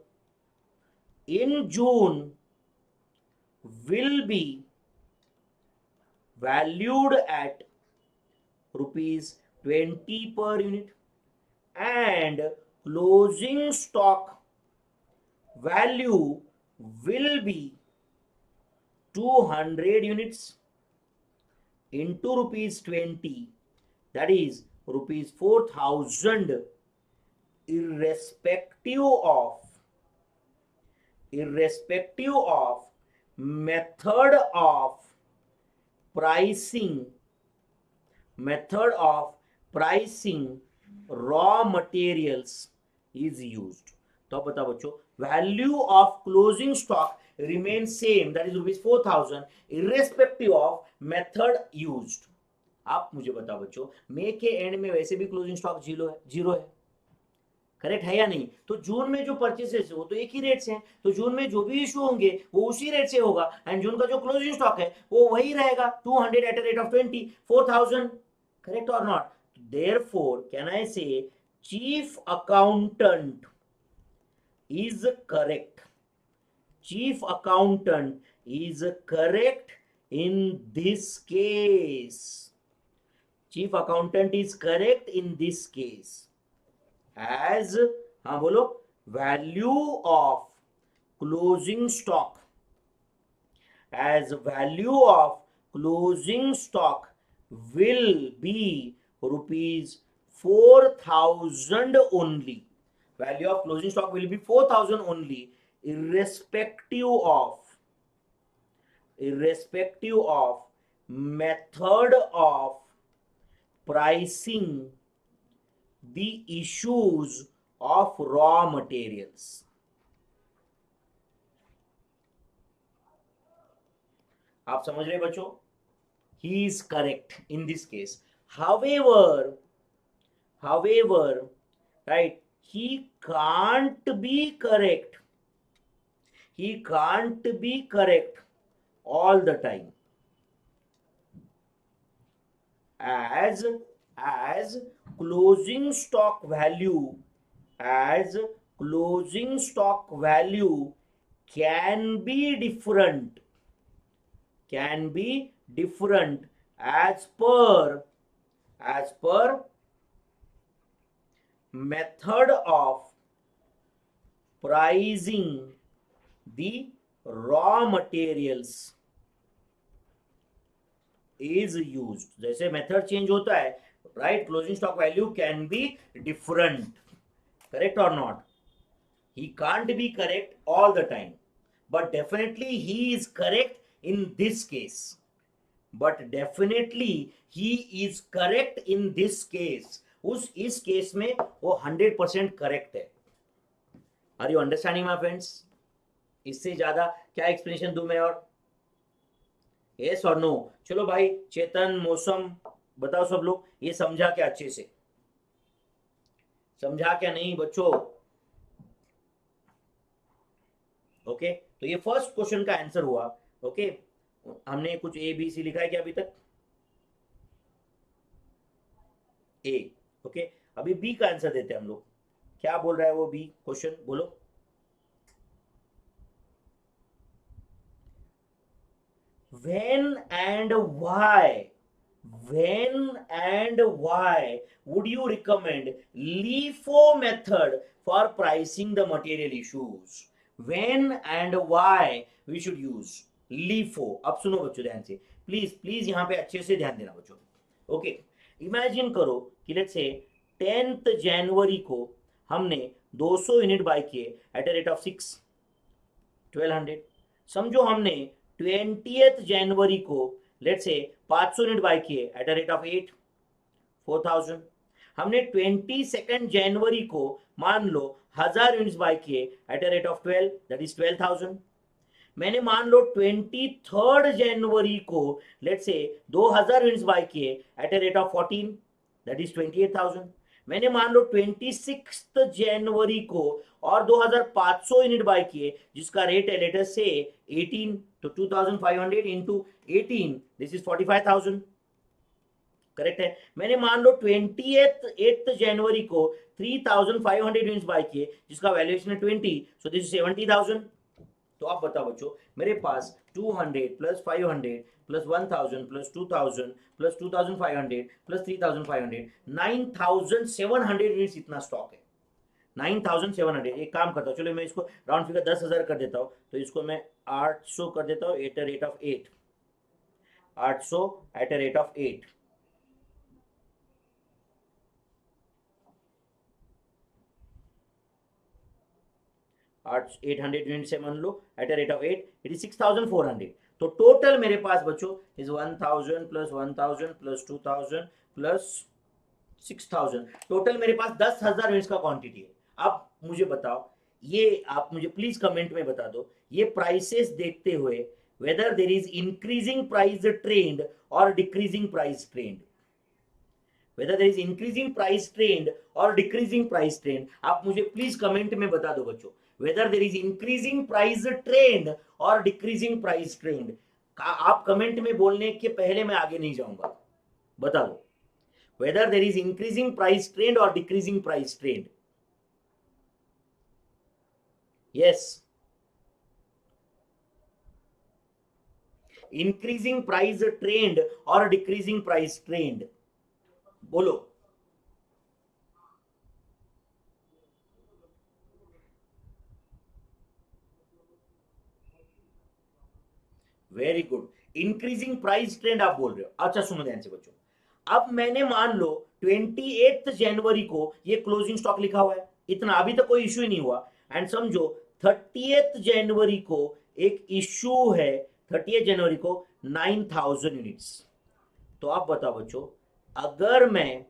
in June will be valued at rupees 20 per unit, and closing stock value will be 200 units into rupees 20, that is rupees 4,000, irrespective of method of pricing raw materials is used. तो अब बताओ बच्चों, value of closing stock remains same, that is rupees 4,000, irrespective of method used. आप मुझे बताओ बच्चों, मई के and में वैसे भी क्लोजिंग स्टॉक 0 है, करेक्ट है या नहीं? तो जून में जो परचेसेस है वो तो एक ही रेट से हैं, तो जून में जो भी इशू होंगे वो उसी रेट से होगा, एंड जून का जो क्लोजिंग स्टॉक है वो वही रहेगा, 200 eight a rate of 20, 4,000. Correct और नॉट? देयरफॉर कैन आई से chief accountant is correct. Chief accountant is correct in this case. Chief accountant is correct in this case. As हाँ बोलो, value of closing stock. As value of closing stock will be rupees 4,000 only. Value of closing stock will be 4,000 only, irrespective of method of pricing the issues of raw materials. आप समझ रहे बच्चों? He is correct in this case. However, right, he can't be correct. He can't be correct all the time. As closing stock value can be different as per method of pricing the raw materials is used. जैसे method change होता है, right, closing stock value can be different. Correct और not? He can't be correct all the time, but definitely he is correct in this case. इस case में वो 100% correct है. Are you understanding my friends? इससे ज्यादा क्या explanation दूं मैं? और यस और नो? चलो भाई, चेतन, मौसम, बताओ सब लोग, ये समझा क्या? अच्छे से समझा क्या? नहीं बच्चों? ओके, तो ये फर्स्ट क्वेश्चन का आंसर हुआ. ओके, हमने कुछ ए बी सी लिखा है क्या अभी तक? ए. ओके, अभी बी का आंसर देते हैं हम लोग. क्या बोल रहा है वो बी क्वेश्चन? बोलो. When and why would you recommend LIFO method for pricing the material issues? When and why we should use LIFO? अब सुनो बच्चों ध्यान से, प्लीज यहाँ पे अच्छे से ध्यान देना बच्चों. ओके, इमेजिन करो कि लेट्स से 10th जनवरी को हमने 200 यूनिट बाय किए एट अ रेट ऑफ 1200. समझो हमने 20th जनवरी को लेट्स से 500 यूनिट बाय किए एट अ रेट ऑफ 4000. हमने 22nd जनवरी को मान लो 1000 यूनिट्स बाय किए eight a rate of 12, that is 12000. मैंने मान लो 23rd जनवरी को लेट्स से 2000 यूनिट्स बाय किए eight a rate of 14, that is 28000. मैंने मान लो 26th जनवरी को और 2500 यूनिट बाय किए जिसका रेट है लेटेस्ट से 18, तो 2500 इंटू 18, दिस इज 45000. करेक्ट है? मैंने मान लो 28th जनवरी को 3500 यूनिट्स बाय किए जिसका वैल्यूएशन है 20, सो दिस इज 70000. तो आप बताओ बच्चों, मेरे पास 200 plus 500 plus 1000 plus 2000 plus 2500 plus 3500, 9700 units इतना स्टॉक है. 9700. एक काम करता हूँ, चलो मैं इसको राउंड फिगर 10,000 कर देता हूँ, तो इसको मैं 800 कर देता हूँ at a rate of 8. 800 at a rate of 8. आठ 800 यूनिट से मान लो at a rate of 8, it is 6400. तो टोटल मेरे पास बच्चों is 1000 plus 1000 plus 2000 plus 6000. Total मेरे पास 10,000 यूनिट्स का क्वांटिटी है. अब मुझे बताओ, ये आप मुझे प्लीज कमेंट में बता दो, ये प्राइसेस देखते हुए whether there is increasing price trend और decreasing price trend. whether there is increasing price trend or decreasing price trend, आप मुझे प्लीज कमेंट में बता दो बच्चों, whether there is increasing price trend or decreasing price trend. आप comment में बोलने के पहले मैं आगे नहीं जाऊंगा, बता दो whether there is increasing price trend or decreasing price trend. Yes, increasing price trend or decreasing price trend, बोलो. Very good. Increasing price trend आप बोल रहे हो। अच्छा सुनो ध्यान से बच्चों, अब मैंने मान लो 28 जनवरी को ये क्लोजिंग स्टॉक लिखा हुआ है, इतना अभी तक कोई इश्यू ही नहीं हुआ। एंड समझो 30 जनवरी को एक इश्यू है, 30 जनवरी को 9000 यूनिट्स। तो आप बताओ बच्चों, अगर मैं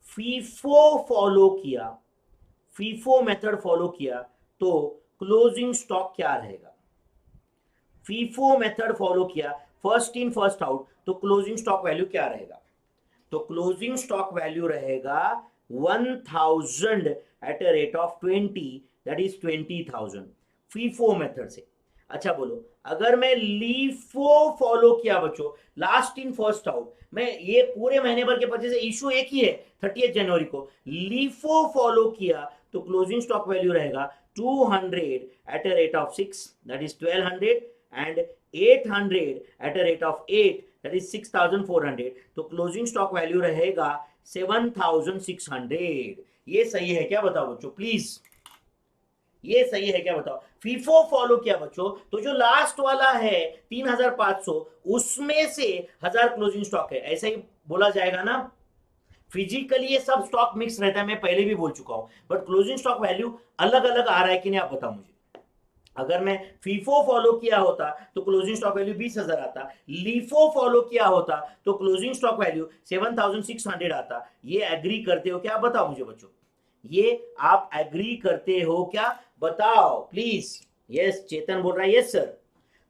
फीफो फॉलो किया, फीफो मेथड फॉलो किया, तो क्लोजिंग स्टॉक क्या रहेगा? फीफो मेथड फॉलो किया, फर्स्ट इन फर्स्ट आउट, तो क्लोजिंग स्टॉक वैल्यू क्या रहेगा? तो क्लोजिंग स्टॉक वैल्यू रहेगा 1000 at a rate of 20, that is 20,000 FIFO method से। अच्छा बोलो, अगर मैं लीफो फॉलो किया बच्चों, लास्ट इन फर्स्ट आउट, मैं ये पूरे महीने भर के परचेज, इशू एक ही है 30 जनवरी को, लीफो फॉलो किया तो क्लोजिंग स्टॉक वैल्यू रहेगा 200 at a rate of 6, that is 1200, and 800 at a rate of 8, that is 6400, तो क्लोजिंग स्टॉक वैल्यू रहेगा 7600। ये सही है क्या बताओ बच्चों प्लीज, ये सही है क्या बताओ? फीफो फॉलो किया बच्चों, तो जो लास्ट वाला है 3500, उसमें से 1000 क्लोजिंग स्टॉक है, ऐसा ही बोला जाएगा ना। फिजिकली ये सब स्टॉक मिक्स रहता है, मैं पहले भी बोल चुका हूं, बट क्लोजिंग स्टॉक वैल्यू अलग अलग आ रहा है कि नहीं, आप बताओ मुझे। अगर मैं फीफो फॉलो किया होता तो क्लोजिंग स्टॉक वैल्यू 20,000 आता, लीफो फॉलो किया होता तो क्लोजिंग स्टॉक वैल्यू 7600 आता। ये एग्री करते हो क्या, बताओ मुझे बच्चों, ये आप एग्री करते हो क्या, बताओ प्लीज। यस, चेतन बोल रहा है यस सर।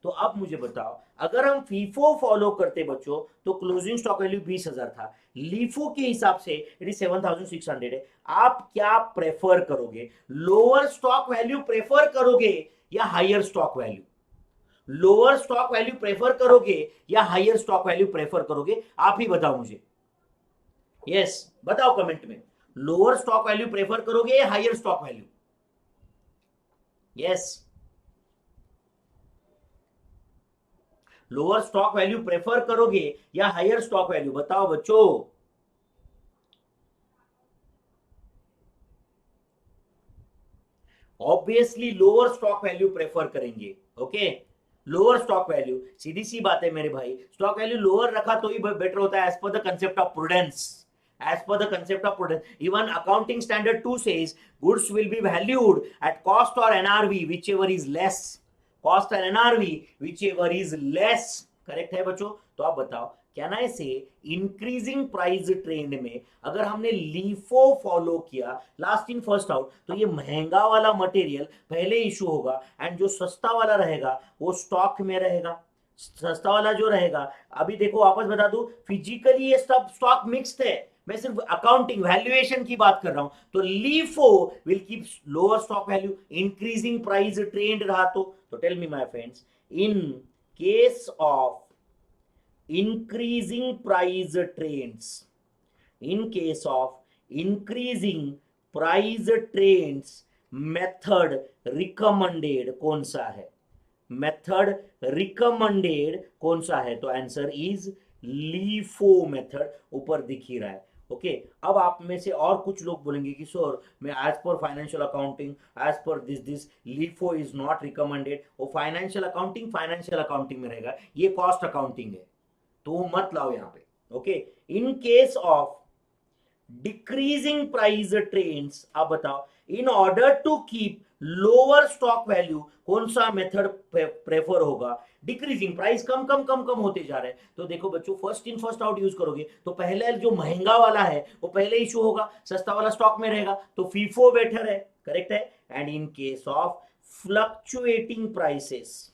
तो अब मुझे बताओ, अगर हम फीफो फॉलो करते बच्चों तो क्लोजिंग स्टॉक वैल्यू 20,000 था, लीफो के हिसाब से इट इज 7600 है। आप क्या प्रेफर करोगे, लोअर स्टॉक वैल्यू प्रेफर करोगे या higher stock value? Lower stock value prefer करोगे या हायर स्टॉक वैल्यू प्रेफर करोगे, आप ही बताओ मुझे। यस बताओ कमेंट में, लोअर स्टॉक वैल्यू प्रेफर करोगे या higher stock value? Yes, lower stock value prefer करोगे या हायर स्टॉक वैल्यू, बताओ बच्चों। Obviously lower stock value prefer करेंगे। ओके, लोअर स्टॉक वैल्यू, सीधी सी बात है मेरे भाई, स्टॉक वैल्यू लोअर रखा तो ही बेटर होता है, as per the concept of prudence. As per the concept of prudence, even accounting standard 2 says goods will be valued at cost or NRV, whichever is less, cost and NRV whichever is less, correct है बच्चों? तो आप बताओ, can I से increasing price trend में अगर हमने LIFO follow किया, लास्ट इन फर्स्ट आउट, तो ये महंगा वाला मटेरियल पहले इशू होगा, एंड जो सस्ता वाला रहेगा वो स्टॉक में रहेगा। सस्ता वाला जो रहेगा, अभी देखो वापस बता दूं, फिजिकली ये सब स्टॉक मिक्स्ड है, मैं सिर्फ अकाउंटिंग वैल्यूएशन की बात कर रहा हूं। तो LIFO will keep lower stock value, increasing price trend रहा तो tell me my friends, in case of increasing price trends, in case of increasing price trends, method recommended कौन सा है? मेथड रिकमेंडेड कौन सा है? तो आंसर इज लीफो मेथड, ऊपर दिख ही रहा है। ओके, अब आप में से और कुछ लोग बोलेंगे कि सर मैं as per financial accounting, as per this LIFO is not recommended. वो फाइनेंशियल अकाउंटिंग में रहेगा, ये कॉस्ट अकाउंटिंग है, तो मत लाओ यहां पे। Okay, in case of decreasing price trends, आप बताओ, in order to keep lower stock value कौन सा मेथड प्रेफर होगा? डिक्रीजिंग प्राइस कम कम कम कम होते जा रहे हैं, तो देखो बच्चों, first in first out use करोगे तो पहले जो महंगा वाला है वो पहले इशू होगा, सस्ता वाला स्टॉक में रहेगा, तो फीफो बेटर है, करेक्ट है। And in case of fluctuating prices,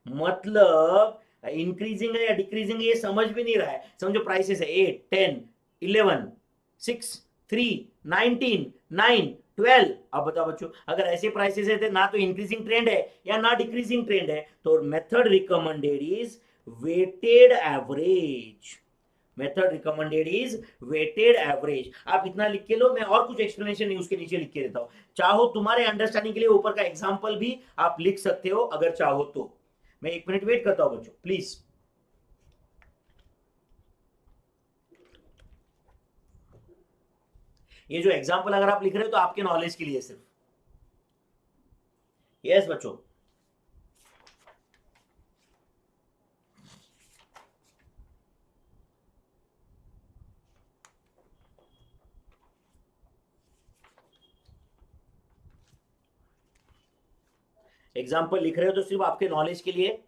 मतलब इंक्रीजिंग है या डिक्रीजिंग है ये समझ भी नहीं रहा है, समझो प्राइसेस है 8, 10, 11, 6, 3, 19, 9, 12। अब बताओ बच्चों, अगर ऐसे प्राइसेस है तो ना तो इंक्रीजिंग ट्रेंड है या ना डिक्रीजिंग ट्रेंड है, तो method recommended is weighted average. Method recommended is weighted average. आप इतना लिख के लो, मैं और कुछ एक्सप्लेनेशन नहीं उसके नीचे लिख के देता हूं, चाहो तुम्हारे अंडरस्टैंडिंग के लिए ऊपर का एग्जांपल भी आप लिख सकते हो अगर चाहो तो। मैं 1 मिनट वेट करता हूं बच्चों प्लीज। ये जो एग्जांपल अगर आप लिख रहे हो तो आपके नॉलेज के लिए सिर्फ। यस बच्चों, एग्जाम्पल लिख रहे हो तो सिर्फ आपके नॉलेज के लिए।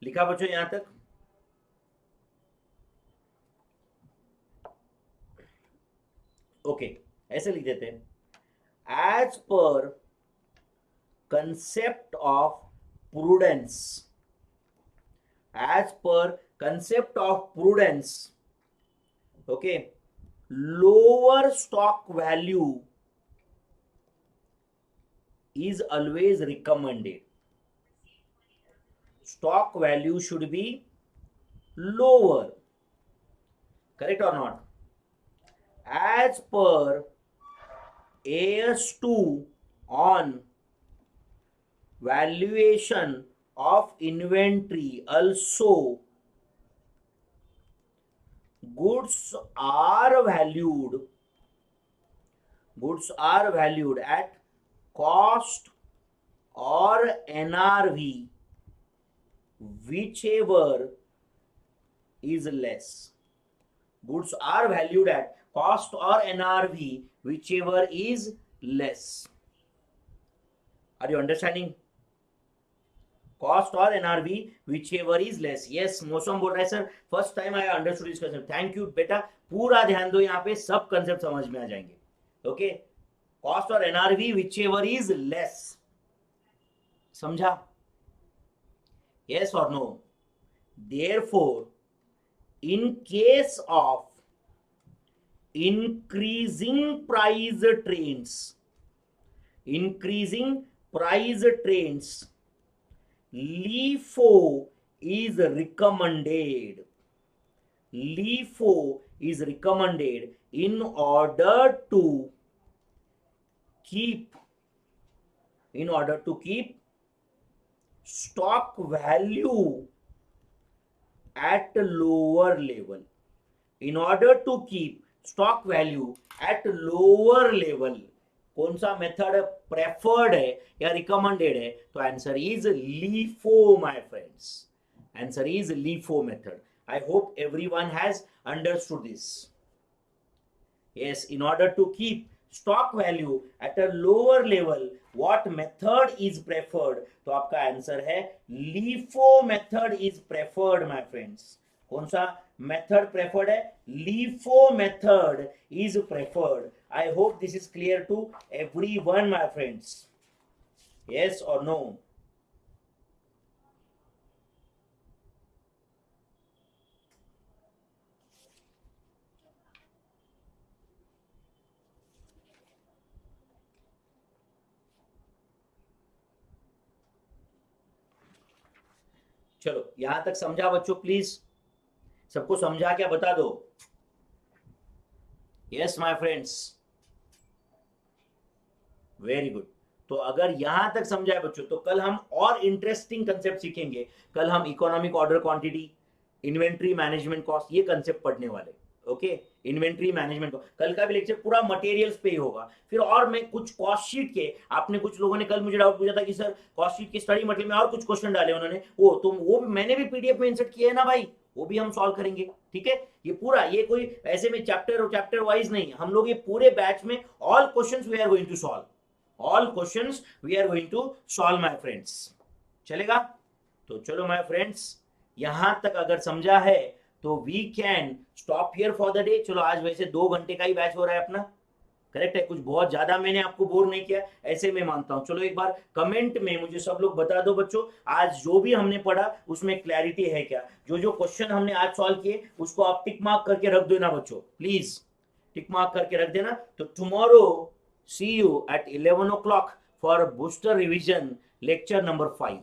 लिखा बच्चों यहां तक? ओके, ऐसे लिख देते हैं, as per concept of prudence, as per concept of prudence, okay, lower stock value is always recommended. Stock value should be lower. Correct or not? As per AS2 on valuation of inventory also, goods are valued at cost or NRV, whichever is less. Goods are valued at cost or NRV, whichever is less. Are you understanding? Cost or NRV, whichever is less. Yes, मौसम बोल रहा है sir, first time I understood this concept. Thank you बेटा, पूरा ध्यान दो, यहाँ पे सब कंसेप्ट समझ में आ जाएंगे। ओके, कॉस्ट और एनआरवी विचएवर इज लेस, समझा? यस और no? Therefore in case of increasing price trends, LIFO is recommended. LIFO is recommended in order to keep stock value at lower level. In order to keep stock value at lower level, कौन सा method preferred है या recommended है? तो answer is LIFO my friends, answer is LIFO method. I hope everyone has understood this. Yes, in order to keep stock value at a lower level, what method is preferred? तो आपका answer है LIFO method is preferred my friends. कौन सा method preferred है? LIFO method is preferred. I hope this is clear to everyone my friends. Yes और no? चलो, यहां तक समझा बच्चों? प्लीज सबको समझा क्या, बता दो। Yes my friends, very good. तो अगर यहां तक समझा है बच्चों, तो कल हम और इंटरेस्टिंग कंसेप्ट सीखेंगे। कल हम economic order quantity, inventory management cost, ये कंसेप्ट पढ़ने वाले। ओके, इन्वेंट्री मैनेजमेंट को कल का भी लेक्चर पूरा मटेरियल्स पे ही होगा। फिर और मैं कुछ कॉस्ट शीट के, आपने कुछ लोगों ने कल मुझे डाउट पूछा था कि सर कॉस्ट शीट की स्टडी मटेरियल में और कुछ क्वेश्चन डाले उन्होंने, वो मैंने भी पीडीएफ में इंसर्ट किए है ना भाई, वो भी हम सॉल्व करेंगे। ठीक है, ये पूरा, ये कोई ऐसे में चैप्टर वाइज नहीं, हम लोग ये पूरे बैच में all questions we are going to solve, all questions we are going to solve my friends. चलेगा? तो चलो माय फ्रेंड्स, यहां तक अगर समझा है तो we can stop here for the day. चलो, आज वैसे 2 घंटे का ही बैच हो रहा है अपना, करेक्ट है? कुछ बहुत ज्यादा मैंने आपको बोर नहीं किया, ऐसे मैं मानता हूं। चलो, एक बार कमेंट में मुझे सब लोग बता दो बच्चों, आज जो भी हमने पढ़ा उसमें क्लैरिटी है क्या? जो क्वेश्चन हमने आज सॉल्व किए उसको आप टिक मार्क करके रख देना बच्चों, प्लीज टिक मार्क करके रख देना। तो tomorrow see you at 11 o'clock for booster revision lecture number 5,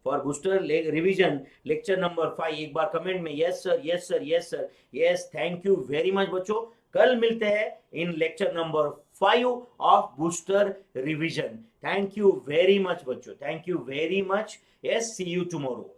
for booster revision lecture number 5। एक बार कमेंट में yes sir, yes sir, yes sir, yes, thank you very much बच्चों। कल मिलते हैं in lecture number 5 of booster revision. Thank you very much बच्चों, thank you very much. Yes, see you tomorrow.